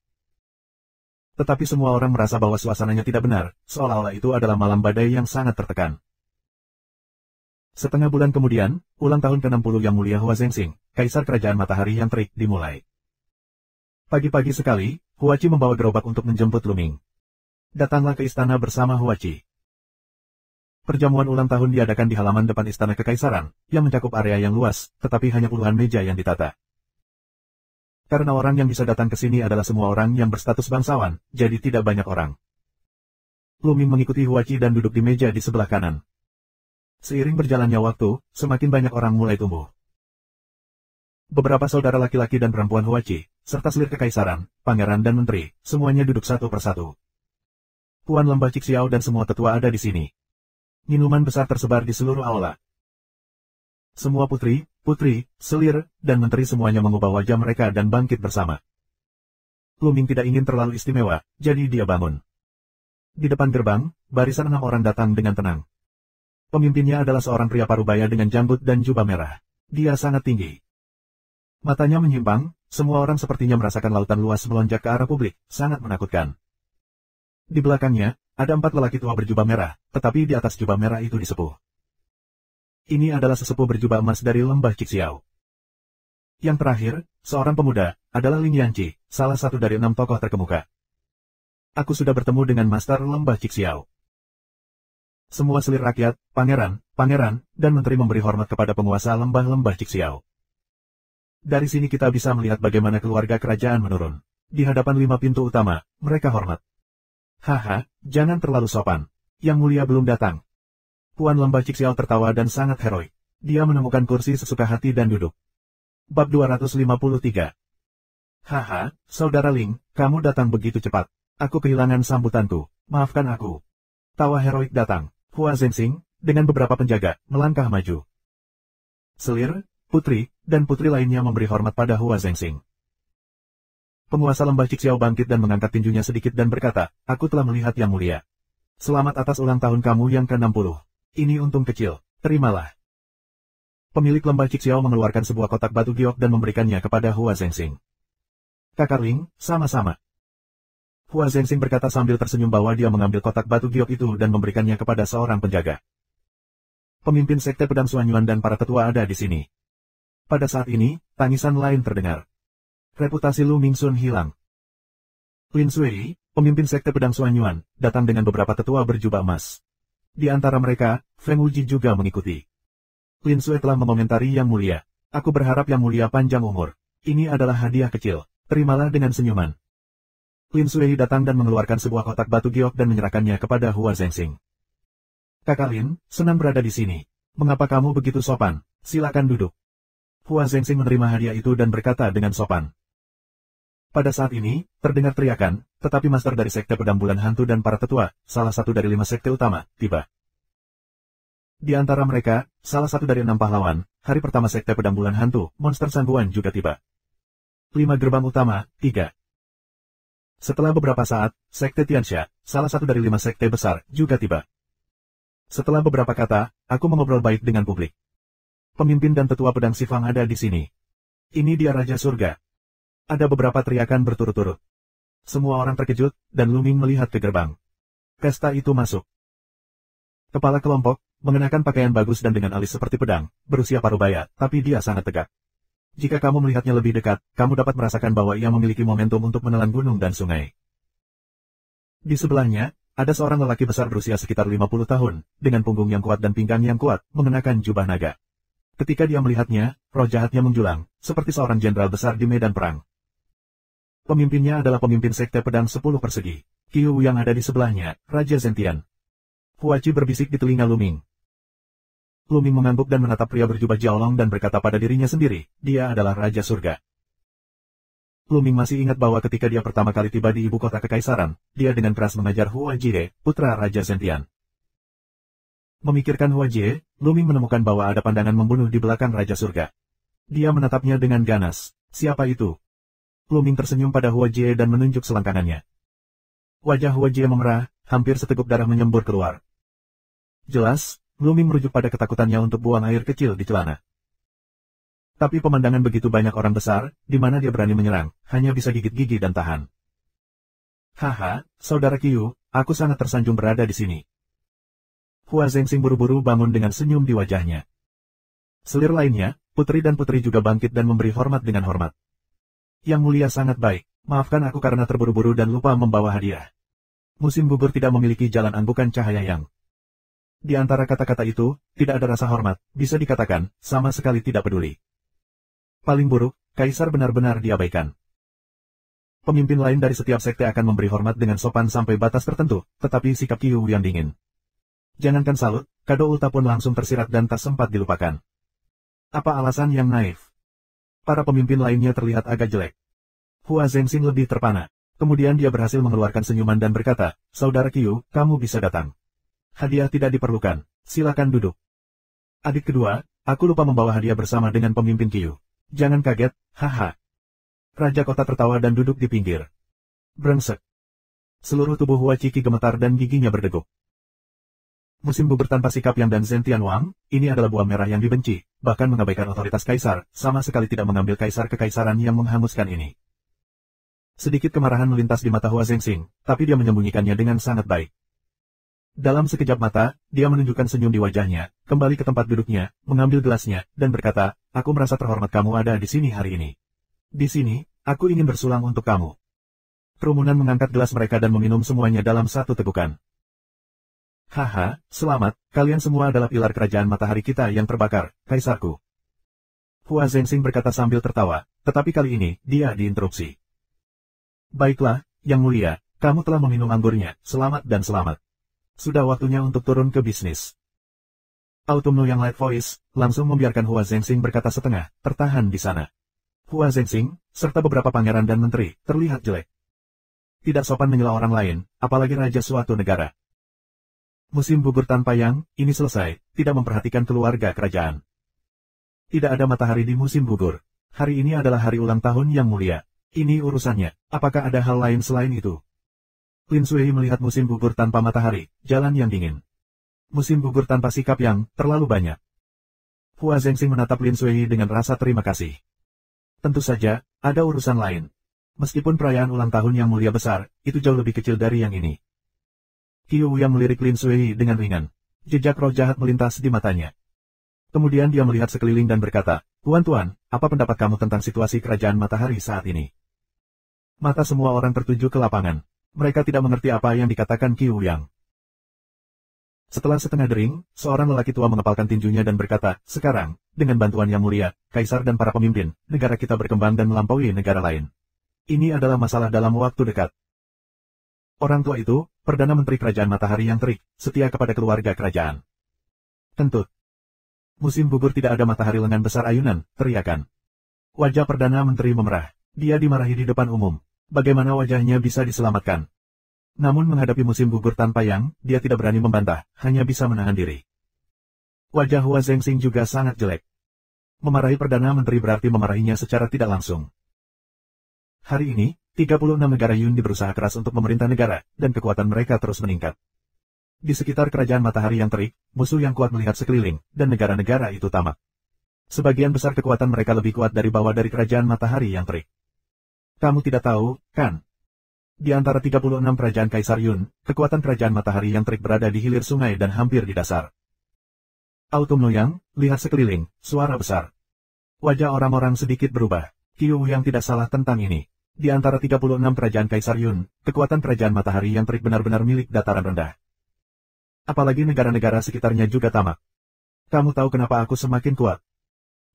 Speaker 1: Tetapi semua orang merasa bahwa suasananya tidak benar, seolah-olah itu adalah malam badai yang sangat tertekan. Setengah bulan kemudian, ulang tahun ke-60 Yang Mulia Hua Zhengxing, Kaisar Kerajaan Matahari yang terik, dimulai. Pagi-pagi sekali, Huaci membawa gerobak untuk menjemput Lu Ming. Datanglah ke istana bersama Huaci. Perjamuan ulang tahun diadakan di halaman depan istana kekaisaran, yang mencakup area yang luas, tetapi hanya puluhan meja yang ditata. Karena orang yang bisa datang ke sini adalah semua orang yang berstatus bangsawan, jadi tidak banyak orang. Lu Ming mengikuti Huaci dan duduk di meja di sebelah kanan. Seiring berjalannya waktu, semakin banyak orang mulai tumbuh. Beberapa saudara laki-laki dan perempuan Huaci, serta selir kekaisaran, pangeran dan menteri, semuanya duduk satu persatu. Tuan Lembah Cixiao dan semua tetua ada di sini. Minuman besar tersebar di seluruh aula. Semua putri, selir, dan menteri semuanya mengubah wajah mereka dan bangkit bersama. Lu Ming tidak ingin terlalu istimewa, jadi dia bangun. Di depan gerbang, barisan 6 orang datang dengan tenang. Pemimpinnya adalah seorang pria parubaya dengan janggut dan jubah merah. Dia sangat tinggi. Matanya menyimpang, semua orang sepertinya merasakan lautan luas melonjak ke arah publik, sangat menakutkan. Di belakangnya, ada 4 lelaki tua berjubah merah, tetapi di atas jubah merah itu disepuh. Ini adalah sesepuh berjubah emas dari Lembah Cixiao. Yang terakhir, seorang pemuda, adalah Ling Yanqi, salah satu dari 6 tokoh terkemuka. Aku sudah bertemu dengan Master Lembah Cixiao. Semua selir rakyat, pangeran, dan menteri memberi hormat kepada penguasa Lembah Cixiao. Dari sini kita bisa melihat bagaimana keluarga kerajaan menurun. Di hadapan 5 pintu utama, mereka hormat. Haha, jangan terlalu sopan. Yang Mulia belum datang. Tuan Lembah Cixiao tertawa dan sangat heroik. Dia menemukan kursi sesuka hati dan duduk. Bab 253. Haha, Saudara Ling, kamu datang begitu cepat. Aku kehilangan sambutanku. Maafkan aku. Tawa heroik datang. Hua Zhengxing, dengan beberapa penjaga, melangkah maju. Selir, putri, dan putri lainnya memberi hormat pada Hua Zhengxing. Penguasa Lembah Cixiao bangkit dan mengangkat tinjunya sedikit dan berkata, aku telah melihat Yang Mulia. Selamat atas ulang tahun kamu yang ke-60. Ini untung kecil, terimalah. Pemilik Lembah Cixiao mengeluarkan sebuah kotak batu giok dan memberikannya kepada Hua Zhengxing. Kakak Ling, sama-sama. Hua Zhengxing berkata sambil tersenyum bahwa dia mengambil kotak batu giok itu dan memberikannya kepada seorang penjaga. Pemimpin sekte pedang Xuanyuan dan para tetua ada di sini. Pada saat ini, tangisan lain terdengar. Reputasi Lu Mingsun hilang. Lin Sui, pemimpin sekte pedang Xuanyuan, datang dengan beberapa tetua berjubah emas. Di antara mereka, Feng Wuji juga mengikuti. Lin Sui telah mengomentari Yang Mulia. Aku berharap Yang Mulia panjang umur. Ini adalah hadiah kecil. Terimalah dengan senyuman. Lin Sui datang dan mengeluarkan sebuah kotak batu giok dan menyerahkannya kepada Hua Zhengxing. Kakak Lin, senang berada di sini. Mengapa kamu begitu sopan? Silakan duduk. Hua Zhengxing menerima hadiah itu dan berkata dengan sopan. Pada saat ini, terdengar teriakan, tetapi master dari sekte pedang bulan hantu dan para tetua, salah satu dari 5 sekte utama, tiba. Di antara mereka, salah satu dari 6 pahlawan, hari pertama sekte pedang bulan hantu, monster sangguan juga tiba. 5 gerbang utama, 3. Setelah beberapa saat, sekte Tianxia, salah satu dari 5 sekte besar, juga tiba. Setelah beberapa kata, aku mengobrol baik dengan publik. Pemimpin dan tetua pedang Sifang ada di sini. Ini dia Raja Surga. Ada beberapa teriakan berturut-turut. Semua orang terkejut, dan Lu Ming melihat ke gerbang. Pesta itu masuk. Kepala kelompok, mengenakan pakaian bagus dan dengan alis seperti pedang, berusia parubaya, tapi dia sangat tegak. Jika kamu melihatnya lebih dekat, kamu dapat merasakan bahwa ia memiliki momentum untuk menelan gunung dan sungai. Di sebelahnya, ada seorang lelaki besar berusia sekitar 50 tahun, dengan punggung yang kuat dan pinggang yang kuat, mengenakan jubah naga. Ketika dia melihatnya, roh jahatnya menjulang, seperti seorang jenderal besar di medan perang. Pemimpinnya adalah pemimpin sekte pedang 10 persegi. Qiu yang ada di sebelahnya, Raja Zentian. Huaci berbisik di telinga Lu Ming. Lu Ming mengangguk dan menatap pria berjubah Jiaolong dan berkata pada dirinya sendiri, dia adalah Raja Surga. Lu Ming masih ingat bahwa ketika dia pertama kali tiba di ibu kota kekaisaran, dia dengan keras mengajar Hua Jie, putra Raja Zentian. Memikirkan Hua Jie, Lu Ming menemukan bahwa ada pandangan membunuh di belakang Raja Surga. Dia menatapnya dengan ganas. Siapa itu? Lu Ming tersenyum pada Hua Jie dan menunjuk selangkangannya. Wajah Hua Jie memerah, hampir seteguk darah menyembur keluar. Jelas, Luming merujuk pada ketakutannya untuk buang air kecil di celana. Tapi pemandangan begitu banyak orang besar, di mana dia berani menyerang, hanya bisa gigit gigi dan tahan. Haha, saudara Qiu, aku sangat tersanjung berada di sini. Hua Zengxing buru-buru bangun dengan senyum di wajahnya. Selir lainnya, putri dan putri juga bangkit dan memberi hormat dengan hormat. Yang mulia sangat baik, maafkan aku karena terburu-buru dan lupa membawa hadiah. Musim gugur tidak memiliki jalan anggukan cahaya yang. Di antara kata-kata itu, tidak ada rasa hormat, bisa dikatakan, sama sekali tidak peduli. Paling buruk, kaisar benar-benar diabaikan. Pemimpin lain dari setiap sekte akan memberi hormat dengan sopan sampai batas tertentu, tetapi sikap Qiu yang dingin. Jangankan salut, kado ulta pun langsung tersirat dan tak sempat dilupakan. Apa alasan yang naif? Para pemimpin lainnya terlihat agak jelek. Hua Zengxing lebih terpana. Kemudian dia berhasil mengeluarkan senyuman dan berkata, Saudara Qiu, kamu bisa datang. Hadiah tidak diperlukan, silakan duduk. Adik kedua, aku lupa membawa hadiah bersama dengan pemimpin Qiu. Jangan kaget, haha. Raja kota tertawa dan duduk di pinggir. Brengsek. Seluruh tubuh Hua Qi gemetar dan giginya berdeguk. Musim gugur tanpa sikap Yang dan Zhen Tianwang, ini adalah buah merah yang dibenci, bahkan mengabaikan otoritas kaisar, sama sekali tidak mengambil kaisar kekaisaran yang menghanguskan ini. Sedikit kemarahan melintas di mata Hua Zengxing, tapi dia menyembunyikannya dengan sangat baik. Dalam sekejap mata, dia menunjukkan senyum di wajahnya, kembali ke tempat duduknya, mengambil gelasnya, dan berkata, aku merasa terhormat kamu ada di sini hari ini. Di sini, aku ingin bersulang untuk kamu. Kerumunan mengangkat gelas mereka dan meminum semuanya dalam satu tegukan. Haha, selamat, kalian semua adalah pilar kerajaan matahari kita yang terbakar, kaisarku. Hua Zengxing berkata sambil tertawa, tetapi kali ini, dia diinterupsi. Baiklah, Yang Mulia, kamu telah meminum anggurnya, selamat dan selamat. Sudah waktunya untuk turun ke bisnis. Autumno yang light voice, langsung membiarkan Hua Zengxing berkata setengah, tertahan di sana. Hua Zengxing, serta beberapa pangeran dan menteri, terlihat jelek. Tidak sopan menyela orang lain, apalagi raja suatu negara. Musim gugur tanpa yang, ini selesai, tidak memperhatikan keluarga kerajaan. Tidak ada matahari di musim gugur. Hari ini adalah hari ulang tahun Yang Mulia. Ini urusannya, apakah ada hal lain selain itu? Lin Sui melihat musim gugur tanpa matahari, jalan yang dingin. Musim gugur tanpa sikap yang, terlalu banyak. Hua Zengxing menatap Lin Sui dengan rasa terima kasih. Tentu saja, ada urusan lain. Meskipun perayaan ulang tahun Yang Mulia besar, itu jauh lebih kecil dari yang ini. Qiu yang melirik Lin Sui dengan ringan. Jejak roh jahat melintas di matanya. Kemudian dia melihat sekeliling dan berkata, Tuan-tuan, apa pendapat kamu tentang situasi kerajaan matahari saat ini? Mata semua orang tertuju ke lapangan. Mereka tidak mengerti apa yang dikatakan Qiu Yang. Setelah setengah dering, seorang lelaki tua mengepalkan tinjunya dan berkata, sekarang, dengan bantuan Yang Mulia, Kaisar dan para pemimpin, negara kita berkembang dan melampaui negara lain. Ini adalah masalah dalam waktu dekat. Orang tua itu, Perdana Menteri Kerajaan Matahari yang terik, setia kepada keluarga kerajaan. Kentut. Musim gugur tidak ada matahari lengan besar ayunan, teriakan. Wajah Perdana Menteri memerah. Dia dimarahi di depan umum. Bagaimana wajahnya bisa diselamatkan? Namun menghadapi musim gugur tanpa yang, dia tidak berani membantah, hanya bisa menahan diri. Wajah Hua Zengxing juga sangat jelek. Memarahi Perdana Menteri berarti memarahinya secara tidak langsung. Hari ini, 36 negara Yundi berusaha keras untuk memerintah negara, dan kekuatan mereka terus meningkat. Di sekitar kerajaan matahari yang terik, musuh yang kuat melihat sekeliling, dan negara-negara itu tamak. Sebagian besar kekuatan mereka lebih kuat dari bawah dari kerajaan matahari yang terik. Kamu tidak tahu, kan? Di antara 36 kerajaan Kaisar Yun, kekuatan kerajaan matahari yang terik berada di hilir sungai dan hampir di dasar. Autumno Yang, lihat sekeliling, suara besar. Wajah orang-orang sedikit berubah. Qiu Yang tidak salah tentang ini. Di antara 36 kerajaan Kaisar Yun, kekuatan kerajaan matahari yang terik benar-benar milik dataran rendah. Apalagi negara-negara sekitarnya juga tamak. Kamu tahu kenapa aku semakin kuat?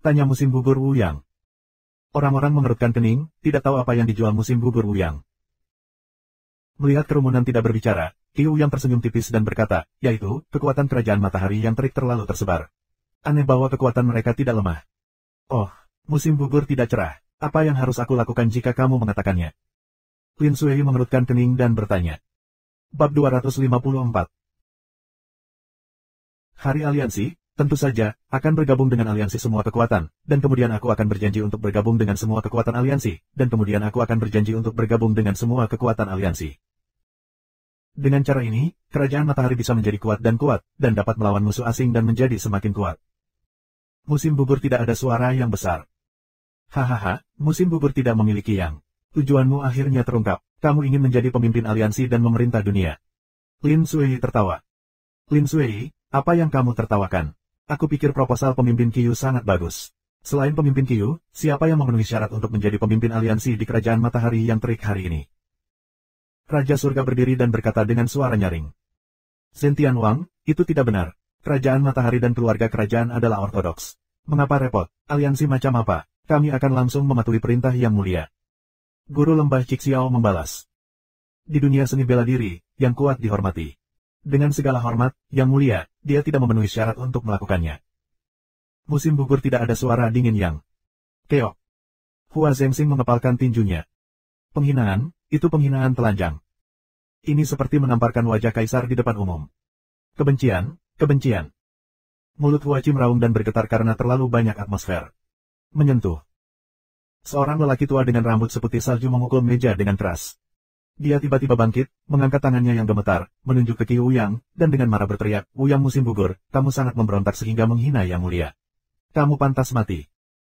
Speaker 1: Tanya musim gugur Wu Yang. Orang-orang mengerutkan kening, tidak tahu apa yang dijual musim gugur Wu Yang. Melihat kerumunan tidak berbicara, Qiu Yang tersenyum tipis dan berkata, yaitu, kekuatan kerajaan matahari yang terik terlalu tersebar. Aneh bahwa kekuatan mereka tidak lemah. Oh, musim gugur tidak cerah. Apa yang harus aku lakukan jika kamu mengatakannya? Lin Sui mengerutkan kening dan bertanya. Bab 254. Hari Aliansi, tentu saja, akan bergabung dengan aliansi semua kekuatan, dan kemudian aku akan berjanji untuk bergabung dengan semua kekuatan aliansi, dan kemudian aku akan berjanji untuk bergabung dengan semua kekuatan aliansi. Dengan cara ini, kerajaan matahari bisa menjadi kuat, dan dapat melawan musuh asing dan menjadi semakin kuat. Musim gugur tidak ada suara yang besar. Hahaha, musim gugur tidak memiliki yang. Tujuanmu akhirnya terungkap. Kamu ingin menjadi pemimpin aliansi dan memerintah dunia. Lin Sui tertawa. Lin Sui, apa yang kamu tertawakan? Aku pikir proposal pemimpin Qiu sangat bagus. Selain pemimpin Qiu, siapa yang memenuhi syarat untuk menjadi pemimpin aliansi di kerajaan matahari yang terik hari ini? Raja Surga berdiri dan berkata dengan suara nyaring. Zhen Wang, itu tidak benar. Kerajaan matahari dan keluarga kerajaan adalah ortodoks. Mengapa repot? Aliansi macam apa? Kami akan langsung mematuhi perintah yang mulia. Guru lembah Cixiao membalas. Di dunia seni bela diri, yang kuat dihormati. Dengan segala hormat, yang mulia, dia tidak memenuhi syarat untuk melakukannya. Musim gugur tidak ada suara dingin yang. Keok. Hua Zhengxing mengepalkan tinjunya. Penghinaan, itu penghinaan telanjang. Ini seperti menamparkan wajah kaisar di depan umum. Kebencian, kebencian. Mulut Hua Qi meraung dan bergetar karena terlalu banyak atmosfer. Menyentuh. Seorang lelaki tua dengan rambut seputih salju memukul meja dengan keras. Dia tiba-tiba bangkit, mengangkat tangannya yang gemetar, menunjuk ke Qi Wuyang, dan dengan marah berteriak, Wuyang musim gugur, kamu sangat memberontak sehingga menghina yang mulia. Kamu pantas mati.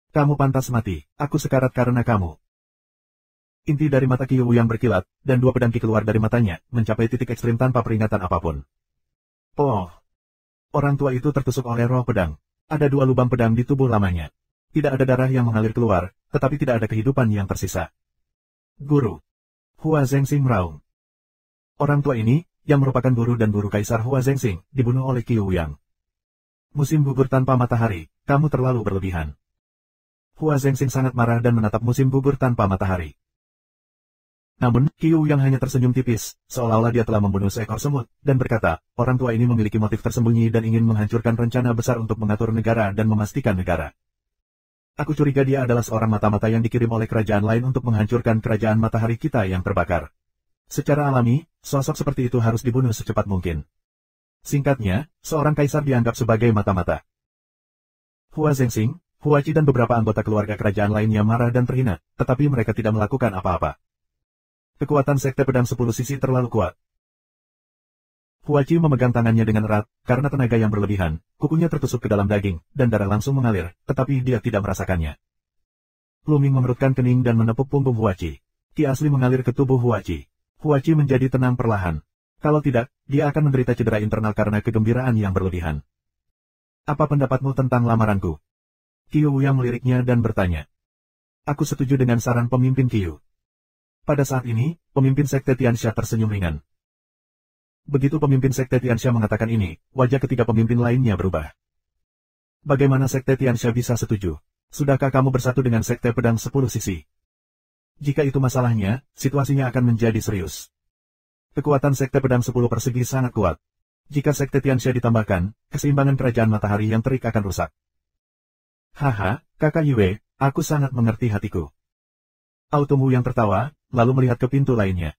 Speaker 1: Kamu pantas mati, aku sekarat karena kamu. Inti dari mata Qi Wuyang berkilat, dan dua pedang Qi keluar dari matanya, mencapai titik ekstrim tanpa peringatan apapun. Oh! Orang tua itu tertusuk oleh roh pedang. Ada dua lubang pedang di tubuh lamanya. Tidak ada darah yang mengalir keluar, tetapi tidak ada kehidupan yang tersisa. Guru. Hua Zhengxing meraung. Orang tua ini, yang merupakan guru dan guru Kaisar Hua Zhengxing, dibunuh oleh Qi Wuyang. Musim gugur tanpa matahari, kamu terlalu berlebihan. Hua Zhengxing sangat marah dan menatap musim gugur tanpa matahari. Namun, Qi Wuyang hanya tersenyum tipis, seolah-olah dia telah membunuh seekor semut, dan berkata, orang tua ini memiliki motif tersembunyi dan ingin menghancurkan rencana besar untuk mengatur negara dan memastikan negara. Aku curiga dia adalah seorang mata-mata yang dikirim oleh kerajaan lain untuk menghancurkan kerajaan matahari kita yang terbakar. Secara alami, sosok seperti itu harus dibunuh secepat mungkin. Singkatnya, seorang kaisar dianggap sebagai mata-mata. Hua Zhengxing, Hua Qi dan beberapa anggota keluarga kerajaan lainnya marah dan terhina, tetapi mereka tidak melakukan apa-apa. Kekuatan Sekte Pedang 10 Sisi terlalu kuat. Hua Qi memegang tangannya dengan erat, karena tenaga yang berlebihan, kukunya tertusuk ke dalam daging, dan darah langsung mengalir, tetapi dia tidak merasakannya. Luming memerutkan kening dan menepuk punggung Hua Qi. Qi asli mengalir ke tubuh Hua Qi. Hua Qi menjadi tenang perlahan. Kalau tidak, dia akan menderita cedera internal karena kegembiraan yang berlebihan. Apa pendapatmu tentang lamaranku? Qi Wuyang meliriknya dan bertanya. Aku setuju dengan saran pemimpin Qiu. Pada saat ini, pemimpin Sekte Tianxia tersenyum ringan. Begitu pemimpin Sekte Tianxia mengatakan ini, wajah ketiga pemimpin lainnya berubah. Bagaimana Sekte Tianxia bisa setuju? Sudahkah kamu bersatu dengan Sekte Pedang 10 Sisi? Jika itu masalahnya, situasinya akan menjadi serius. Kekuatan Sekte Pedang 10 Persegi sangat kuat. Jika Sekte Tianxia ditambahkan, keseimbangan kerajaan matahari yang terik akan rusak. Haha, kakak Yue, aku sangat mengerti hatiku. Automu yang tertawa, lalu melihat ke pintu lainnya.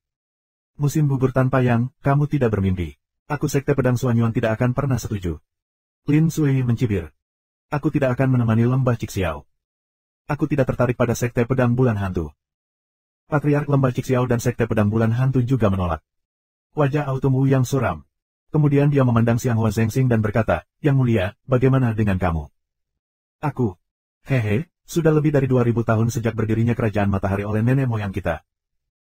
Speaker 1: Musim gugur tanpa yang, kamu tidak bermimpi. Aku Sekte Pedang Suanyuan tidak akan pernah setuju. Lin Sui mencibir. Aku tidak akan menemani lembah Cixiao. Aku tidak tertarik pada Sekte Pedang Bulan Hantu. Patriark lembah Cixiao dan Sekte Pedang Bulan Hantu juga menolak. Wajah Automu yang suram. Kemudian dia memandang Xiang Hua Zhengxing dan berkata, Yang mulia, bagaimana dengan kamu? Aku. Hehe, sudah lebih dari 2000 tahun sejak berdirinya kerajaan matahari oleh nenek moyang kita.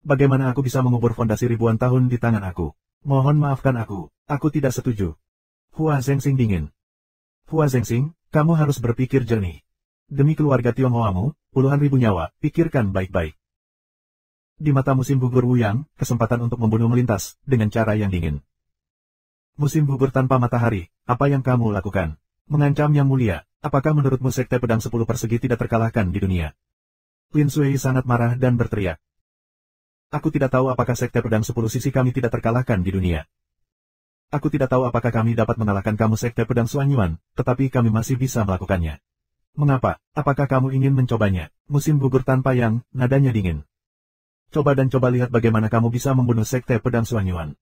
Speaker 1: Bagaimana aku bisa mengubur fondasi ribuan tahun di tangan aku? Mohon maafkan aku tidak setuju. Hua Zhengxing dingin. Hua Zhengxing, kamu harus berpikir jernih. Demi keluarga Tionghoamu, puluhan ribu nyawa, pikirkan baik-baik. Di mata musim gugur Wuyang, kesempatan untuk membunuh melintas, dengan cara yang dingin. Musim gugur tanpa matahari, apa yang kamu lakukan? Mengancam yang mulia, apakah menurutmu Sekte Pedang 10 Persegi tidak terkalahkan di dunia? Lin Sui sangat marah dan berteriak. Aku tidak tahu apakah Sekte Pedang 10 Sisi kami tidak terkalahkan di dunia. Aku tidak tahu apakah kami dapat mengalahkan kamu Sekte Pedang Suanyuan, tetapi kami masih bisa melakukannya. Mengapa? Apakah kamu ingin mencobanya? Musim gugur tanpa yang, nadanya dingin. Coba lihat bagaimana kamu bisa membunuh Sekte Pedang Suanyuan.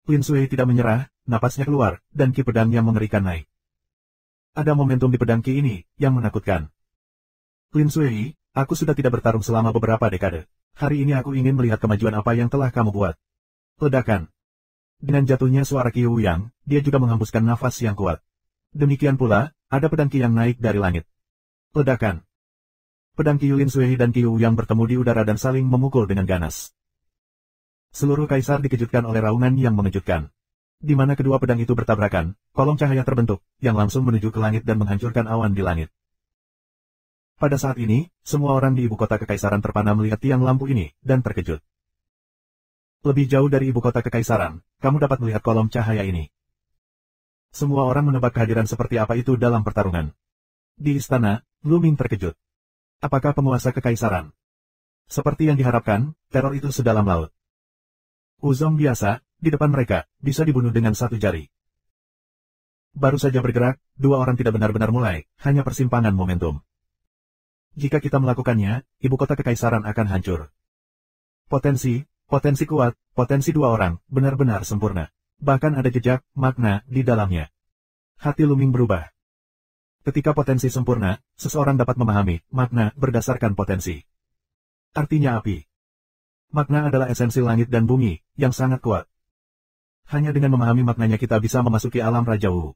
Speaker 1: Lin Sui tidak menyerah, napasnya keluar, dan ki pedang yang mengerikan naik. Ada momentum di pedang ki ini, yang menakutkan. Lin Sui, aku sudah tidak bertarung selama beberapa dekade. Hari ini aku ingin melihat kemajuan apa yang telah kamu buat. Ledakan. Dengan jatuhnya suara Qiu Yang, dia juga menghembuskan nafas yang kuat. Demikian pula, ada pedang Qi yang naik dari langit. Ledakan. Pedang Qiu Lin Sui dan Qiu Yang bertemu di udara dan saling memukul dengan ganas. Seluruh kaisar dikejutkan oleh raungan yang mengejutkan. Di mana kedua pedang itu bertabrakan, kolom cahaya terbentuk, yang langsung menuju ke langit dan menghancurkan awan di langit. Pada saat ini, semua orang di ibu kota kekaisaran terpana melihat tiang lampu ini, dan terkejut. Lebih jauh dari ibu kota kekaisaran, kamu dapat melihat kolom cahaya ini. Semua orang menebak kehadiran seperti apa itu dalam pertarungan. Di istana, Lu Ming terkejut. Apakah penguasa kekaisaran? Seperti yang diharapkan, teror itu sedalam laut. Uzong biasa, di depan mereka, bisa dibunuh dengan satu jari. Baru saja bergerak, dua orang tidak benar-benar mulai, hanya persimpangan momentum. Jika kita melakukannya, ibu kota kekaisaran akan hancur. Potensi kuat, potensi dua orang, benar-benar sempurna. Bahkan ada jejak, makna, di dalamnya. Hati Lu Ming berubah. Ketika potensi sempurna, seseorang dapat memahami, makna, berdasarkan potensi. Artinya api. Makna adalah esensi langit dan bumi, yang sangat kuat. Hanya dengan memahami maknanya kita bisa memasuki alam Raja Wu.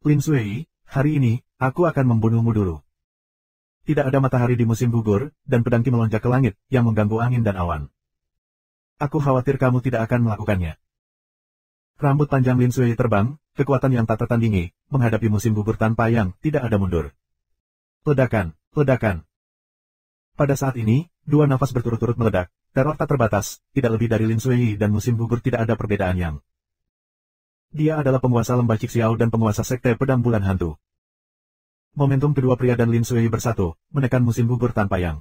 Speaker 1: Lin Sui, hari ini, aku akan membunuhmu dulu. Tidak ada matahari di musim gugur, dan pedang Qi melonjak ke langit, yang mengganggu angin dan awan. Aku khawatir kamu tidak akan melakukannya. Rambut panjang Lin Sui terbang, kekuatan yang tak tertandingi, menghadapi musim gugur tanpa yang tidak ada mundur. Ledakan, ledakan. Pada saat ini, dua nafas berturut-turut meledak, teror tak terbatas, tidak lebih dari Lin Sui dan musim gugur tidak ada perbedaan yang. Dia adalah penguasa lembah Cixiao dan penguasa sekte pedang bulan hantu. Momentum kedua pria dan Lin Sui bersatu, menekan musim gugur tanpa yang.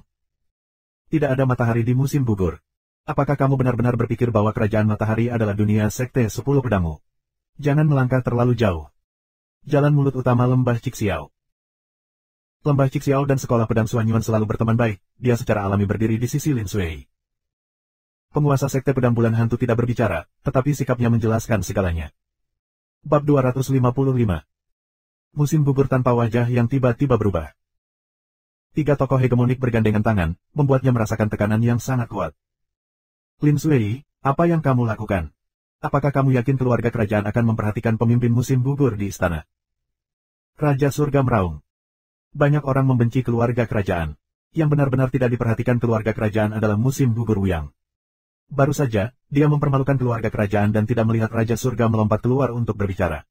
Speaker 1: Tidak ada matahari di musim gugur. Apakah kamu benar-benar berpikir bahwa kerajaan matahari adalah dunia sekte 10 pedangmu? Jangan melangkah terlalu jauh. Jalan mulut utama lembah Cixiao. Lembah Cixiao dan sekolah pedang Suanyuan selalu berteman baik, dia secara alami berdiri di sisi Lin Sui. Penguasa sekte pedang bulan hantu tidak berbicara, tetapi sikapnya menjelaskan segalanya. Bab 255. Musim gugur tanpa wajah yang tiba-tiba berubah. Tiga tokoh hegemonik bergandengan tangan, membuatnya merasakan tekanan yang sangat kuat. Lin Sui, apa yang kamu lakukan? Apakah kamu yakin keluarga kerajaan akan memperhatikan pemimpin musim gugur di istana? Raja Surga meraung. Banyak orang membenci keluarga kerajaan. Yang benar-benar tidak diperhatikan keluarga kerajaan adalah musim gugur Wuyang. Baru saja, dia mempermalukan keluarga kerajaan dan tidak melihat Raja Surga melompat keluar untuk berbicara.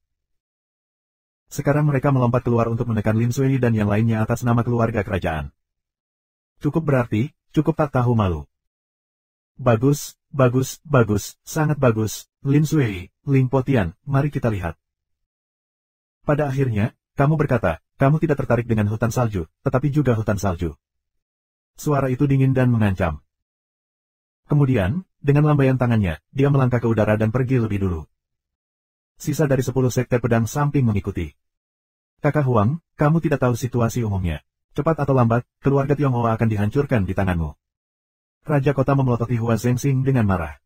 Speaker 1: Sekarang mereka melompat keluar untuk menekan Lin Sui dan yang lainnya atas nama keluarga kerajaan. Cukup berarti, cukup tak tahu malu. Bagus, bagus, bagus, sangat bagus, Lin Sui, Ling Potian, mari kita lihat. Pada akhirnya, kamu berkata, kamu tidak tertarik dengan hutan salju, tetapi juga hutan salju. Suara itu dingin dan mengancam. Kemudian, dengan lambaian tangannya, dia melangkah ke udara dan pergi lebih dulu. Sisa dari 10 sekte pedang samping mengikuti. Kakak Huang, kamu tidak tahu situasi umumnya. Cepat atau lambat, keluarga Tionghoa akan dihancurkan di tanganmu. Raja kota memelototi Hua Zhengxing dengan marah.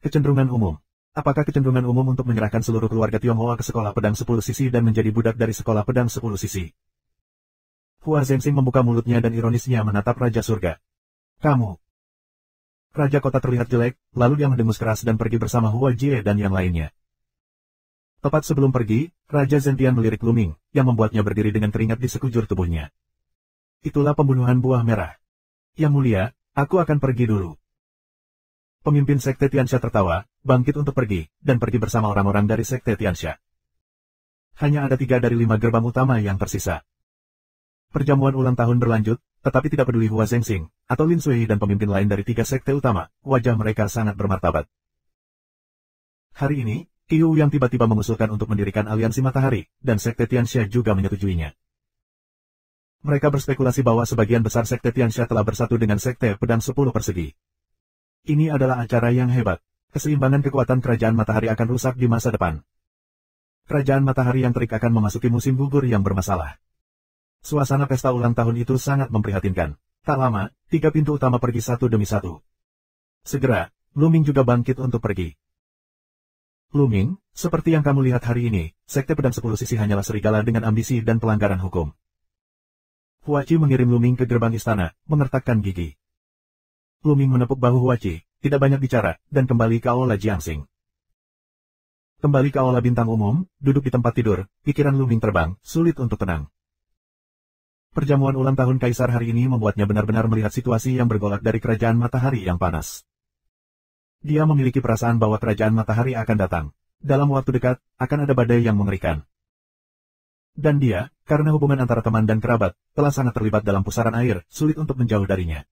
Speaker 1: Kecenderungan umum. Apakah kecenderungan umum untuk menyerahkan seluruh keluarga Tionghoa ke sekolah pedang 10 sisi dan menjadi budak dari sekolah pedang 10 sisi? Hua Zhengxing membuka mulutnya dan ironisnya menatap Raja Surga. Kamu. Raja kota terlihat jelek, lalu dia mendengus keras dan pergi bersama Hua Jie dan yang lainnya. Tepat sebelum pergi, Raja Zentian melirik Lu Ming, yang membuatnya berdiri dengan keringat di sekujur tubuhnya. Itulah pembunuhan buah merah. Yang mulia, aku akan pergi dulu. Pemimpin Sekte Tianxia tertawa, bangkit untuk pergi, dan pergi bersama orang-orang dari Sekte Tianxia. Hanya ada 3 dari 5 gerbang utama yang tersisa. Perjamuan ulang tahun berlanjut, tetapi tidak peduli Hua Zhengxing, atau Lin Sui dan pemimpin lain dari 3 sekte utama, wajah mereka sangat bermartabat. Hari ini, Qiu yang tiba-tiba mengusulkan untuk mendirikan aliansi matahari, dan Sekte Tianxia juga menyetujuinya. Mereka berspekulasi bahwa sebagian besar Sekte Tianxia telah bersatu dengan Sekte Pedang 10 persegi. Ini adalah acara yang hebat. Keseimbangan kekuatan kerajaan matahari akan rusak di masa depan. Kerajaan matahari yang terik akan memasuki musim gugur yang bermasalah. Suasana pesta ulang tahun itu sangat memprihatinkan. Tak lama, 3 pintu utama pergi satu demi satu. Segera, Lu Ming juga bangkit untuk pergi. Lu Ming, seperti yang kamu lihat hari ini, Sekte Pedang 10 sisi hanyalah serigala dengan ambisi dan pelanggaran hukum. Hua Qi mengirim Lu Ming ke gerbang istana, mengertakkan gigi. Lu Ming menepuk bahu Hua Qi, tidak banyak bicara, dan kembali ke Aula Jiangxing. Kembali ke aula bintang umum, duduk di tempat tidur, pikiran Lu Ming terbang, sulit untuk tenang. Perjamuan ulang tahun Kaisar hari ini membuatnya benar-benar melihat situasi yang bergolak dari kerajaan matahari yang panas. Dia memiliki perasaan bahwa kerajaan matahari akan datang. Dalam waktu dekat, akan ada badai yang mengerikan. Dan dia, karena hubungan antara teman dan kerabat, telah sangat terlibat dalam pusaran air, sulit untuk menjauh darinya.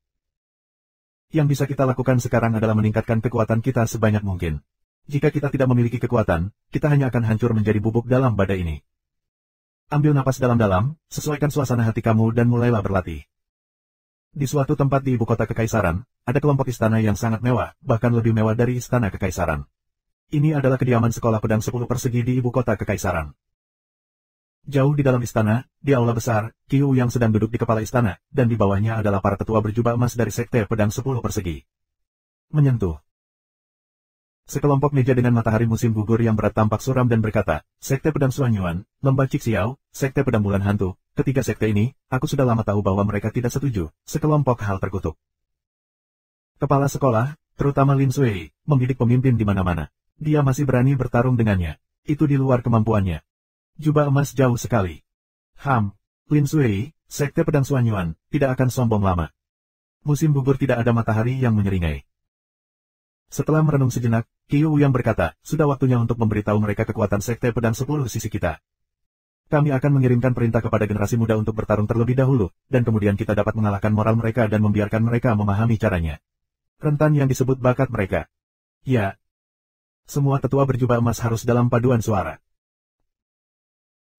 Speaker 1: Yang bisa kita lakukan sekarang adalah meningkatkan kekuatan kita sebanyak mungkin. Jika kita tidak memiliki kekuatan, kita hanya akan hancur menjadi bubuk dalam badai ini. Ambil napas dalam-dalam, sesuaikan suasana hati kamu dan mulailah berlatih. Di suatu tempat di ibu kota kekaisaran, ada kelompok istana yang sangat mewah, bahkan lebih mewah dari istana kekaisaran. Ini adalah kediaman sekolah pedang 10 persegi di ibu kota kekaisaran. Jauh di dalam istana, di aula besar, Qiu yang sedang duduk di kepala istana, dan di bawahnya adalah para tetua berjubah emas dari sekte pedang 10 persegi. Menyentuh. Sekelompok meja dengan matahari musim gugur yang berat tampak suram dan berkata, Sekte Pedang Suanyuan, Lembah Cixiao, Sekte Pedang Bulan Hantu, ketiga sekte ini, aku sudah lama tahu bahwa mereka tidak setuju, sekelompok hal terkutuk. Kepala sekolah, terutama Lin Sui, membidik pemimpin di mana-mana. Dia masih berani bertarung dengannya. Itu di luar kemampuannya. Jubah emas jauh sekali. Lin Sui, Sekte Pedang Suanyuan, tidak akan sombong lama. Musim gugur tidak ada matahari yang menyeringai. Setelah merenung sejenak, Qiu yang berkata, sudah waktunya untuk memberitahu mereka kekuatan Sekte Pedang 10 sisi kita. Kami akan mengirimkan perintah kepada generasi muda untuk bertarung terlebih dahulu, dan kemudian kita dapat mengalahkan moral mereka dan membiarkan mereka memahami caranya. Rentan yang disebut bakat mereka. Ya. Semua tetua berjubah emas harus dalam paduan suara.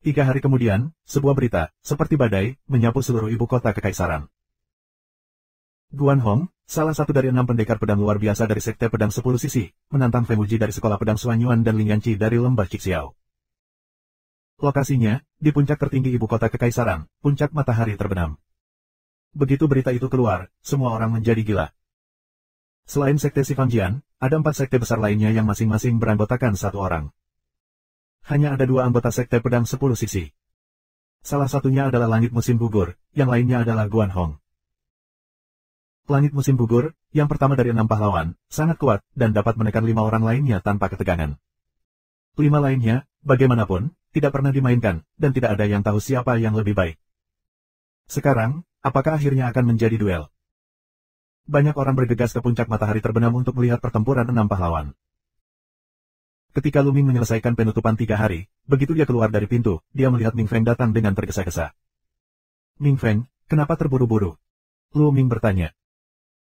Speaker 1: 3 hari kemudian, sebuah berita, seperti badai, menyapu seluruh ibu kota kekaisaran. Guan Hong, salah satu dari 6 pendekar pedang luar biasa dari Sekte Pedang 10 sisi, menantang Feng Wuji dari Sekolah Pedang Suanyuan dan Ling Yanqi dari Lembah Cixiao. Lokasinya, di puncak tertinggi ibu kota kekaisaran, puncak matahari terbenam. Begitu berita itu keluar, semua orang menjadi gila. Selain Sekte Sifangjian, ada 4 sekte besar lainnya yang masing-masing beranggotakan 1 orang. Hanya ada 2 anggota Sekte Pedang 10 sisi. Salah satunya adalah Langit Musim Gugur, yang lainnya adalah Guan Hong. Langit Musim Gugur, yang pertama dari 6 pahlawan, sangat kuat, dan dapat menekan 5 orang lainnya tanpa ketegangan. 5 lainnya, bagaimanapun, tidak pernah dimainkan, dan tidak ada yang tahu siapa yang lebih baik. Sekarang, apakah akhirnya akan menjadi duel? Banyak orang bergegas ke puncak matahari terbenam untuk melihat pertempuran 6 pahlawan. Ketika Lu Ming menyelesaikan penutupan 3 hari, begitu dia keluar dari pintu, dia melihat Ming Feng datang dengan tergesa-gesa. Ming Feng, kenapa terburu-buru? Lu Ming bertanya.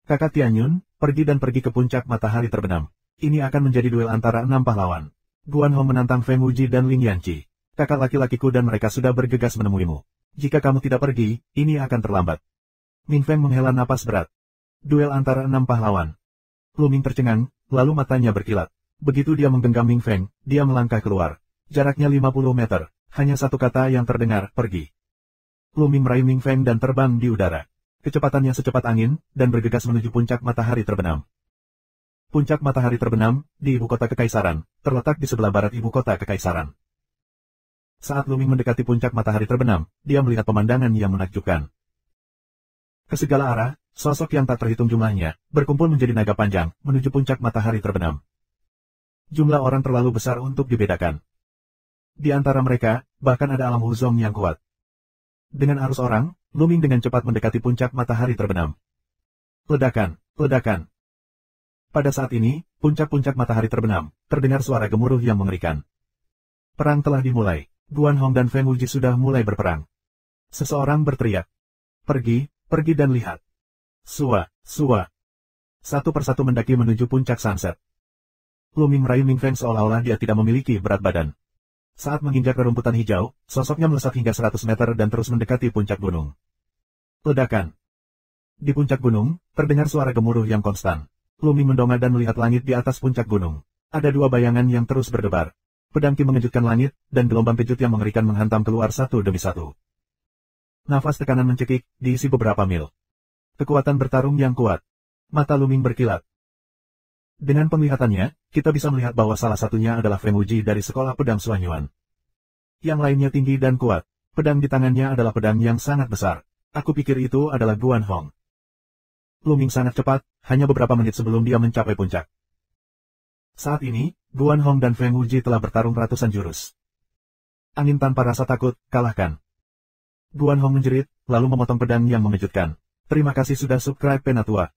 Speaker 1: Kakak Tianyun, pergi ke puncak matahari terbenam. Ini akan menjadi duel antara 6 pahlawan. Guan Hong menantang Feng Wuji dan Ling Yanqi. Kakak laki-lakiku dan mereka sudah bergegas menemuimu. Jika kamu tidak pergi, ini akan terlambat. Ming Feng menghela napas berat. Duel antara 6 pahlawan. Lu Ming tercengang, lalu matanya berkilat. Begitu dia menggenggam Ming Feng, dia melangkah keluar. Jaraknya 50 meter, hanya satu kata yang terdengar, pergi. Lu Ming meraih Ming Feng dan terbang di udara. Kecepatannya secepat angin, dan bergegas menuju puncak matahari terbenam. Puncak matahari terbenam, di ibu kota kekaisaran, terletak di sebelah barat ibu kota kekaisaran. Saat Lu Ming mendekati puncak matahari terbenam, dia melihat pemandangan yang menakjubkan. Ke segala arah, sosok yang tak terhitung jumlahnya, berkumpul menjadi naga panjang, menuju puncak matahari terbenam. Jumlah orang terlalu besar untuk dibedakan. Di antara mereka, bahkan ada alam Huzong yang kuat. Dengan arus orang, Lu Ming dengan cepat mendekati puncak matahari terbenam. Ledakan, ledakan. Pada saat ini, puncak-puncak matahari terbenam, terdengar suara gemuruh yang mengerikan. Perang telah dimulai. Guan Hong dan Feng Wuji sudah mulai berperang. Seseorang berteriak. Pergi dan lihat. Sua. Satu persatu mendaki menuju puncak sunset. Lu Ming meraih Ming Feng seolah-olah dia tidak memiliki berat badan. Saat menginjak rerumputan hijau, sosoknya melesat hingga 100 meter dan terus mendekati puncak gunung. Ledakan. Di puncak gunung, terdengar suara gemuruh yang konstan. Lu Ming mendongak dan melihat langit di atas puncak gunung. Ada 2 bayangan yang terus berdebar. Pedang Qi mengejutkan langit, dan gelombang kejut yang mengerikan menghantam keluar satu demi satu. Nafas tekanan mencekik, diisi beberapa mil. Kekuatan bertarung yang kuat. Mata Lu Ming berkilat. Dengan penglihatannya, kita bisa melihat bahwa salah satunya adalah Feng Wuji dari Sekolah Pedang Suanyuan. Yang lainnya tinggi dan kuat. Pedang di tangannya adalah pedang yang sangat besar. Aku pikir itu adalah Guan Hong. Lu Ming sangat cepat, hanya beberapa menit sebelum dia mencapai puncak. Saat ini, Guan Hong dan Feng Wuji telah bertarung ratusan jurus. Angin tanpa rasa takut, kalahkan. Guan Hong menjerit, lalu memotong pedang yang mengejutkan. Terima kasih sudah subscribe Penatua.